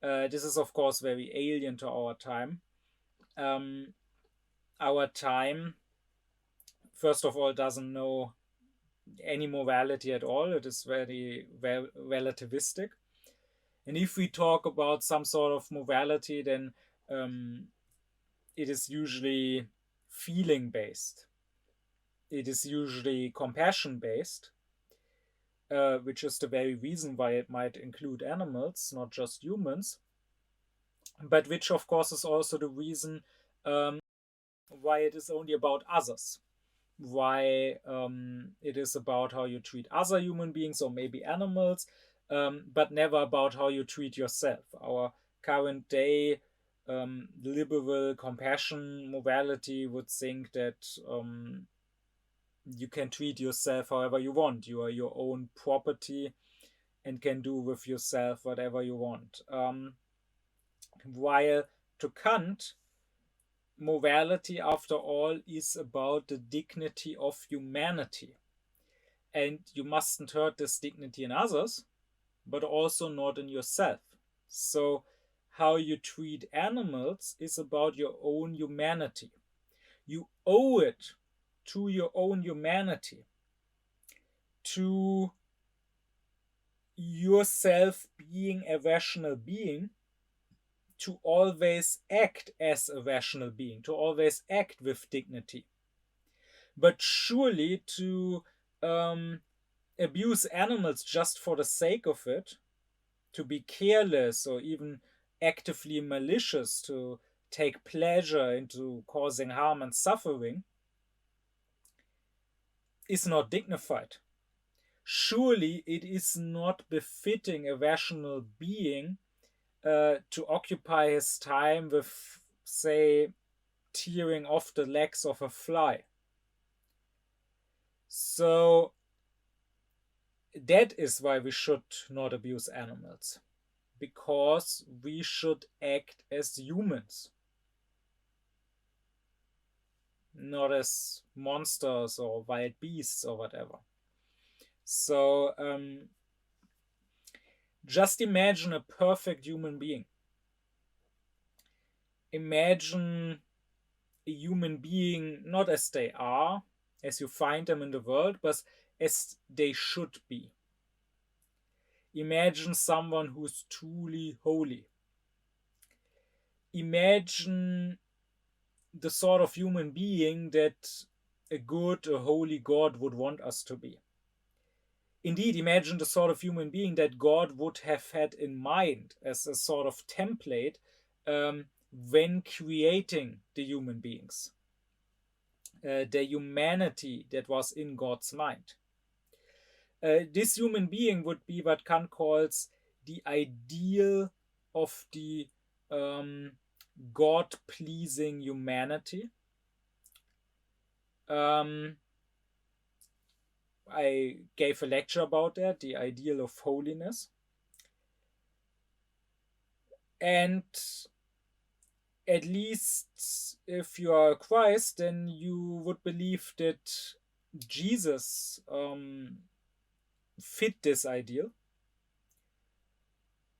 Speaker 1: This is, of course, very alien to our time. Our time, first of all, doesn't know any morality at all. It is very relativistic. And if we talk about some sort of morality, then it is usually feeling-based. It is usually compassion-based, which is the very reason why it might include animals, not just humans. But which, of course, is also the reason why it is only about others. Why it is about how you treat other human beings or maybe animals, but never about how you treat yourself. Our current day liberal compassion morality would think that you can treat yourself however you want. You are your own property and can do with yourself whatever you want. While to Kant, morality, after all, is about the dignity of humanity. And you mustn't hurt this dignity in others, but also not in yourself. So how you treat animals is about your own humanity. You owe it to your own humanity, to yourself being a rational being, to always act as a rational being, to always act with dignity. But surely to abuse animals just for the sake of it, to be careless or even actively malicious, to take pleasure into causing harm and suffering is not dignified. Surely it is not befitting a rational being to occupy his time with, say, tearing off the legs of a fly. So that is why we should not abuse animals, because we should act as humans, not as monsters or wild beasts or whatever. So just imagine a perfect human being. Imagine a human being not as they are, as you find them in the world, but as they should be. Imagine someone who's truly holy. Imagine the sort of human being that a good, a holy God would want us to be. Indeed, imagine the sort of human being that God would have had in mind as a sort of template when creating the human beings, the humanity that was in God's mind. This human being would be what Kant calls the ideal of the God-pleasing humanity. I gave a lecture about that, the ideal of holiness. And at least if you are Christ, then you would believe that Jesus fit this ideal.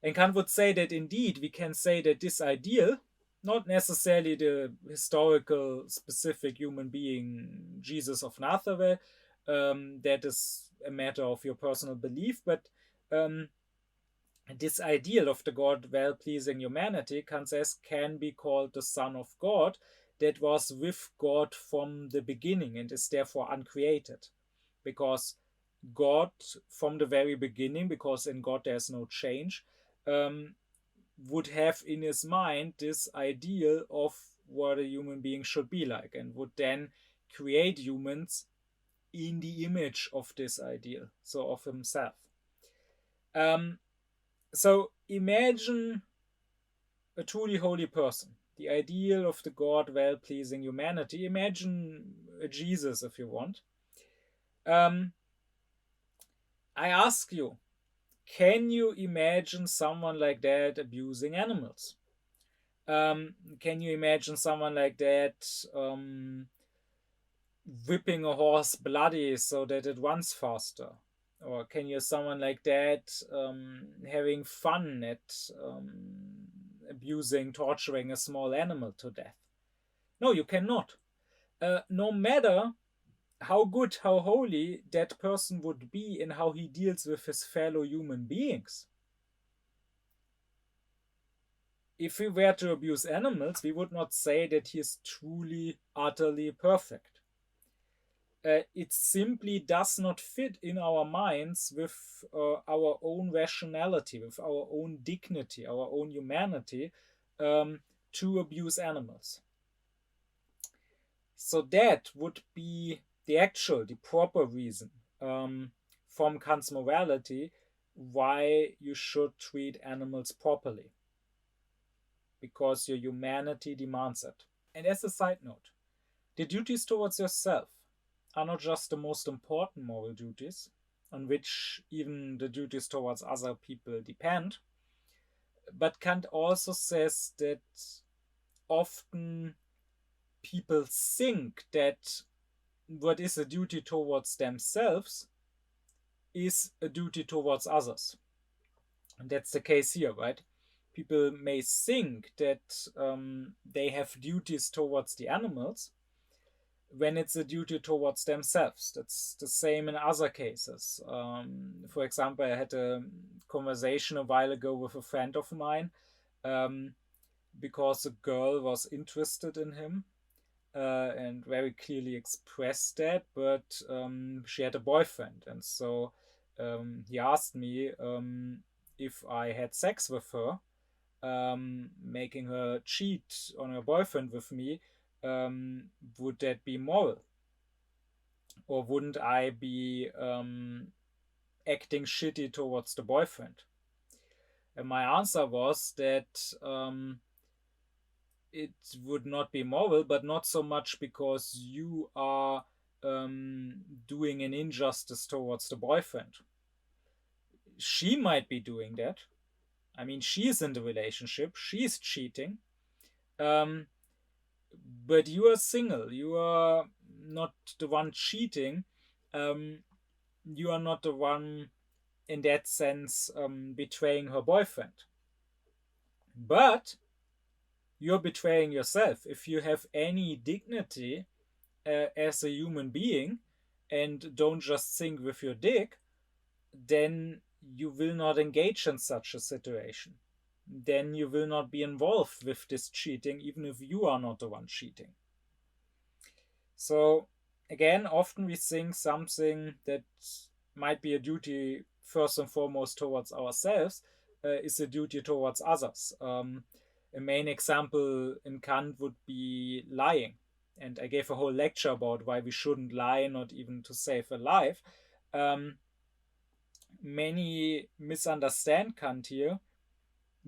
Speaker 1: And Kant would say that indeed we can say that this ideal, not necessarily the historical specific human being Jesus of Nazareth, that is a matter of your personal belief, but this ideal of the God well-pleasing humanity, Kant says, can be called the Son of God, that was with God from the beginning and is therefore uncreated. Because God, from the very beginning, because in God there's no change, would have in his mind this ideal of what a human being should be like, and would then create humans in the image of this ideal, so of himself. So imagine a truly holy person, the ideal of the God well-pleasing humanity. Imagine a Jesus, if you want. I ask you, can you imagine someone like that abusing animals? Can you imagine someone like that whipping a horse bloody so that it runs faster? Or can you someone like that having fun at abusing, torturing a small animal to death? No, you cannot. No matter how good, how holy that person would be in how he deals with his fellow human beings. If we were to abuse animals, we would not say that he is truly, utterly perfect. It simply does not fit in our minds with our own rationality, with our own dignity, our own humanity, to abuse animals. So that would be the proper reason from Kant's morality why you should treat animals properly. Because your humanity demands it. And as a side note, the duties towards yourself are not just the most important moral duties, on which even the duties towards other people depend, but Kant also says that often people think that what is a duty towards themselves is a duty towards others. And that's the case here, right? People may think that they have duties towards the animals when it's a duty towards themselves. That's the same in other cases. For example, I had a conversation a while ago with a friend of mine because a girl was interested in him and very clearly expressed that, but she had a boyfriend. And so he asked me if I had sex with her. making her cheat on her boyfriend with me, would that be moral? Or wouldn't I be acting shitty towards the boyfriend? And my answer was that it would not be moral, but not so much because you are doing an injustice towards the boyfriend. She might be doing that. I mean, she's in the relationship, she's cheating. But you are single. You are not the one cheating. You are not the one, in that sense, betraying her boyfriend. But you're betraying yourself. If you have any dignity as a human being and don't just think with your dick, then you will not engage in such a situation. Then you will not be involved with this cheating, even if you are not the one cheating. So, again, often we think something that might be a duty first and foremost towards ourselves is a duty towards others. A main example in Kant would be lying. And I gave a whole lecture about why we shouldn't lie, not even to save a life. Many misunderstand Kant here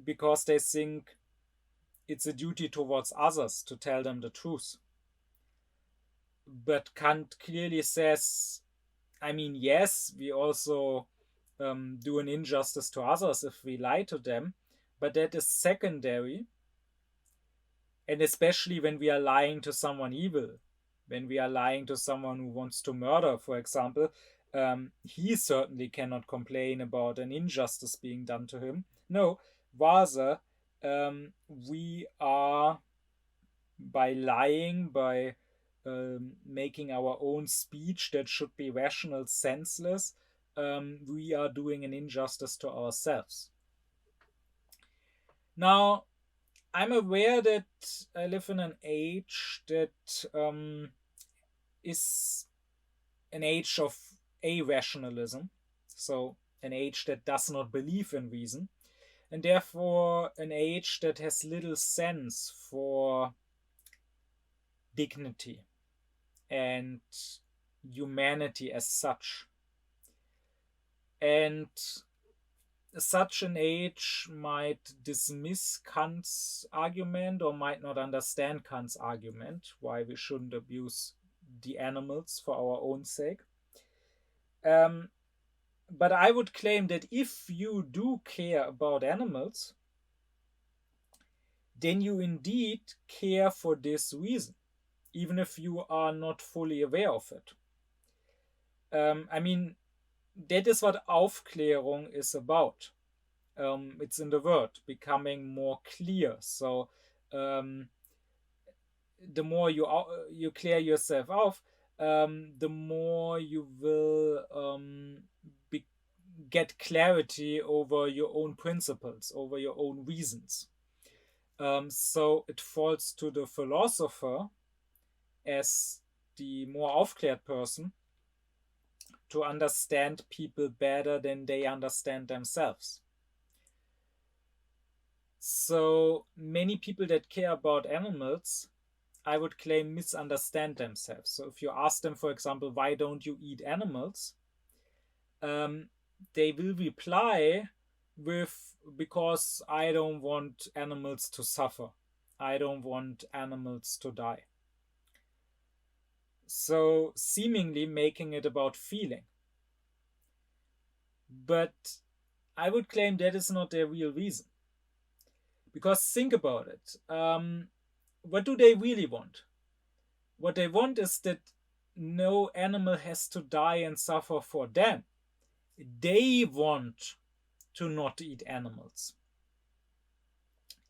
Speaker 1: because they think it's a duty towards others to tell them the truth. But Kant clearly says, I mean, yes, we also do an injustice to others if we lie to them, but that is secondary. And especially when we are lying to someone evil, when we are lying to someone who wants to murder, for example, he certainly cannot complain about an injustice being done to him. No, rather, we are, by lying, by making our own speech that should be rational, senseless, we are doing an injustice to ourselves. Now, I'm aware that I live in an age that is an age of irrationalism, so an age that does not believe in reason, and therefore an age that has little sense for dignity and humanity as such. And such an age might dismiss Kant's argument or might not understand Kant's argument, why we shouldn't abuse the animals for our own sake. But I would claim that if you do care about animals, then you indeed care for this reason, even if you are not fully aware of it. I mean, that is what Aufklärung is about. It's in the word, becoming more clear. So the more you clear yourself off, the more you will get clarity over your own principles, over your own reasons. So it falls to the philosopher, as the more aufklärt person, to understand people better than they understand themselves. So many people that care about animals, I would claim, misunderstand themselves. So if you ask them, for example, why don't you eat animals? They will reply with, because I don't want animals to suffer. I don't want animals to die. So seemingly making it about feeling. But I would claim that is not their real reason. Because think about it. What do they really want? What they want is that no animal has to die and suffer for them. They want to not eat animals.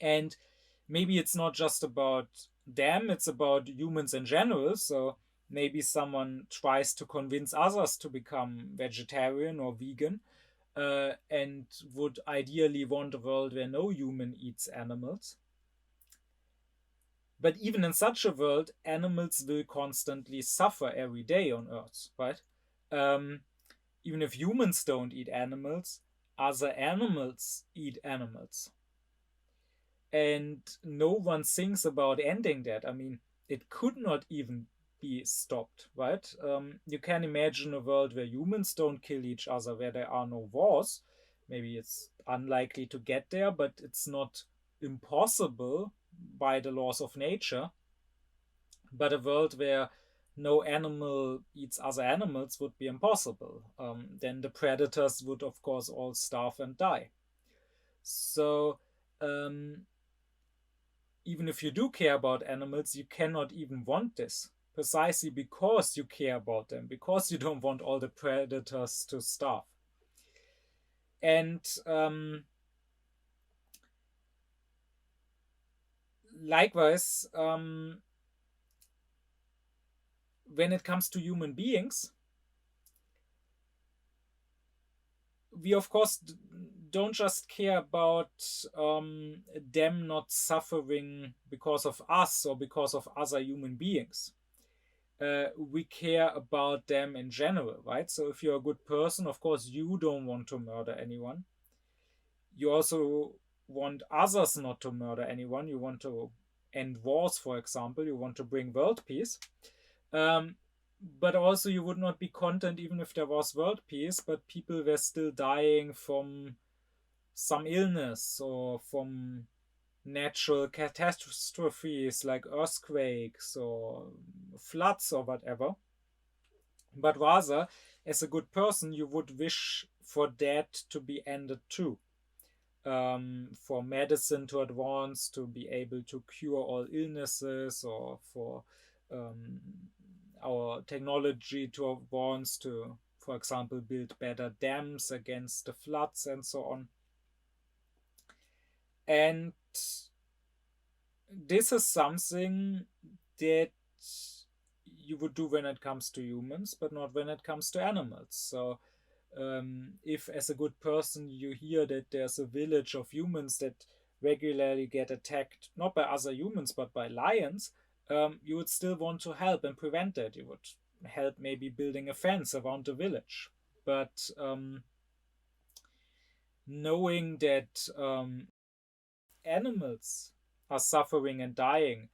Speaker 1: And maybe it's not just about them, it's about humans in general. So maybe someone tries to convince others to become vegetarian or vegan, and would ideally want a world where no human eats animals. But even in such a world, animals will constantly suffer every day on Earth, right? Even if humans don't eat animals, other animals eat animals. And no one thinks about ending that. I mean, it could not even be stopped, right? You can imagine a world where humans don't kill each other, where there are no wars. Maybe it's unlikely to get there, but it's not impossible by the laws of nature. But a world where no animal eats other animals would be impossible. Then the predators would, of course, all starve and die. So, um, even if you do care about animals, you cannot even want this. Precisely because you care about them, because you don't want all the predators to starve. And likewise, when it comes to human beings, we of course don't just care about them not suffering because of us or because of other human beings. We care about them in general, right? So if you're a good person, of course, you don't want to murder anyone. You also want others not to murder anyone. You want to end wars, for example. You want to bring world peace. Um, but also, you would not be content even if there was world peace, but people were still dying from some illness or from natural catastrophes like earthquakes or floods or whatever. But rather, as a good person, you would wish for that to be ended too. For medicine to advance, to be able to cure all illnesses, or for our technology to advance to, for example, build better dams against the floods and so on. And this is something that you would do when it comes to humans, but not when it comes to animals. So, if as a good person you hear that there's a village of humans that regularly get attacked, not by other humans, but by lions, you would still want to help and prevent that. You would help maybe building a fence around the village. But knowing that animals are suffering and dying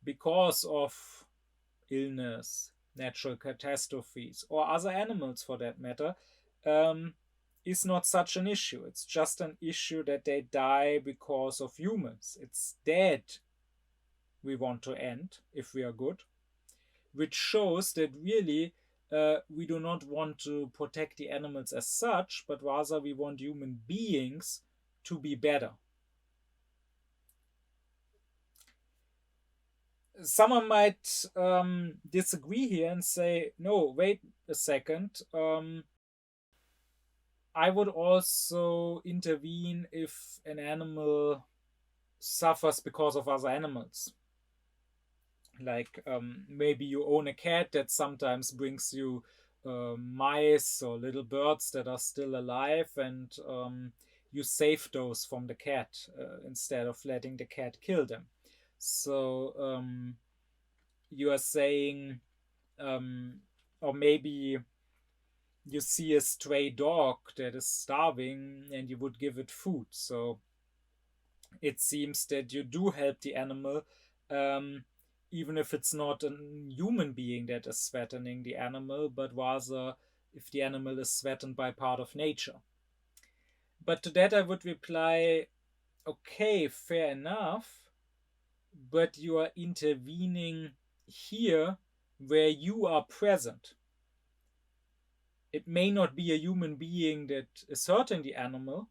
Speaker 1: because of illness, natural catastrophes, or other animals for that matter, um, is not such an issue. It's just an issue that they die because of humans. It's that we want to end if we are good, which shows that really we do not want to protect the animals as such, but rather we want human beings to be better. Someone might disagree here and say, no, wait a second. I would also intervene if an animal suffers because of other animals. Like maybe you own a cat that sometimes brings you mice or little birds that are still alive, and you save those from the cat instead of letting the cat kill them. So you are saying, or maybe you see a stray dog that is starving and you would give it food. So it seems that you do help the animal, um, even if it's not a human being that is threatening the animal, but rather if the animal is threatened by part of nature. But to that I would reply, okay, fair enough, but you are intervening here where you are present. It may not be a human being that is hurting the animal,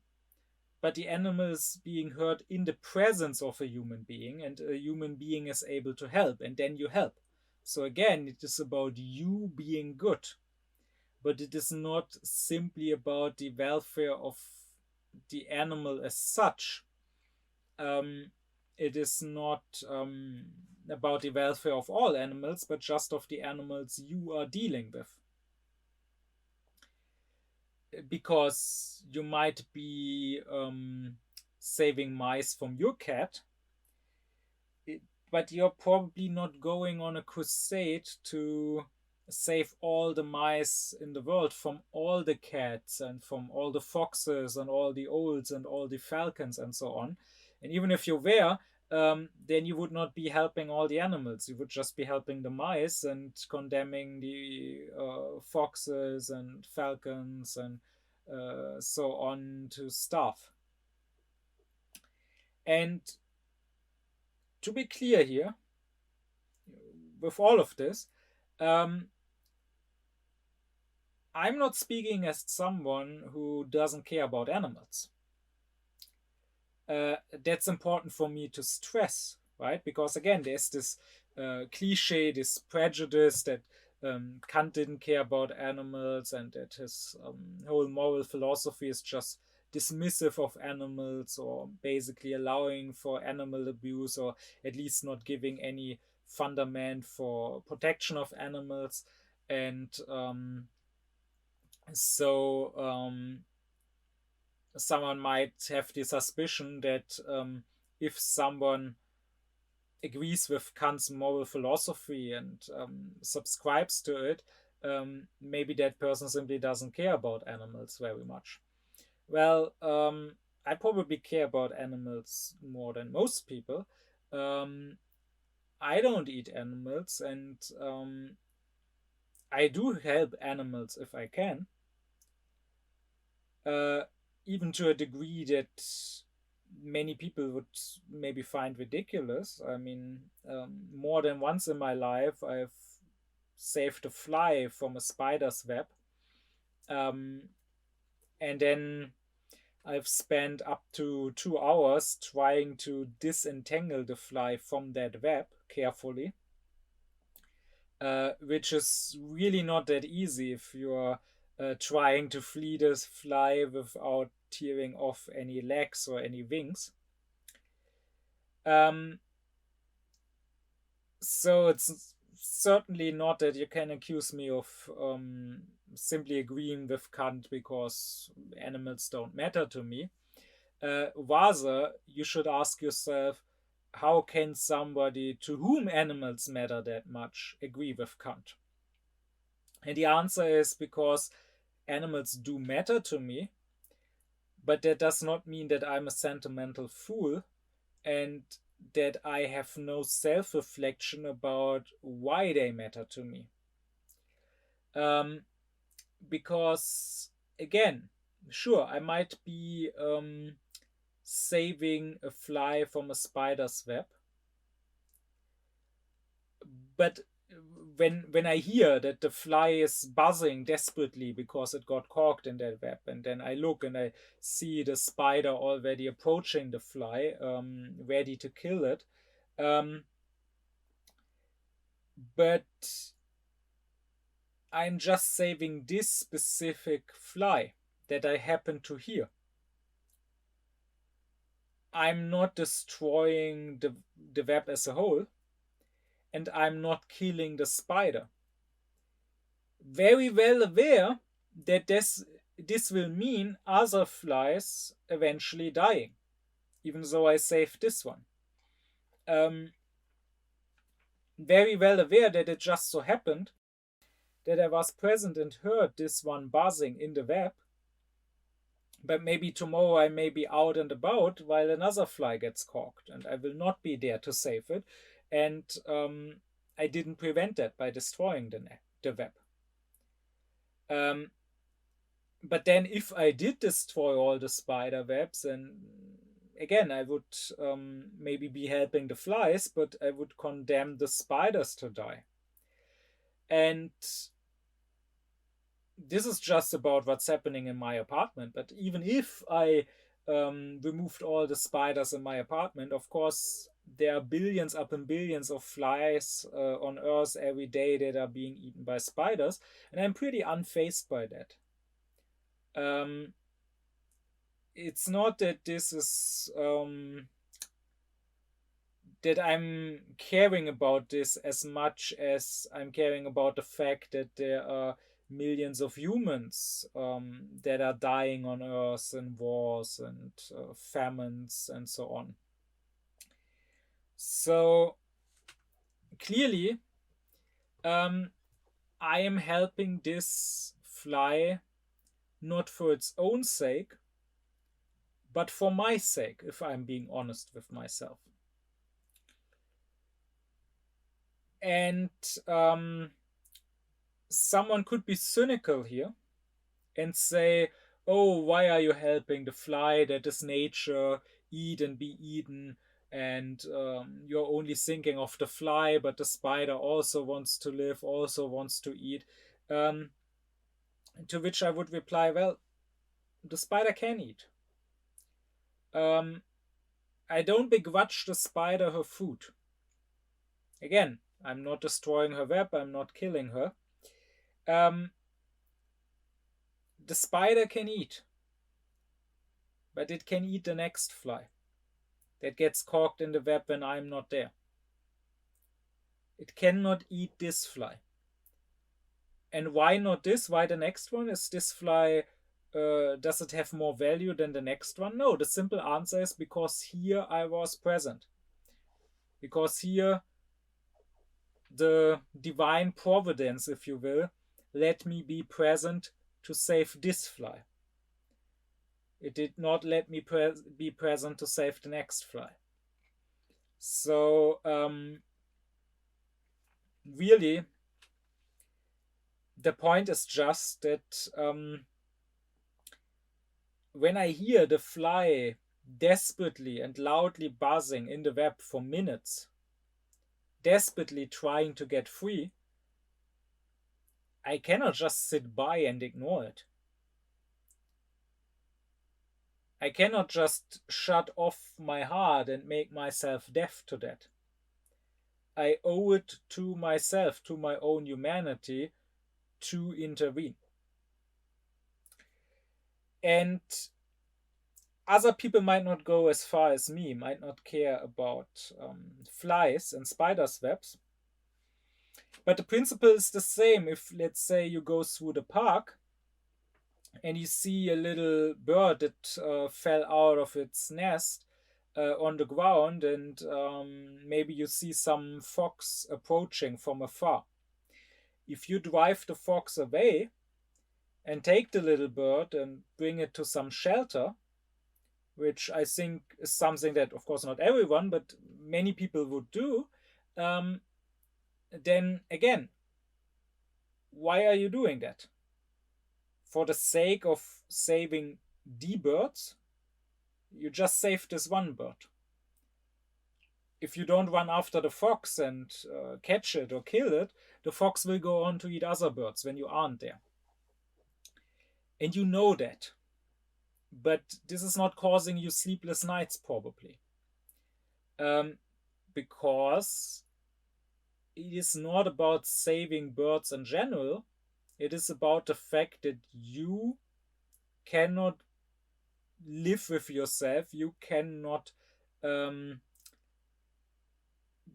Speaker 1: but the animal is being hurt in the presence of a human being, and a human being is able to help, and then you help. So again, it is about you being good, but it is not simply about the welfare of the animal as such. It is not about the welfare of all animals, but just of the animals you are dealing with. Because you might be saving mice from your cat, but you're probably not going on a crusade to save all the mice in the world from all the cats and from all the foxes and all the owls and all the falcons and so on. And even if you were, then you would not be helping all the animals. You would just be helping the mice and condemning the foxes and falcons and so on to starve. And to be clear here, with all of this, I'm not speaking as someone who doesn't care about animals. That's important for me to stress, right? Because again, there's this cliche, this prejudice that Kant didn't care about animals and that his whole moral philosophy is just dismissive of animals or basically allowing for animal abuse or at least not giving any fundament for protection of animals. And someone might have the suspicion that if someone agrees with Kant's moral philosophy and subscribes to it, maybe that person simply doesn't care about animals very much. Well, I probably care about animals more than most people. I don't eat animals, and I do help animals if I can. Even to a degree that many people would maybe find ridiculous. I mean, more than once in my life, I've saved a fly from a spider's web. And then I've spent up to 2 hours trying to disentangle the fly from that web carefully, which is really not that easy if you're trying to flee this fly without tearing off any legs or any wings. So it's certainly not that you can accuse me of simply agreeing with Kant because animals don't matter to me. Rather, you should ask yourself, how can somebody to whom animals matter that much agree with Kant? And the answer is because animals do matter to me, but that does not mean that I'm a sentimental fool and that I have no self-reflection about why they matter to me. Because, again, sure, I might be saving a fly from a spider's web, but when I hear that the fly is buzzing desperately because it got caught in that web, and then I look and I see the spider already approaching the fly, ready to kill it, but I'm just saving this specific fly that I happen to hear. I'm not destroying the web as a whole, and I'm not killing the spider. Very well aware that this will mean other flies eventually dying, even though I saved this one. Very well aware that it just so happened that I was present and heard this one buzzing in the web, but maybe tomorrow I may be out and about while another fly gets caught, and I will not be there to save it. And I didn't prevent that by destroying the web. But then if I did destroy all the spider webs, and again, I would maybe be helping the flies, but I would condemn the spiders to die. And this is just about what's happening in my apartment. But even if I removed all the spiders in my apartment, of course, there are billions upon billions of flies on Earth every day that are being eaten by spiders, and I'm pretty unfazed by that. It's not that this is that I'm caring about this as much as I'm caring about the fact that there are millions of humans that are dying on Earth in wars and famines and so on. So clearly, I am helping this fly not for its own sake, but for my sake, if I'm being honest with myself. And someone could be cynical here and say, oh, why are you helping the fly? That is nature, eat and be eaten. And you're only thinking of the fly, but the spider also wants to live, also wants to eat. To which I would reply, well, the spider can eat. I don't begrudge the spider her food. Again, I'm not destroying her web, I'm not killing her. The spider can eat, but it can eat the next fly that gets caught in the web when I'm not there. It cannot eat this fly. And why not this? Why the next one? Is this fly, does it have more value than the next one? No, the simple answer is because here I was present. Because here the divine providence, if you will, let me be present to save this fly. It did not let me be present to save the next fly. So, really, the point is just that when I hear the fly desperately and loudly buzzing in the web for minutes, desperately trying to get free, I cannot just sit by and ignore it. I cannot just shut off my heart and make myself deaf to that. I owe it to myself, to my own humanity, to intervene. And other people might not go as far as me, might not care about flies and spiders' webs. But the principle is the same. If, let's say, you go through the park and you see a little bird that fell out of its nest on the ground, and maybe you see some fox approaching from afar. If you drive the fox away and take the little bird and bring it to some shelter, which I think is something that, of course, not everyone, but many people would do, then again, why are you doing that? For the sake of saving the birds? You just saved this one bird. If you don't run after the fox and catch it or kill it, the fox will go on to eat other birds when you aren't there. And you know that. But this is not causing you sleepless nights, probably. Because it is not about saving birds in general. It is about the fact that you cannot live with yourself. You cannot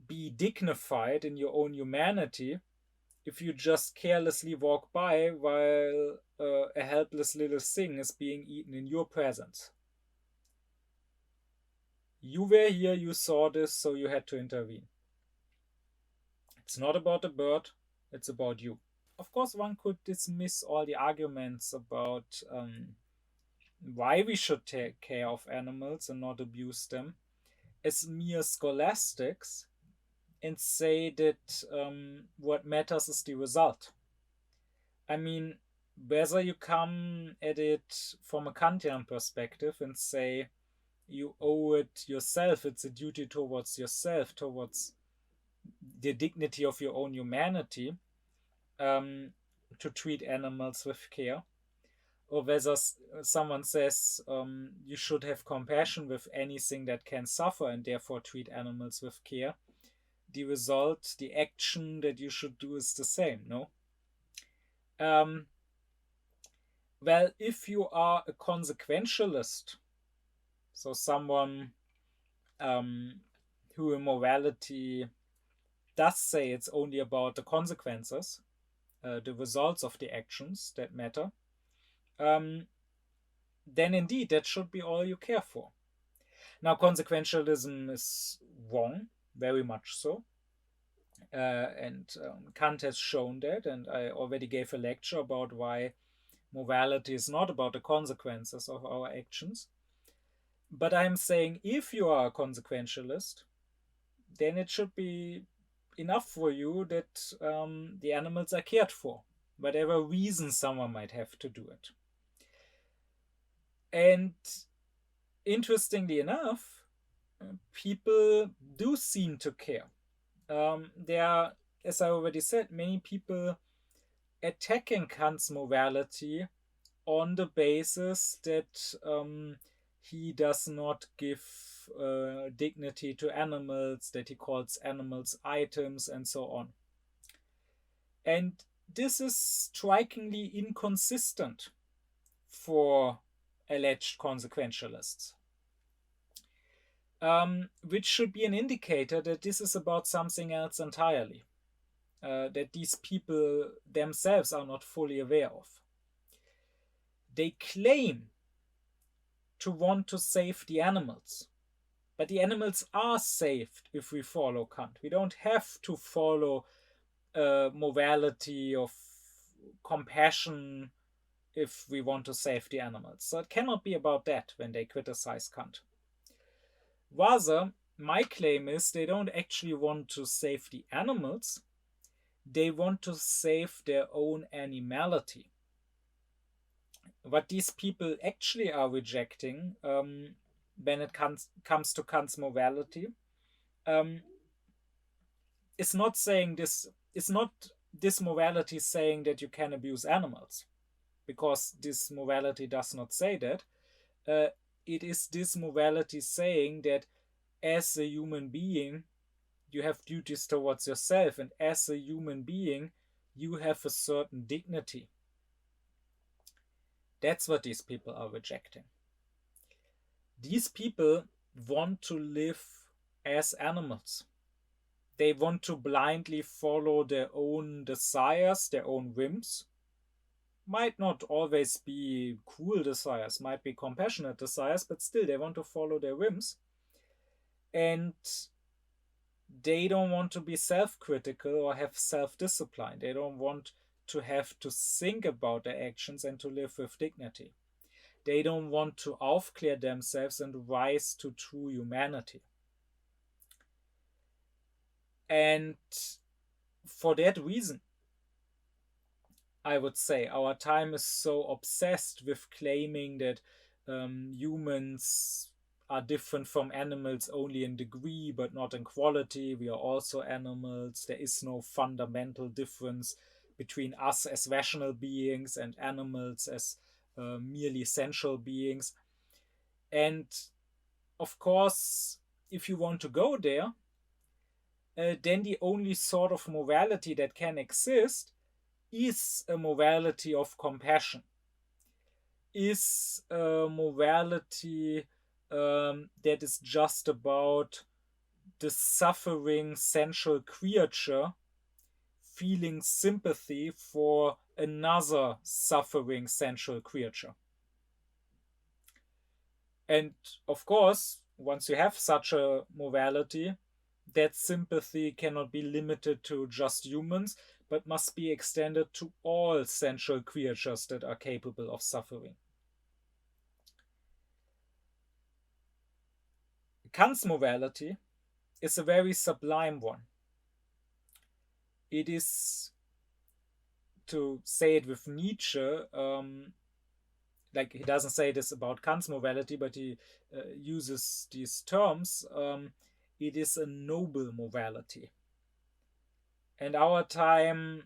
Speaker 1: be dignified in your own humanity if you just carelessly walk by while a helpless little thing is being eaten in your presence. You were here, you saw this, so you had to intervene. It's not about the bird, it's about you. Of course, one could dismiss all the arguments about why we should take care of animals and not abuse them as mere scholastics and say that what matters is the result. I mean, whether you come at it from a Kantian perspective and say you owe it yourself, it's a duty towards yourself, towards the dignity of your own humanity, to treat animals with care, or whether someone says you should have compassion with anything that can suffer and therefore treat animals with care, the result, the action that you should do is the same, no? Well, if you are a consequentialist, so someone who in morality does say it's only about the consequences, the results of the actions that matter, then indeed that should be all you care for. Now, consequentialism is wrong, very much so. And Kant has shown that, and I already gave a lecture about why morality is not about the consequences of our actions. But I'm saying if you are a consequentialist, then it should be enough for you that the animals are cared for, whatever reason someone might have to do it. And interestingly enough, people do seem to care. There are, as I already said, many people attacking Kant's morality on the basis that he does not give dignity to animals, that he calls animals items, and so on. And this is strikingly inconsistent for alleged consequentialists, which should be an indicator that this is about something else entirely, that these people themselves are not fully aware of. They claim to want to save the animals, but the animals are saved if we follow Kant. We don't have to follow morality of compassion if we want to save the animals. So it cannot be about that when they criticize Kant. Rather, my claim is they don't actually want to save the animals, they want to save their own animality. What these people actually are rejecting when it comes to Kant's morality is not saying this. It's not this morality saying that you can abuse animals, because this morality does not say that. It is this morality saying that as a human being, you have duties towards yourself, and as a human being, you have a certain dignity. That's what these people are rejecting. These people want to live as animals. They want to blindly follow their own desires, their own whims. Might not always be cruel desires, might be compassionate desires, but still they want to follow their whims. And they don't want to be self-critical or have self-discipline. They don't want to have to think about their actions and to live with dignity. They don't want to aufklären themselves and rise to true humanity. And for that reason, I would say our time is so obsessed with claiming that humans are different from animals only in degree but not in quality. We are also animals. There is no fundamental difference between us as rational beings and animals as merely sensual beings. And of course, if you want to go there, then the only sort of morality that can exist is a morality of compassion, is a morality that is just about the suffering sensual creature feeling sympathy for another suffering sensual creature. And of course, once you have such a morality, that sympathy cannot be limited to just humans, but must be extended to all sensual creatures that are capable of suffering. Kant's morality is a very sublime one. It is, to say it with Nietzsche, like he doesn't say this about Kant's morality, but he uses these terms, it is a noble morality. And our time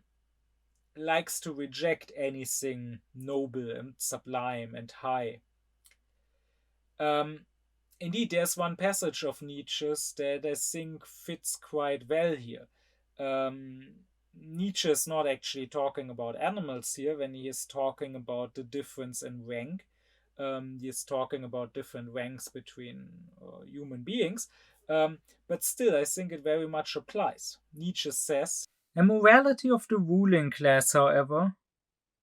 Speaker 1: likes to reject anything noble and sublime and high. Indeed, there's one passage of Nietzsche's that I think fits quite well here. Nietzsche is not actually talking about animals here when he is talking about the difference in rank. He is talking about different ranks between human beings. But still, I think it very much applies. Nietzsche says, "A morality of the ruling class, however,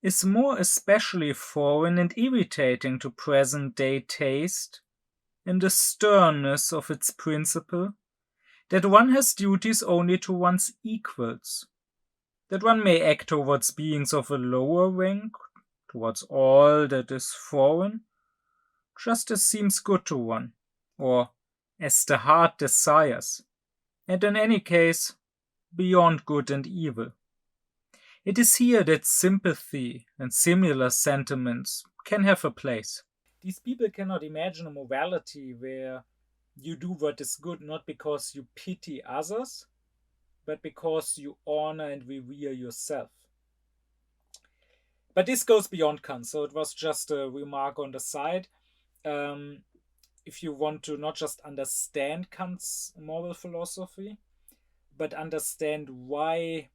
Speaker 1: is more especially foreign and irritating to present-day taste in the sternness of its principle, that one has duties only to one's equals, that one may act towards beings of a lower rank, towards all that is foreign, just as seems good to one, or as the heart desires, and in any case, beyond good and evil. It is here that sympathy and similar sentiments can have a place. These people cannot imagine a morality where you do what is good not because you pity others, but because you honor and revere yourself. But this goes beyond Kant, so it was just a remark on the side. Um, if you want to not just understand Kant's moral philosophy, but understand why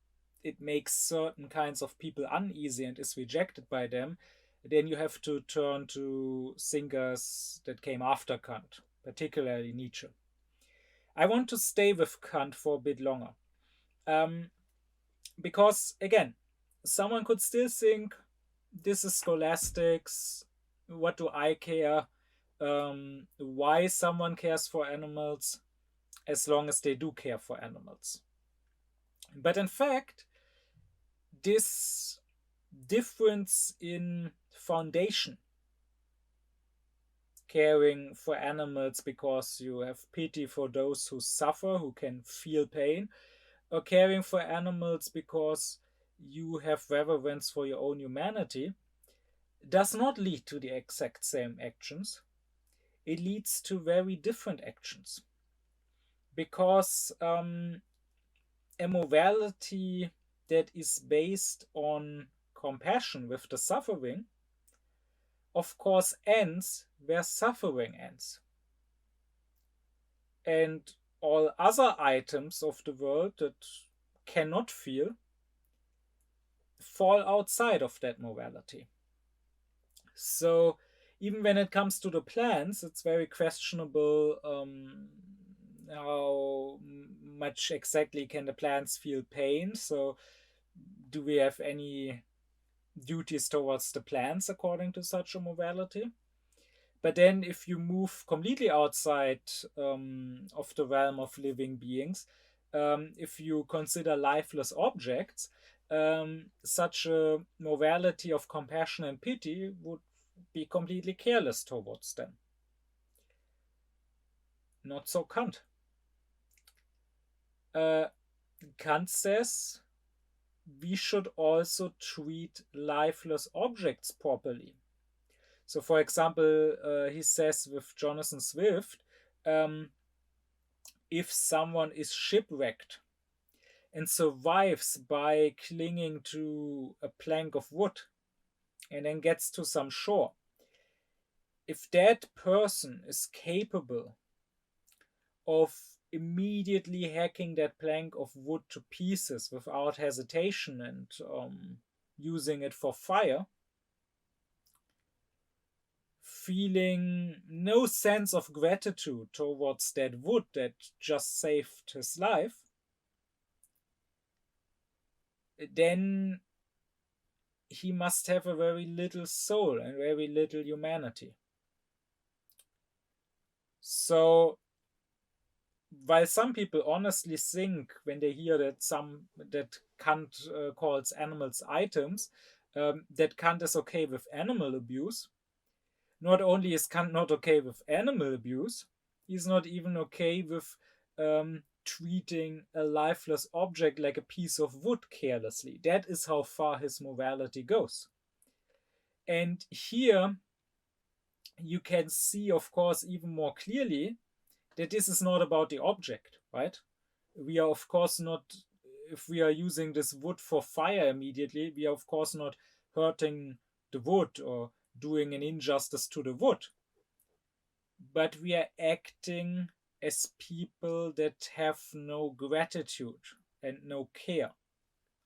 Speaker 1: it makes certain kinds of people uneasy and is rejected by them, then you have to turn to thinkers that came after Kant, particularly Nietzsche. I want to stay with Kant for a bit longer. Because, again, someone could still think this is scholastics. What do I care? Why someone cares for animals, as long as they do care for animals. But in fact, this difference in foundation, caring for animals because you have pity for those who suffer, who can feel pain, or caring for animals because you have reverence for your own humanity, does not lead to the exact same actions. It leads to very different actions. Because a morality that is based on compassion with the suffering, of course, ends where suffering ends. And all other items of the world that cannot feel fall outside of that morality. So even when it comes to the plants, it's very questionable how much exactly can the plants feel pain. So do we have any duties towards the plants according to such a morality? But then if you move completely outside of the realm of living beings, if you consider lifeless objects, such a morality of compassion and pity would be completely careless towards them. Not so Kant. Kant says we should also treat lifeless objects properly. So, for example, he says with Jonathan Swift, if someone is shipwrecked and survives by clinging to a plank of wood and then gets to some shore, if that person is capable of immediately hacking that plank of wood to pieces without hesitation and using it for fire, feeling no sense of gratitude towards that wood that just saved his life, then he must have a very little soul and very little humanity. So while some people honestly think when they hear that Kant calls animals items, that Kant is okay with animal abuse, not only is Kant not okay with animal abuse, he's not even okay with treating a lifeless object like a piece of wood carelessly. That is how far his morality goes. And here you can see, of course, even more clearly that this is not about the object, right? We are, of course, not, if we are using this wood for fire immediately, we are, of course, not hurting the wood or doing an injustice to the wood. But we are acting as people that have no gratitude and no care.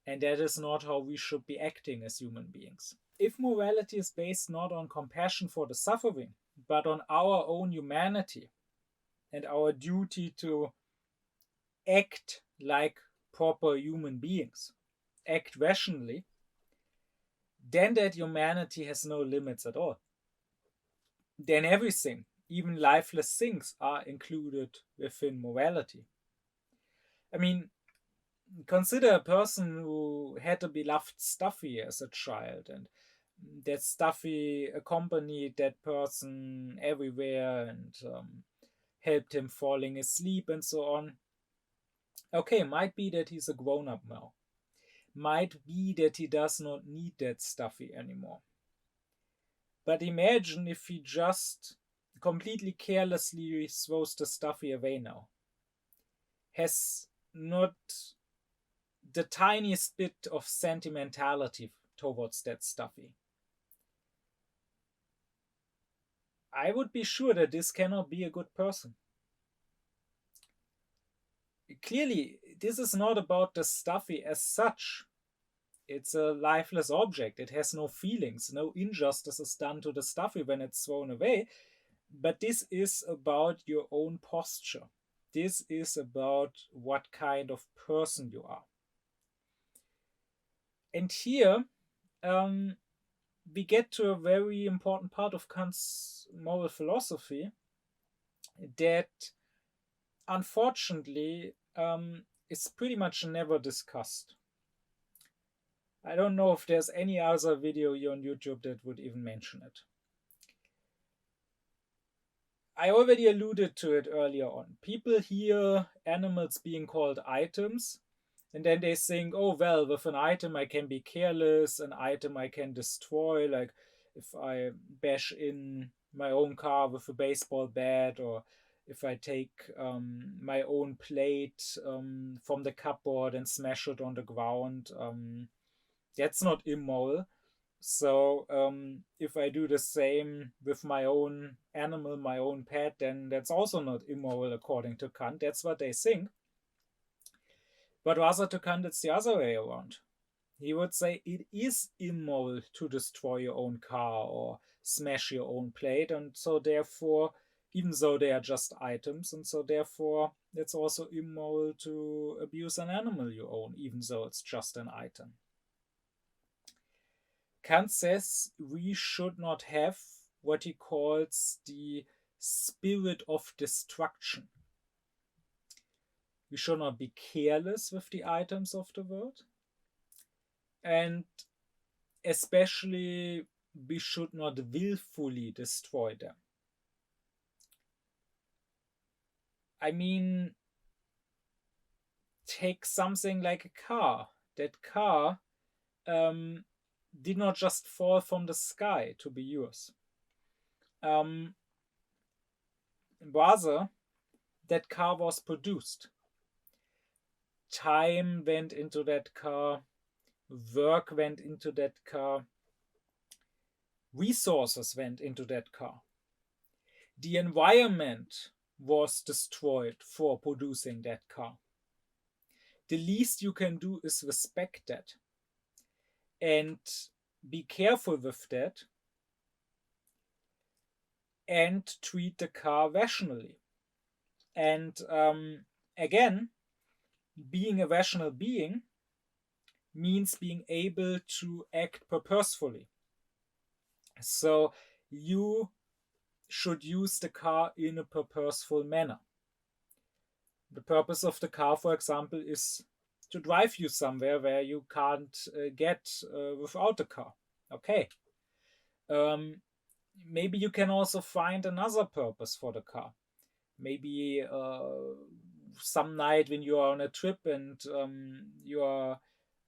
Speaker 1: And that is not how we should be acting as human beings. If morality is based not on compassion for the suffering, but on our own humanity and our duty to act like proper human beings, act rationally, then that humanity has no limits at all. Then everything, even lifeless things, are included within morality. I mean, consider a person who had a beloved stuffy as a child and that stuffy accompanied that person everywhere and helped him falling asleep and so on. Okay, might be that he's a grown-up now. Might be that he does not need that stuffy anymore. But imagine if he just completely carelessly throws the stuffy away now. Has not the tiniest bit of sentimentality towards that stuffy. I would be sure that this cannot be a good person. Clearly, this is not about the stuffy as such. It's a lifeless object. It has no feelings. No injustice is done to the stuffy when it's thrown away. But this is about your own posture. This is about what kind of person you are. And here, we get to a very important part of Kant's moral philosophy that, unfortunately, is pretty much never discussed. I don't know if there's any other video here on YouTube that would even mention it. I already alluded to it earlier on. People hear animals being called items, and then they think, oh, well, with an item I can be careless, an item I can destroy, like if I bash in my own car with a baseball bat, or if I take my own plate from the cupboard and smash it on the ground. That's not immoral. So if I do the same with my own animal, my own pet, then that's also not immoral according to Kant. That's what they think. But rather to Kant, it's the other way around. He would say it is immoral to destroy your own car or smash your own plate. And so therefore, even though they are just items, and so therefore it's also immoral to abuse an animal you own, even though it's just an item. Kant says we should not have what he calls the spirit of destruction. We should not be careless with the items of the world. And especially, we should not willfully destroy them. I mean, take something like a car. That car did not just fall from the sky to be yours. Rather, that car was produced. Time went into that car. Work went into that car. Resources went into that car. The environment was destroyed for producing that car. The least you can do is respect that and be careful with that and treat the car rationally. And again, being a rational being means being able to act purposefully. So you should use the car in a purposeful manner. The purpose of the car, for example, is to drive you somewhere where you can't get without the car. Okay. Maybe you can also find another purpose for the car. Maybe some night when you are on a trip and you are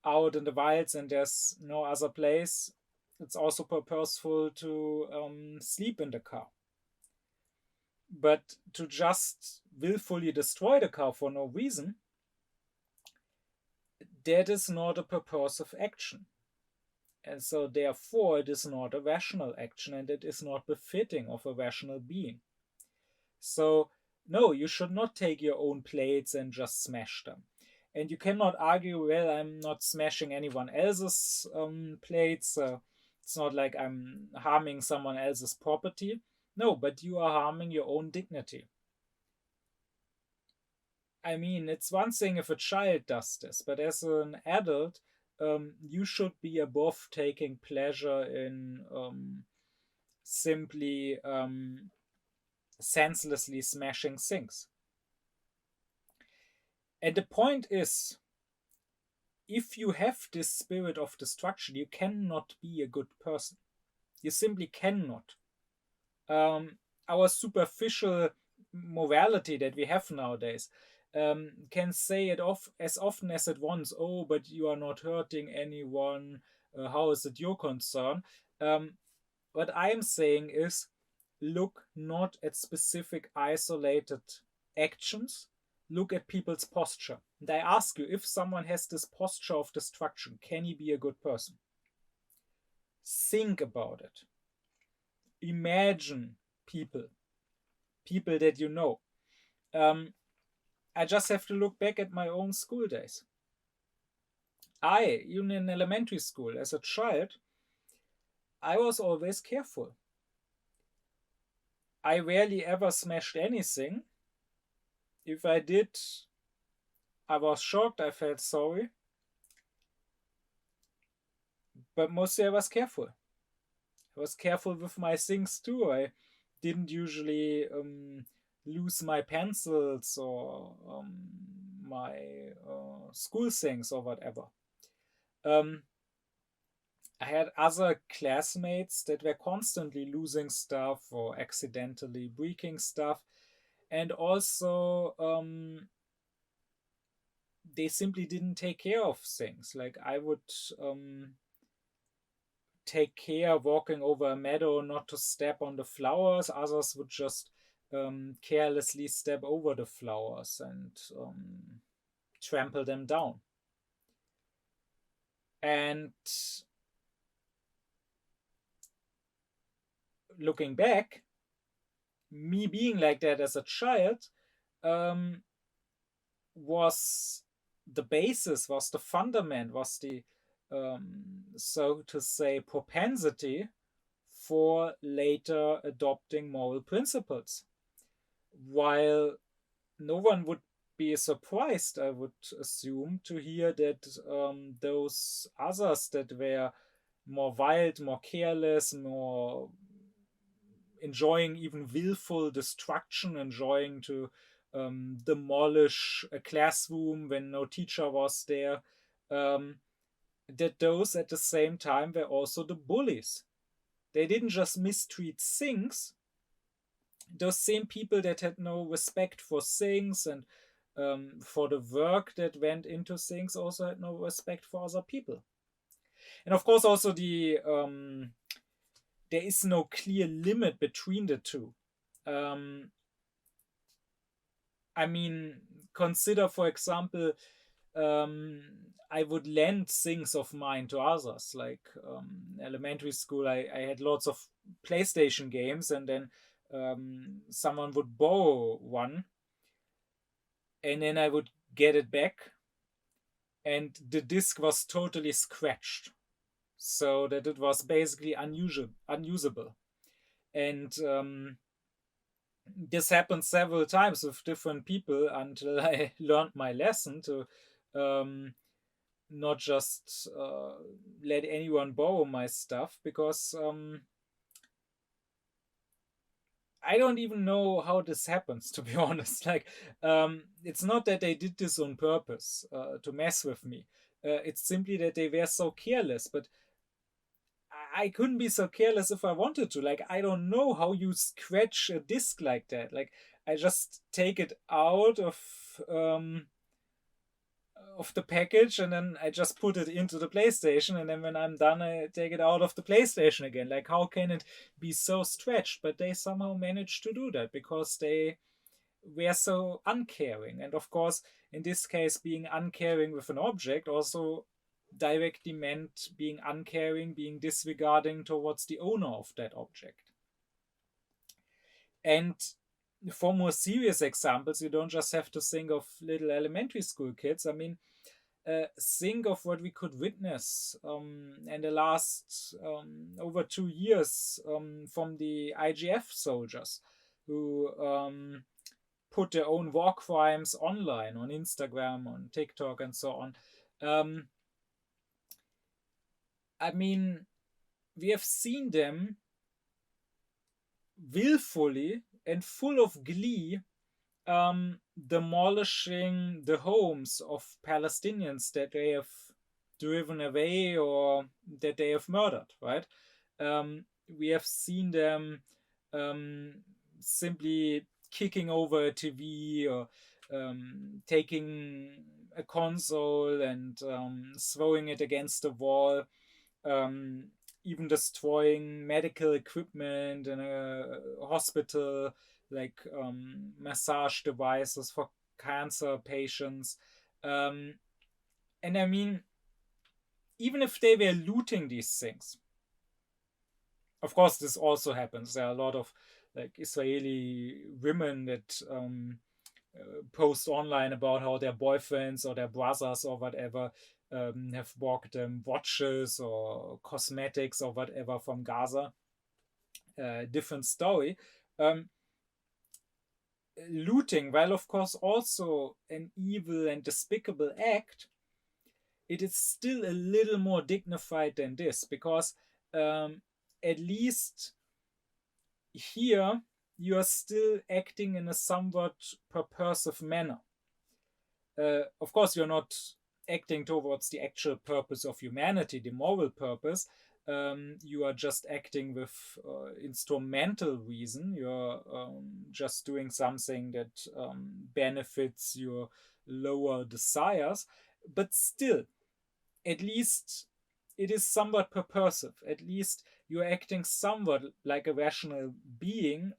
Speaker 1: out in the wilds and there's no other place, it's also purposeful to sleep in the car. But to just willfully destroy the car for no reason, that is not a purposive action. And so therefore it is not a rational action and it is not befitting of a rational being. So no, you should not take your own plates and just smash them. And you cannot argue, well, I'm not smashing anyone else's plates. It's not like I'm harming someone else's property. No, but you are harming your own dignity. I mean, it's one thing if a child does this, but as an adult, you should be above taking pleasure in simply senselessly smashing things. And the point is, if you have this spirit of destruction, you cannot be a good person. You simply cannot. Our superficial morality that we have nowadays can say it as often as it wants. Oh, but you are not hurting anyone. How is it your concern? What I'm saying is, look not at specific isolated actions. Look at people's posture. And I ask you, if someone has this posture of destruction, can he be a good person? Think about it. Imagine people that you know. I just have to look back at my own school days. Even in elementary school, as a child, I was always careful. I rarely ever smashed anything. If I did, I was shocked, I felt sorry. But mostly I was careful. I was careful with my things too. I didn't usually lose my pencils or my school things or whatever. I had other classmates that were constantly losing stuff or accidentally breaking stuff. And also, they simply didn't take care of things. Like I would take care walking over a meadow not to step on the flowers. Others would just carelessly step over the flowers and trample them down. And looking back, me being like that as a child was the basis, was the fundament, was the so to say propensity for later adopting moral principles. While no one would be surprised, I would assume, to hear that those others that were more wild, more careless, more enjoying even willful destruction, enjoying to demolish a classroom when no teacher was there, that those at the same time were also the bullies. They didn't just mistreat things. Those same people that had no respect for things and for the work that went into things also had no respect for other people. And of course, also there is no clear limit between the two. I mean, consider, for example, I would lend things of mine to others. Like elementary school, I had lots of PlayStation games, and then someone would borrow one, and then I would get it back, and the disc was totally scratched, so that it was basically unusable. And this happened several times with different people until I learned my lesson to not just let anyone borrow my stuff, because I don't even know how this happens, to be honest. Like, it's not that they did this on purpose to mess with me. It's simply that they were so careless. But I couldn't be so careless if I wanted to. Like, I don't know how you scratch a disc like that. Like, I just take it out of the package, and then I just put it into the PlayStation, and then when I'm done, I take it out of the PlayStation again. Like, how can it be so stretched? But they somehow managed to do that because they were so uncaring. And of course, in this case, being uncaring with an object also directly meant being uncaring, being disregarding towards the owner of that object. And for more serious examples, you don't just have to think of little elementary school kids. I mean, think of what we could witness in the last over 2 years from the IGF soldiers who put their own war crimes online on Instagram, on TikTok, and so on. I mean, we have seen them willfully and full of glee demolishing the homes of Palestinians that they have driven away or that they have murdered, right? We have seen them simply kicking over a TV or taking a console and throwing it against the wall, um, even destroying medical equipment in a hospital, like massage devices for cancer patients. And I mean, even if they were looting these things, of course, this also happens. There are a lot of like Israeli women that post online about how their boyfriends or their brothers or whatever have bought them watches or cosmetics or whatever from Gaza. Different story. Um, Looting, while of course also an evil and despicable act, it is still a little more dignified than this, because at least here you are still acting in a somewhat purposive manner. Of course, you're not acting towards the actual purpose of humanity, the moral purpose. You are just acting with instrumental reason. You're just doing something that benefits your lower desires. But still, at least it is somewhat purposive. At least you're acting somewhat like a rational being.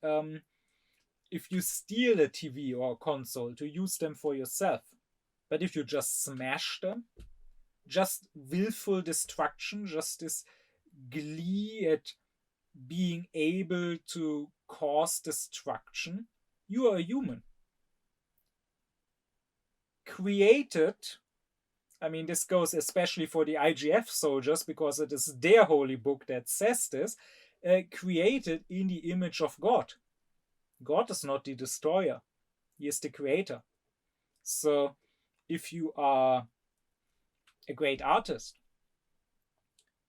Speaker 1: If you steal a TV or a console to use them for yourself, but if you just smash them, just willful destruction, just this glee at being able to cause destruction, you are a human. Created, I mean, this goes especially for the IGF soldiers because it is their holy book that says this, created in the image of God. God is not the destroyer, He is the creator. So if you are a great artist,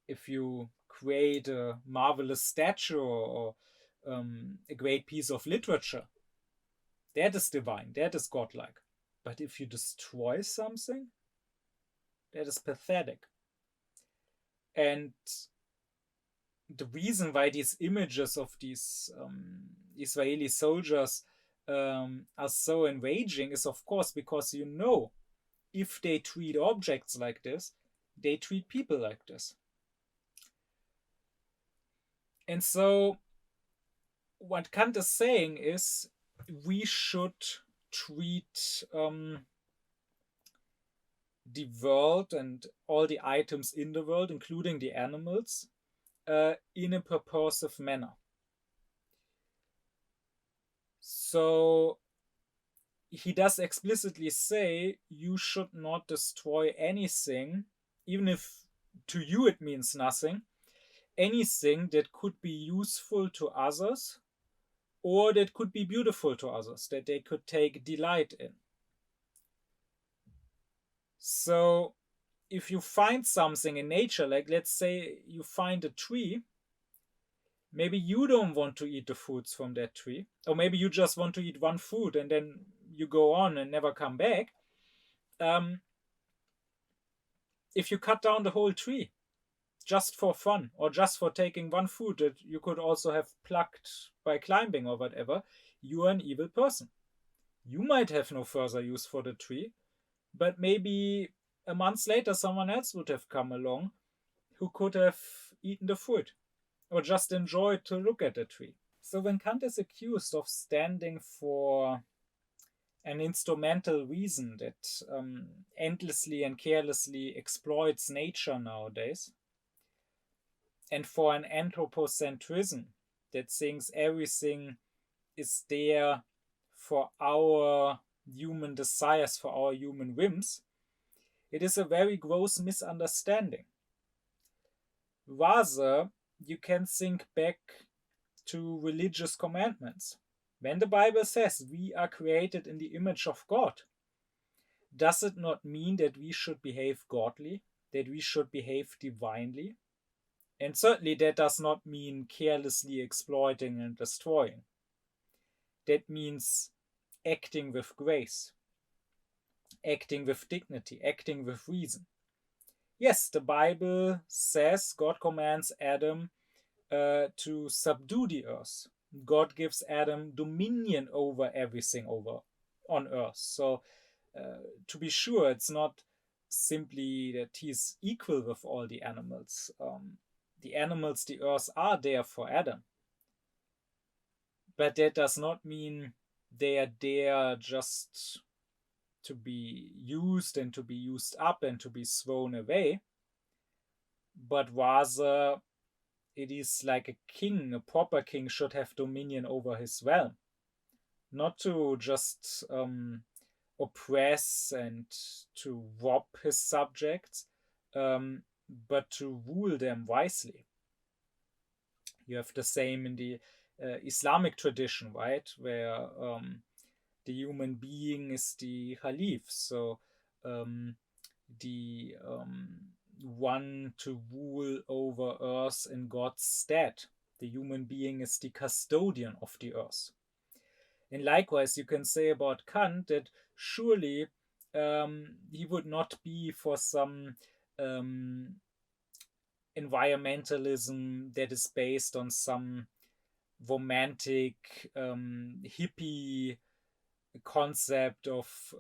Speaker 1: if you create a marvelous statue or a great piece of literature, that is divine, that is godlike. But if you destroy something, that is pathetic. And the reason why these images of these Israeli soldiers are so enraging is, of course, because if they treat objects like this, they treat people like this. And so what Kant is saying is we should treat the world and all the items in the world, including the animals, in a purposive manner. So he does explicitly say you should not destroy anything, even if to you it means nothing, anything that could be useful to others or that could be beautiful to others, that they could take delight in. So if you find something in nature, like let's say you find a tree, maybe you don't want to eat the fruits from that tree, or maybe you just want to eat one fruit and then you go on and never come back. If you cut down the whole tree just for fun or just for taking one fruit that you could also have plucked by climbing or whatever, you are an evil person. You might have no further use for the tree, but maybe a month later someone else would have come along who could have eaten the fruit or just enjoyed to look at the tree. So when Kant is accused of standing for an instrumental reason that endlessly and carelessly exploits nature nowadays, and for an anthropocentrism that thinks everything is there for our human desires, for our human whims, it is a very gross misunderstanding. Rather, you can think back to religious commandments. When the Bible says we are created in the image of God, does it not mean that we should behave godly, that we should behave divinely? And certainly that does not mean carelessly exploiting and destroying. That means acting with grace, acting with dignity, acting with reason. Yes, the Bible says, God commands Adam to subdue the earth. God gives Adam dominion over everything on earth. So to be sure, it's not simply that he's equal with all the animals. The animals, the earth are there for Adam. But that does not mean they are there just to be used and to be used up and to be thrown away. But rather, it is like a king, a proper king should have dominion over his realm. Not to just oppress and to rob his subjects, but to rule them wisely. You have the same in the Islamic tradition, right? Where the human being is the Khalif. So the one to rule over earth in God's stead. The human being is the custodian of the earth. And likewise, you can say about Kant that surely he would not be for some environmentalism that is based on some romantic hippie concept of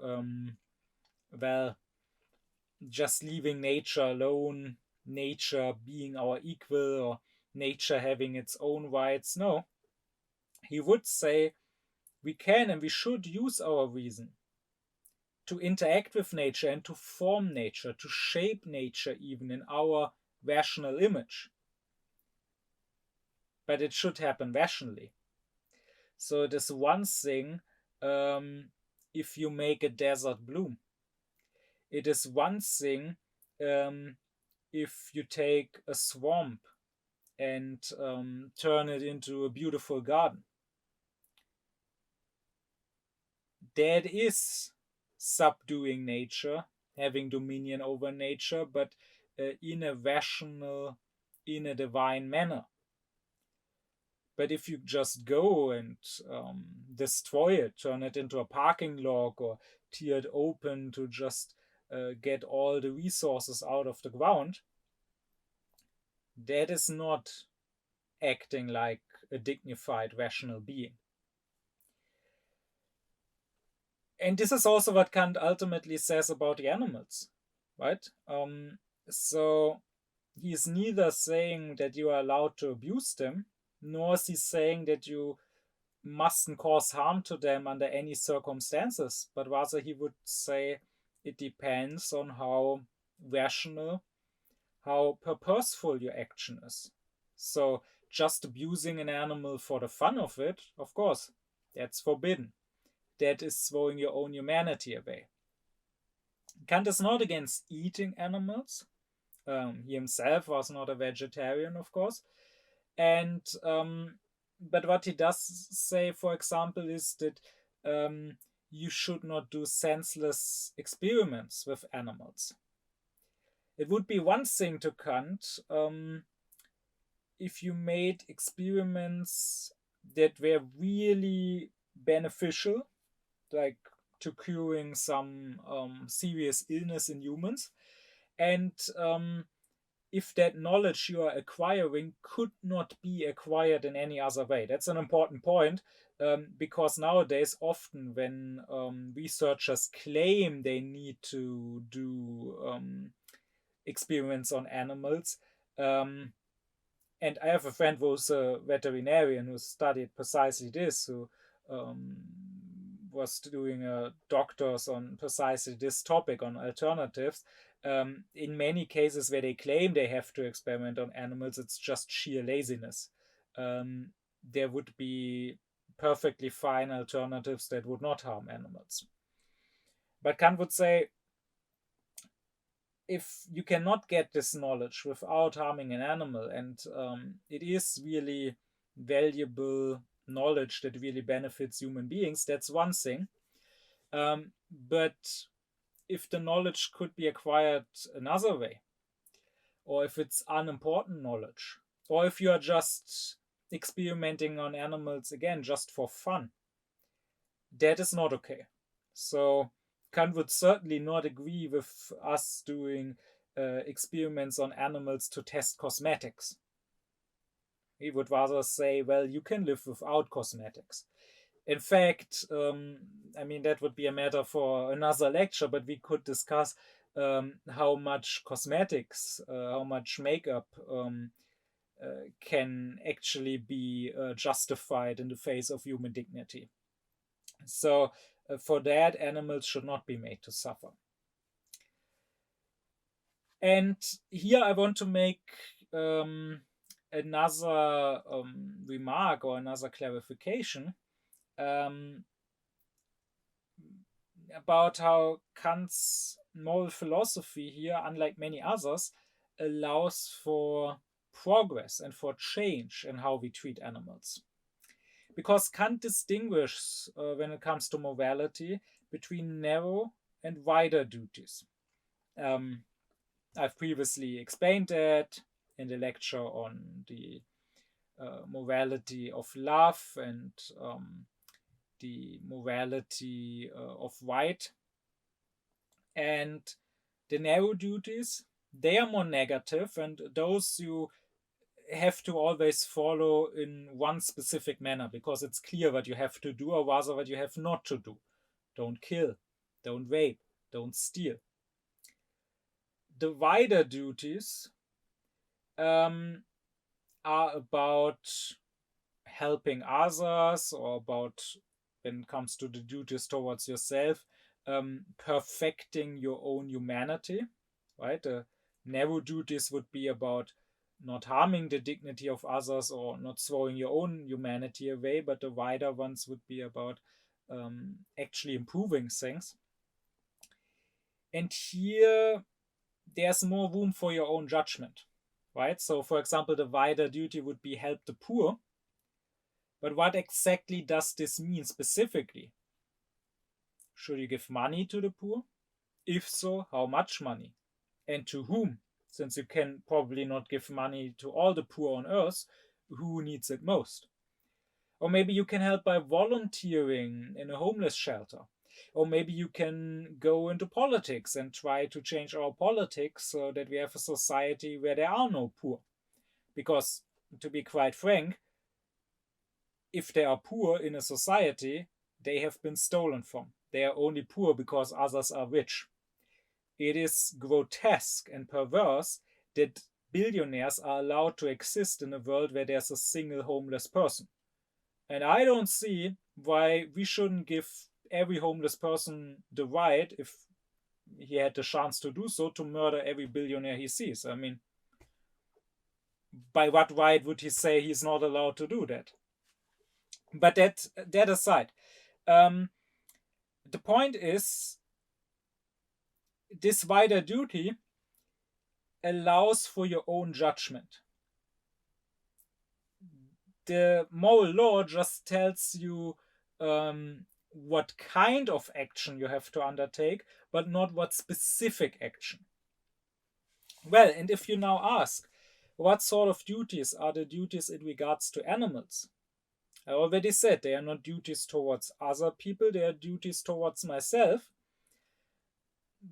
Speaker 1: just leaving nature alone, nature being our equal, or nature having its own rights. No, he would say we can and we should use our reason to interact with nature and to form nature, to shape nature even in our rational image. But it should happen rationally. So it is one thing if you make a desert bloom. It is one thing if you take a swamp and turn it into a beautiful garden. That is subduing nature, having dominion over nature, but in a rational, in a divine manner. But if you just go and destroy it, turn it into a parking lot or tear it open to just get all the resources out of the ground, that is not acting like a dignified, rational being. And this is also what Kant ultimately says about the animals, right? So he is neither saying that you are allowed to abuse them, nor is he saying that you mustn't cause harm to them under any circumstances, but rather he would say it depends on how rational, how purposeful your action is. So just abusing an animal for the fun of it, of course, that's forbidden. That is throwing your own humanity away. Kant is not against eating animals. He himself was not a vegetarian, of course. And but what he does say, for example, is that you should not do senseless experiments with animals. It would be one thing to Kant if you made experiments that were really beneficial, like to curing some serious illness in humans, and if that knowledge you are acquiring could not be acquired in any other way. That's an important point, because nowadays often when researchers claim they need to do experiments on animals, and I have a friend who's a veterinarian who studied precisely this, who was doing a doctors on precisely this topic on alternatives. In many cases where they claim they have to experiment on animals, it's just sheer laziness. There would be perfectly fine alternatives that would not harm animals. But Kant would say, if you cannot get this knowledge without harming an animal, and it is really valuable knowledge that really benefits human beings, that's one thing. But if the knowledge could be acquired another way, or if it's unimportant knowledge, or if you are just experimenting on animals again just for fun, that is not okay. So Kant would certainly not agree with us doing experiments on animals to test cosmetics. He would rather say, well, you can live without cosmetics. In fact, that would be a matter for another lecture, but we could discuss how much cosmetics, how much makeup can actually be justified in the face of human dignity. So for that, animals should not be made to suffer. And here I want to make another remark or another clarification about how Kant's moral philosophy here, unlike many others, allows for progress and for change in how we treat animals. Because Kant distinguishes, when it comes to morality, between narrow and wider duties. I've previously explained that in the lecture on the morality of love and the morality of right. And the narrow duties, they are more negative, and those you have to always follow in one specific manner because it's clear what you have to do, or rather what you have not to do. Don't kill, don't rape, don't steal. The wider duties are about helping others, or about, when it comes to the duties towards yourself, perfecting your own humanity, right? The narrow duties would be about not harming the dignity of others or not throwing your own humanity away, but the wider ones would be about actually improving things. And here there's more room for your own judgment, right? So, for example, the wider duty would be help the poor. But what exactly does this mean specifically? Should you give money to the poor? If so, how much money? And to whom? Since you can probably not give money to all the poor on earth, who needs it most? Or maybe you can help by volunteering in a homeless shelter. Or maybe you can go into politics and try to change our politics so that we have a society where there are no poor. Because, to be quite frank, if they are poor in a society, they have been stolen from. They are only poor because others are rich. It is grotesque and perverse that billionaires are allowed to exist in a world where there's a single homeless person. And I don't see why we shouldn't give every homeless person the right, if he had the chance to do so, to murder every billionaire he sees. By what right would he say he's not allowed to do that? But that aside, the point is, this wider duty allows for your own judgment. The moral law just tells you what kind of action you have to undertake, but not what specific action. Well, and if you now ask, what sort of duties are the duties in regards to animals? I already said they are not duties towards other people, they are duties towards myself.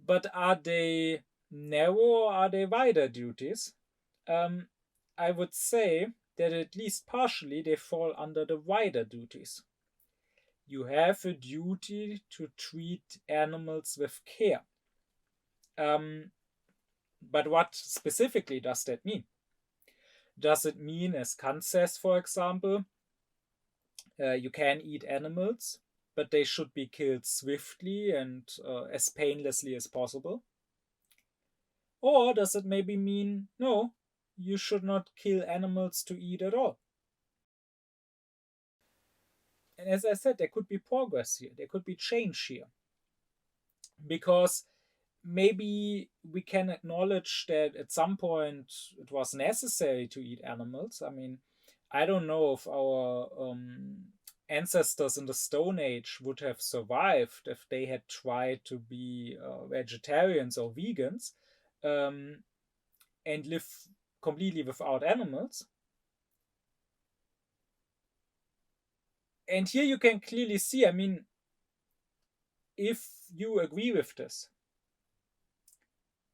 Speaker 1: But are they narrow or are they wider duties? I would say that at least partially they fall under the wider duties. You have a duty to treat animals with care. But what specifically does that mean? Does it mean, as Kant says, for example, you can eat animals, but they should be killed swiftly and as painlessly as possible? Or does it maybe mean, no, you should not kill animals to eat at all? And as I said, there could be progress here, there could be change here. Because maybe we can acknowledge that at some point it was necessary to eat animals. I don't know if our ancestors in the Stone Age would have survived if they had tried to be vegetarians or vegans and live completely without animals. And here you can clearly see, if you agree with this,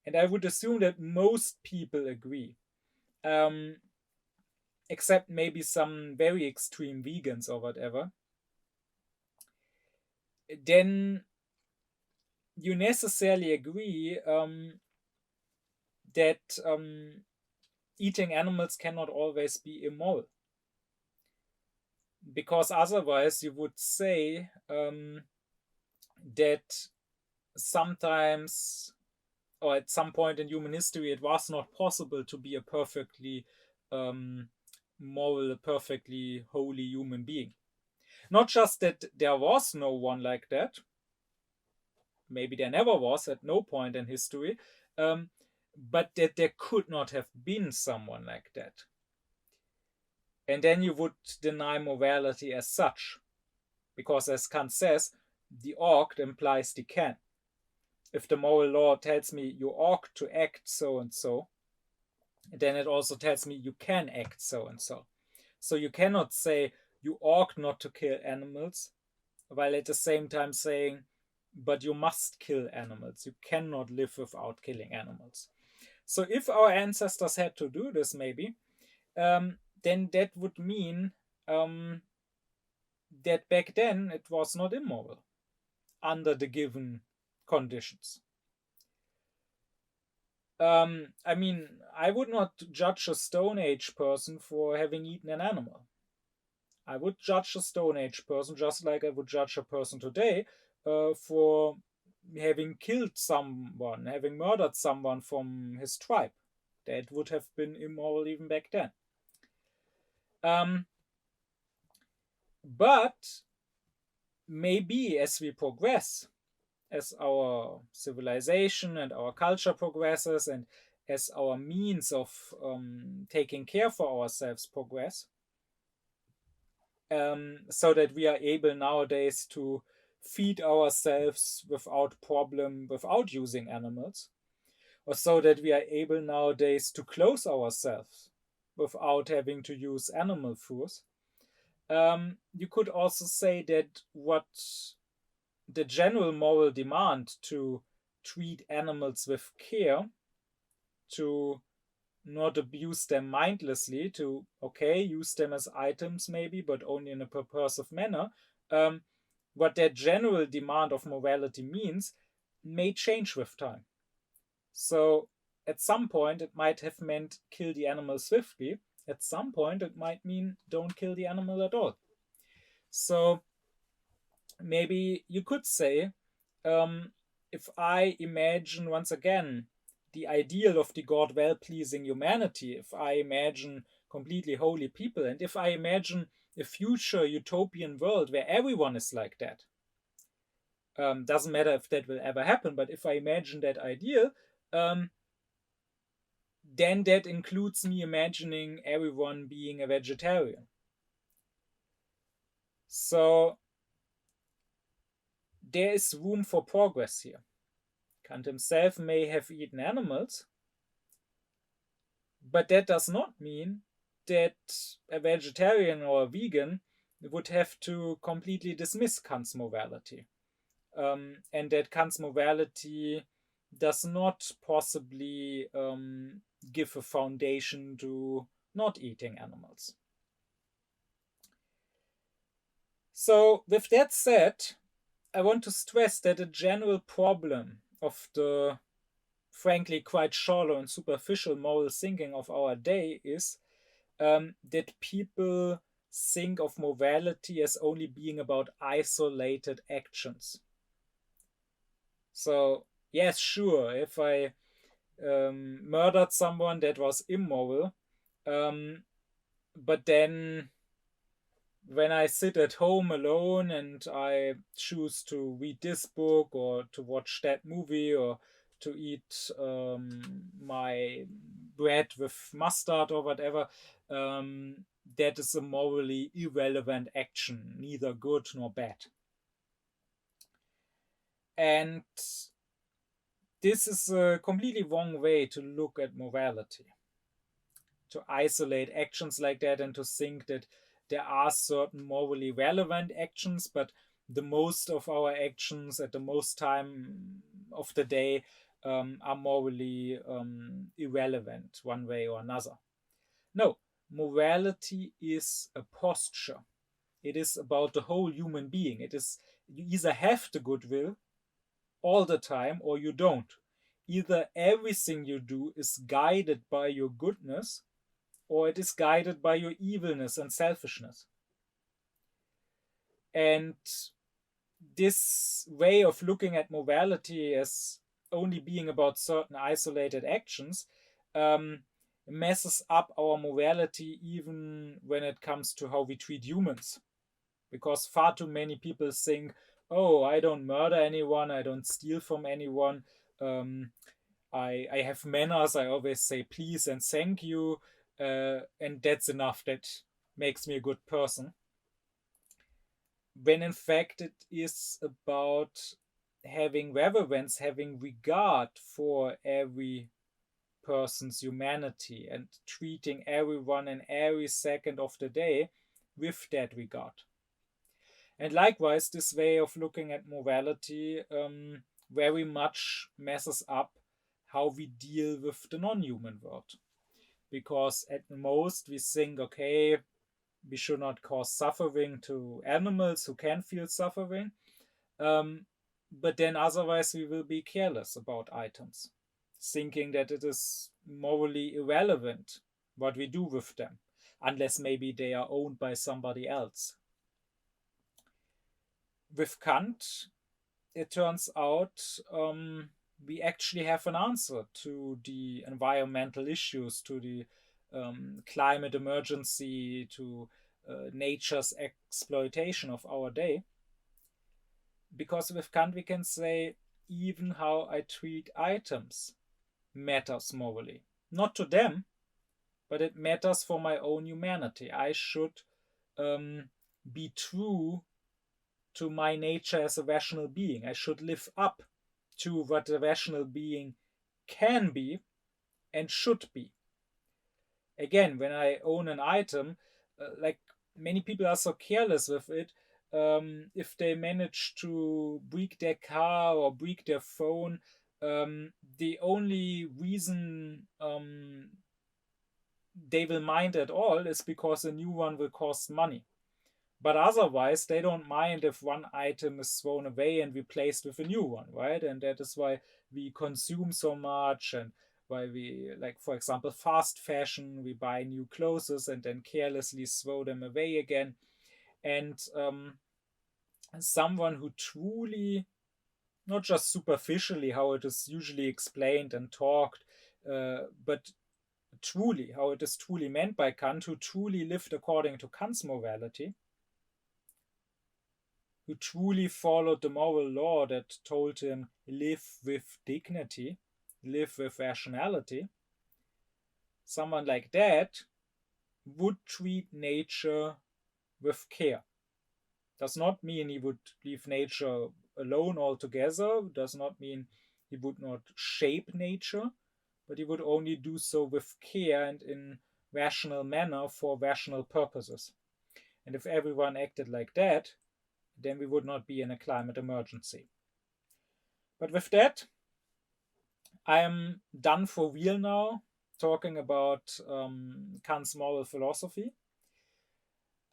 Speaker 1: and I would assume that most people agree, except maybe some very extreme vegans or whatever, then you necessarily agree that eating animals cannot always be immoral. Because otherwise you would say that sometimes, or at some point in human history, it was not possible to be a perfectly moral, perfectly holy human being. Not just that there was no one like that, maybe there never was at no point in history, but that there could not have been someone like that. And then you would deny morality as such. Because as Kant says, the ought implies the can. If the moral law tells me you ought to act so and so, then it also tells me you can act so and so. So you cannot say you ought not to kill animals, while at the same time saying, but you must kill animals. You cannot live without killing animals. So if our ancestors had to do this, maybe, then that would mean that back then it was not immoral under the given conditions. I mean, I would not judge a Stone Age person for having eaten an animal. I would judge a Stone Age person just like I would judge a person today for having killed someone, having murdered someone from his tribe. That would have been immoral even back then. But maybe as we progress, as our civilization and our culture progresses, and as our means of taking care for ourselves progress, so that we are able nowadays to feed ourselves without problem, without using animals, or so that we are able nowadays to clothe ourselves without having to use animal furs. You could also say that what the general moral demand to treat animals with care, to not abuse them mindlessly, to, okay, use them as items maybe, but only in a purposive manner, what that general demand of morality means may change with time. So at some point it might have meant kill the animal swiftly. At some point it might mean don't kill the animal at all. So maybe you could say, if I imagine once again the ideal of the God well-pleasing humanity, if I imagine completely holy people, and if I imagine a future utopian world where everyone is like that, doesn't matter if that will ever happen, but if I imagine that ideal, then that includes me imagining everyone being a vegetarian. So there is room for progress here. Kant himself may have eaten animals, but that does not mean that a vegetarian or a vegan would have to completely dismiss Kant's morality. And that Kant's morality does not possibly give a foundation to not eating animals. So, with that said, I want to stress that a general problem of the frankly quite shallow and superficial moral thinking of our day is that people think of morality as only being about isolated actions. So, yes, sure, if I murdered someone, that was immoral. But then when I sit at home alone and I choose to read this book or to watch that movie or to eat my bread with mustard or whatever, that is a morally irrelevant action, neither good nor bad. And this is a completely wrong way to look at morality, to isolate actions like that and to think that there are certain morally relevant actions, but the most of our actions at the most time of the day are morally irrelevant one way or another. No, morality is a posture. It is about the whole human being. It is, you either have the goodwill all the time or you don't. Either everything you do is guided by your goodness or it is guided by your evilness and selfishness. And this way of looking at morality as only being about certain isolated actions messes up our morality even when it comes to how we treat humans. Because far too many people think, oh, I don't murder anyone, I don't steal from anyone, I have manners, I always say please and thank you, and that's enough, that makes me a good person. When in fact it is about having reverence, having regard for every person's humanity and treating everyone in every second of the day with that regard. And likewise, this way of looking at morality very much messes up how we deal with the non-human world. Because at most we think, okay, we should not cause suffering to animals who can feel suffering. But then otherwise we will be careless about items, thinking that it is morally irrelevant what we do with them, unless maybe they are owned by somebody else. With Kant, it turns out we actually have an answer to the environmental issues, to the climate emergency, to nature's exploitation of our day. Because with Kant we can say even how I treat items matters morally. Not to them, but it matters for my own humanity. I should be true to my nature as a rational being. I should live up to what a rational being can be and should be. Again, when I own an item, like many people are so careless with it, if they manage to break their car or break their phone, the only reason they will mind at all is because a new one will cost money. But otherwise, they don't mind if one item is thrown away and replaced with a new one, right? And that is why we consume so much and why we, like, for example, fast fashion, we buy new clothes and then carelessly throw them away again. And someone who truly, not just superficially, how it is usually explained and talked, but truly, how it is truly meant by Kant, who truly lived according to Kant's morality, who truly followed the moral law that told him live with dignity, live with rationality, someone like that would treat nature with care. Does not mean he would leave nature alone altogether, does not mean he would not shape nature, but he would only do so with care and in rational manner for rational purposes. And if everyone acted like that, then we would not be in a climate emergency. But with that, I am done for real now, talking about Kant's moral philosophy.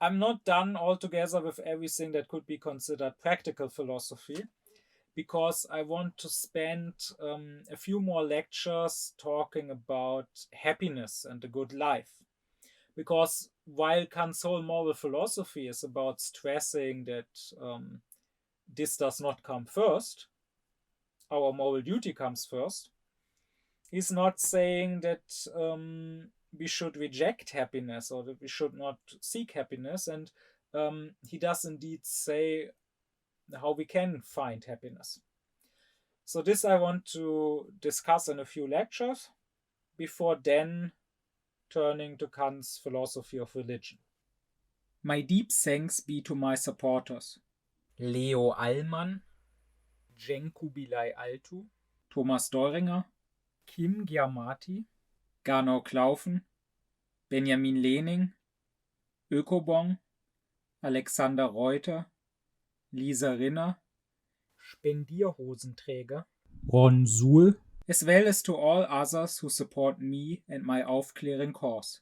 Speaker 1: I'm not done altogether with everything that could be considered practical philosophy, because I want to spend a few more lectures talking about happiness and a good life. Because while Kant's whole moral philosophy is about stressing that this does not come first, our moral duty comes first, he's not saying that we should reject happiness or that we should not seek happiness. And he does indeed say how we can find happiness. So this I want to discuss in a few lectures, before then turning to Kant's philosophy of religion. My deep thanks be to my supporters: Leo Allmann, Cenk Kubilay Altu, Thomas Deuringer, Kim Giamatti, Gernot Klaufen, Benjamin Lehning, Ökobong, Alexander Reuter, Lisa Rinner, Spendierhosenträger, Ron Suhl, as well as to all others who support me and my aufkläring cause.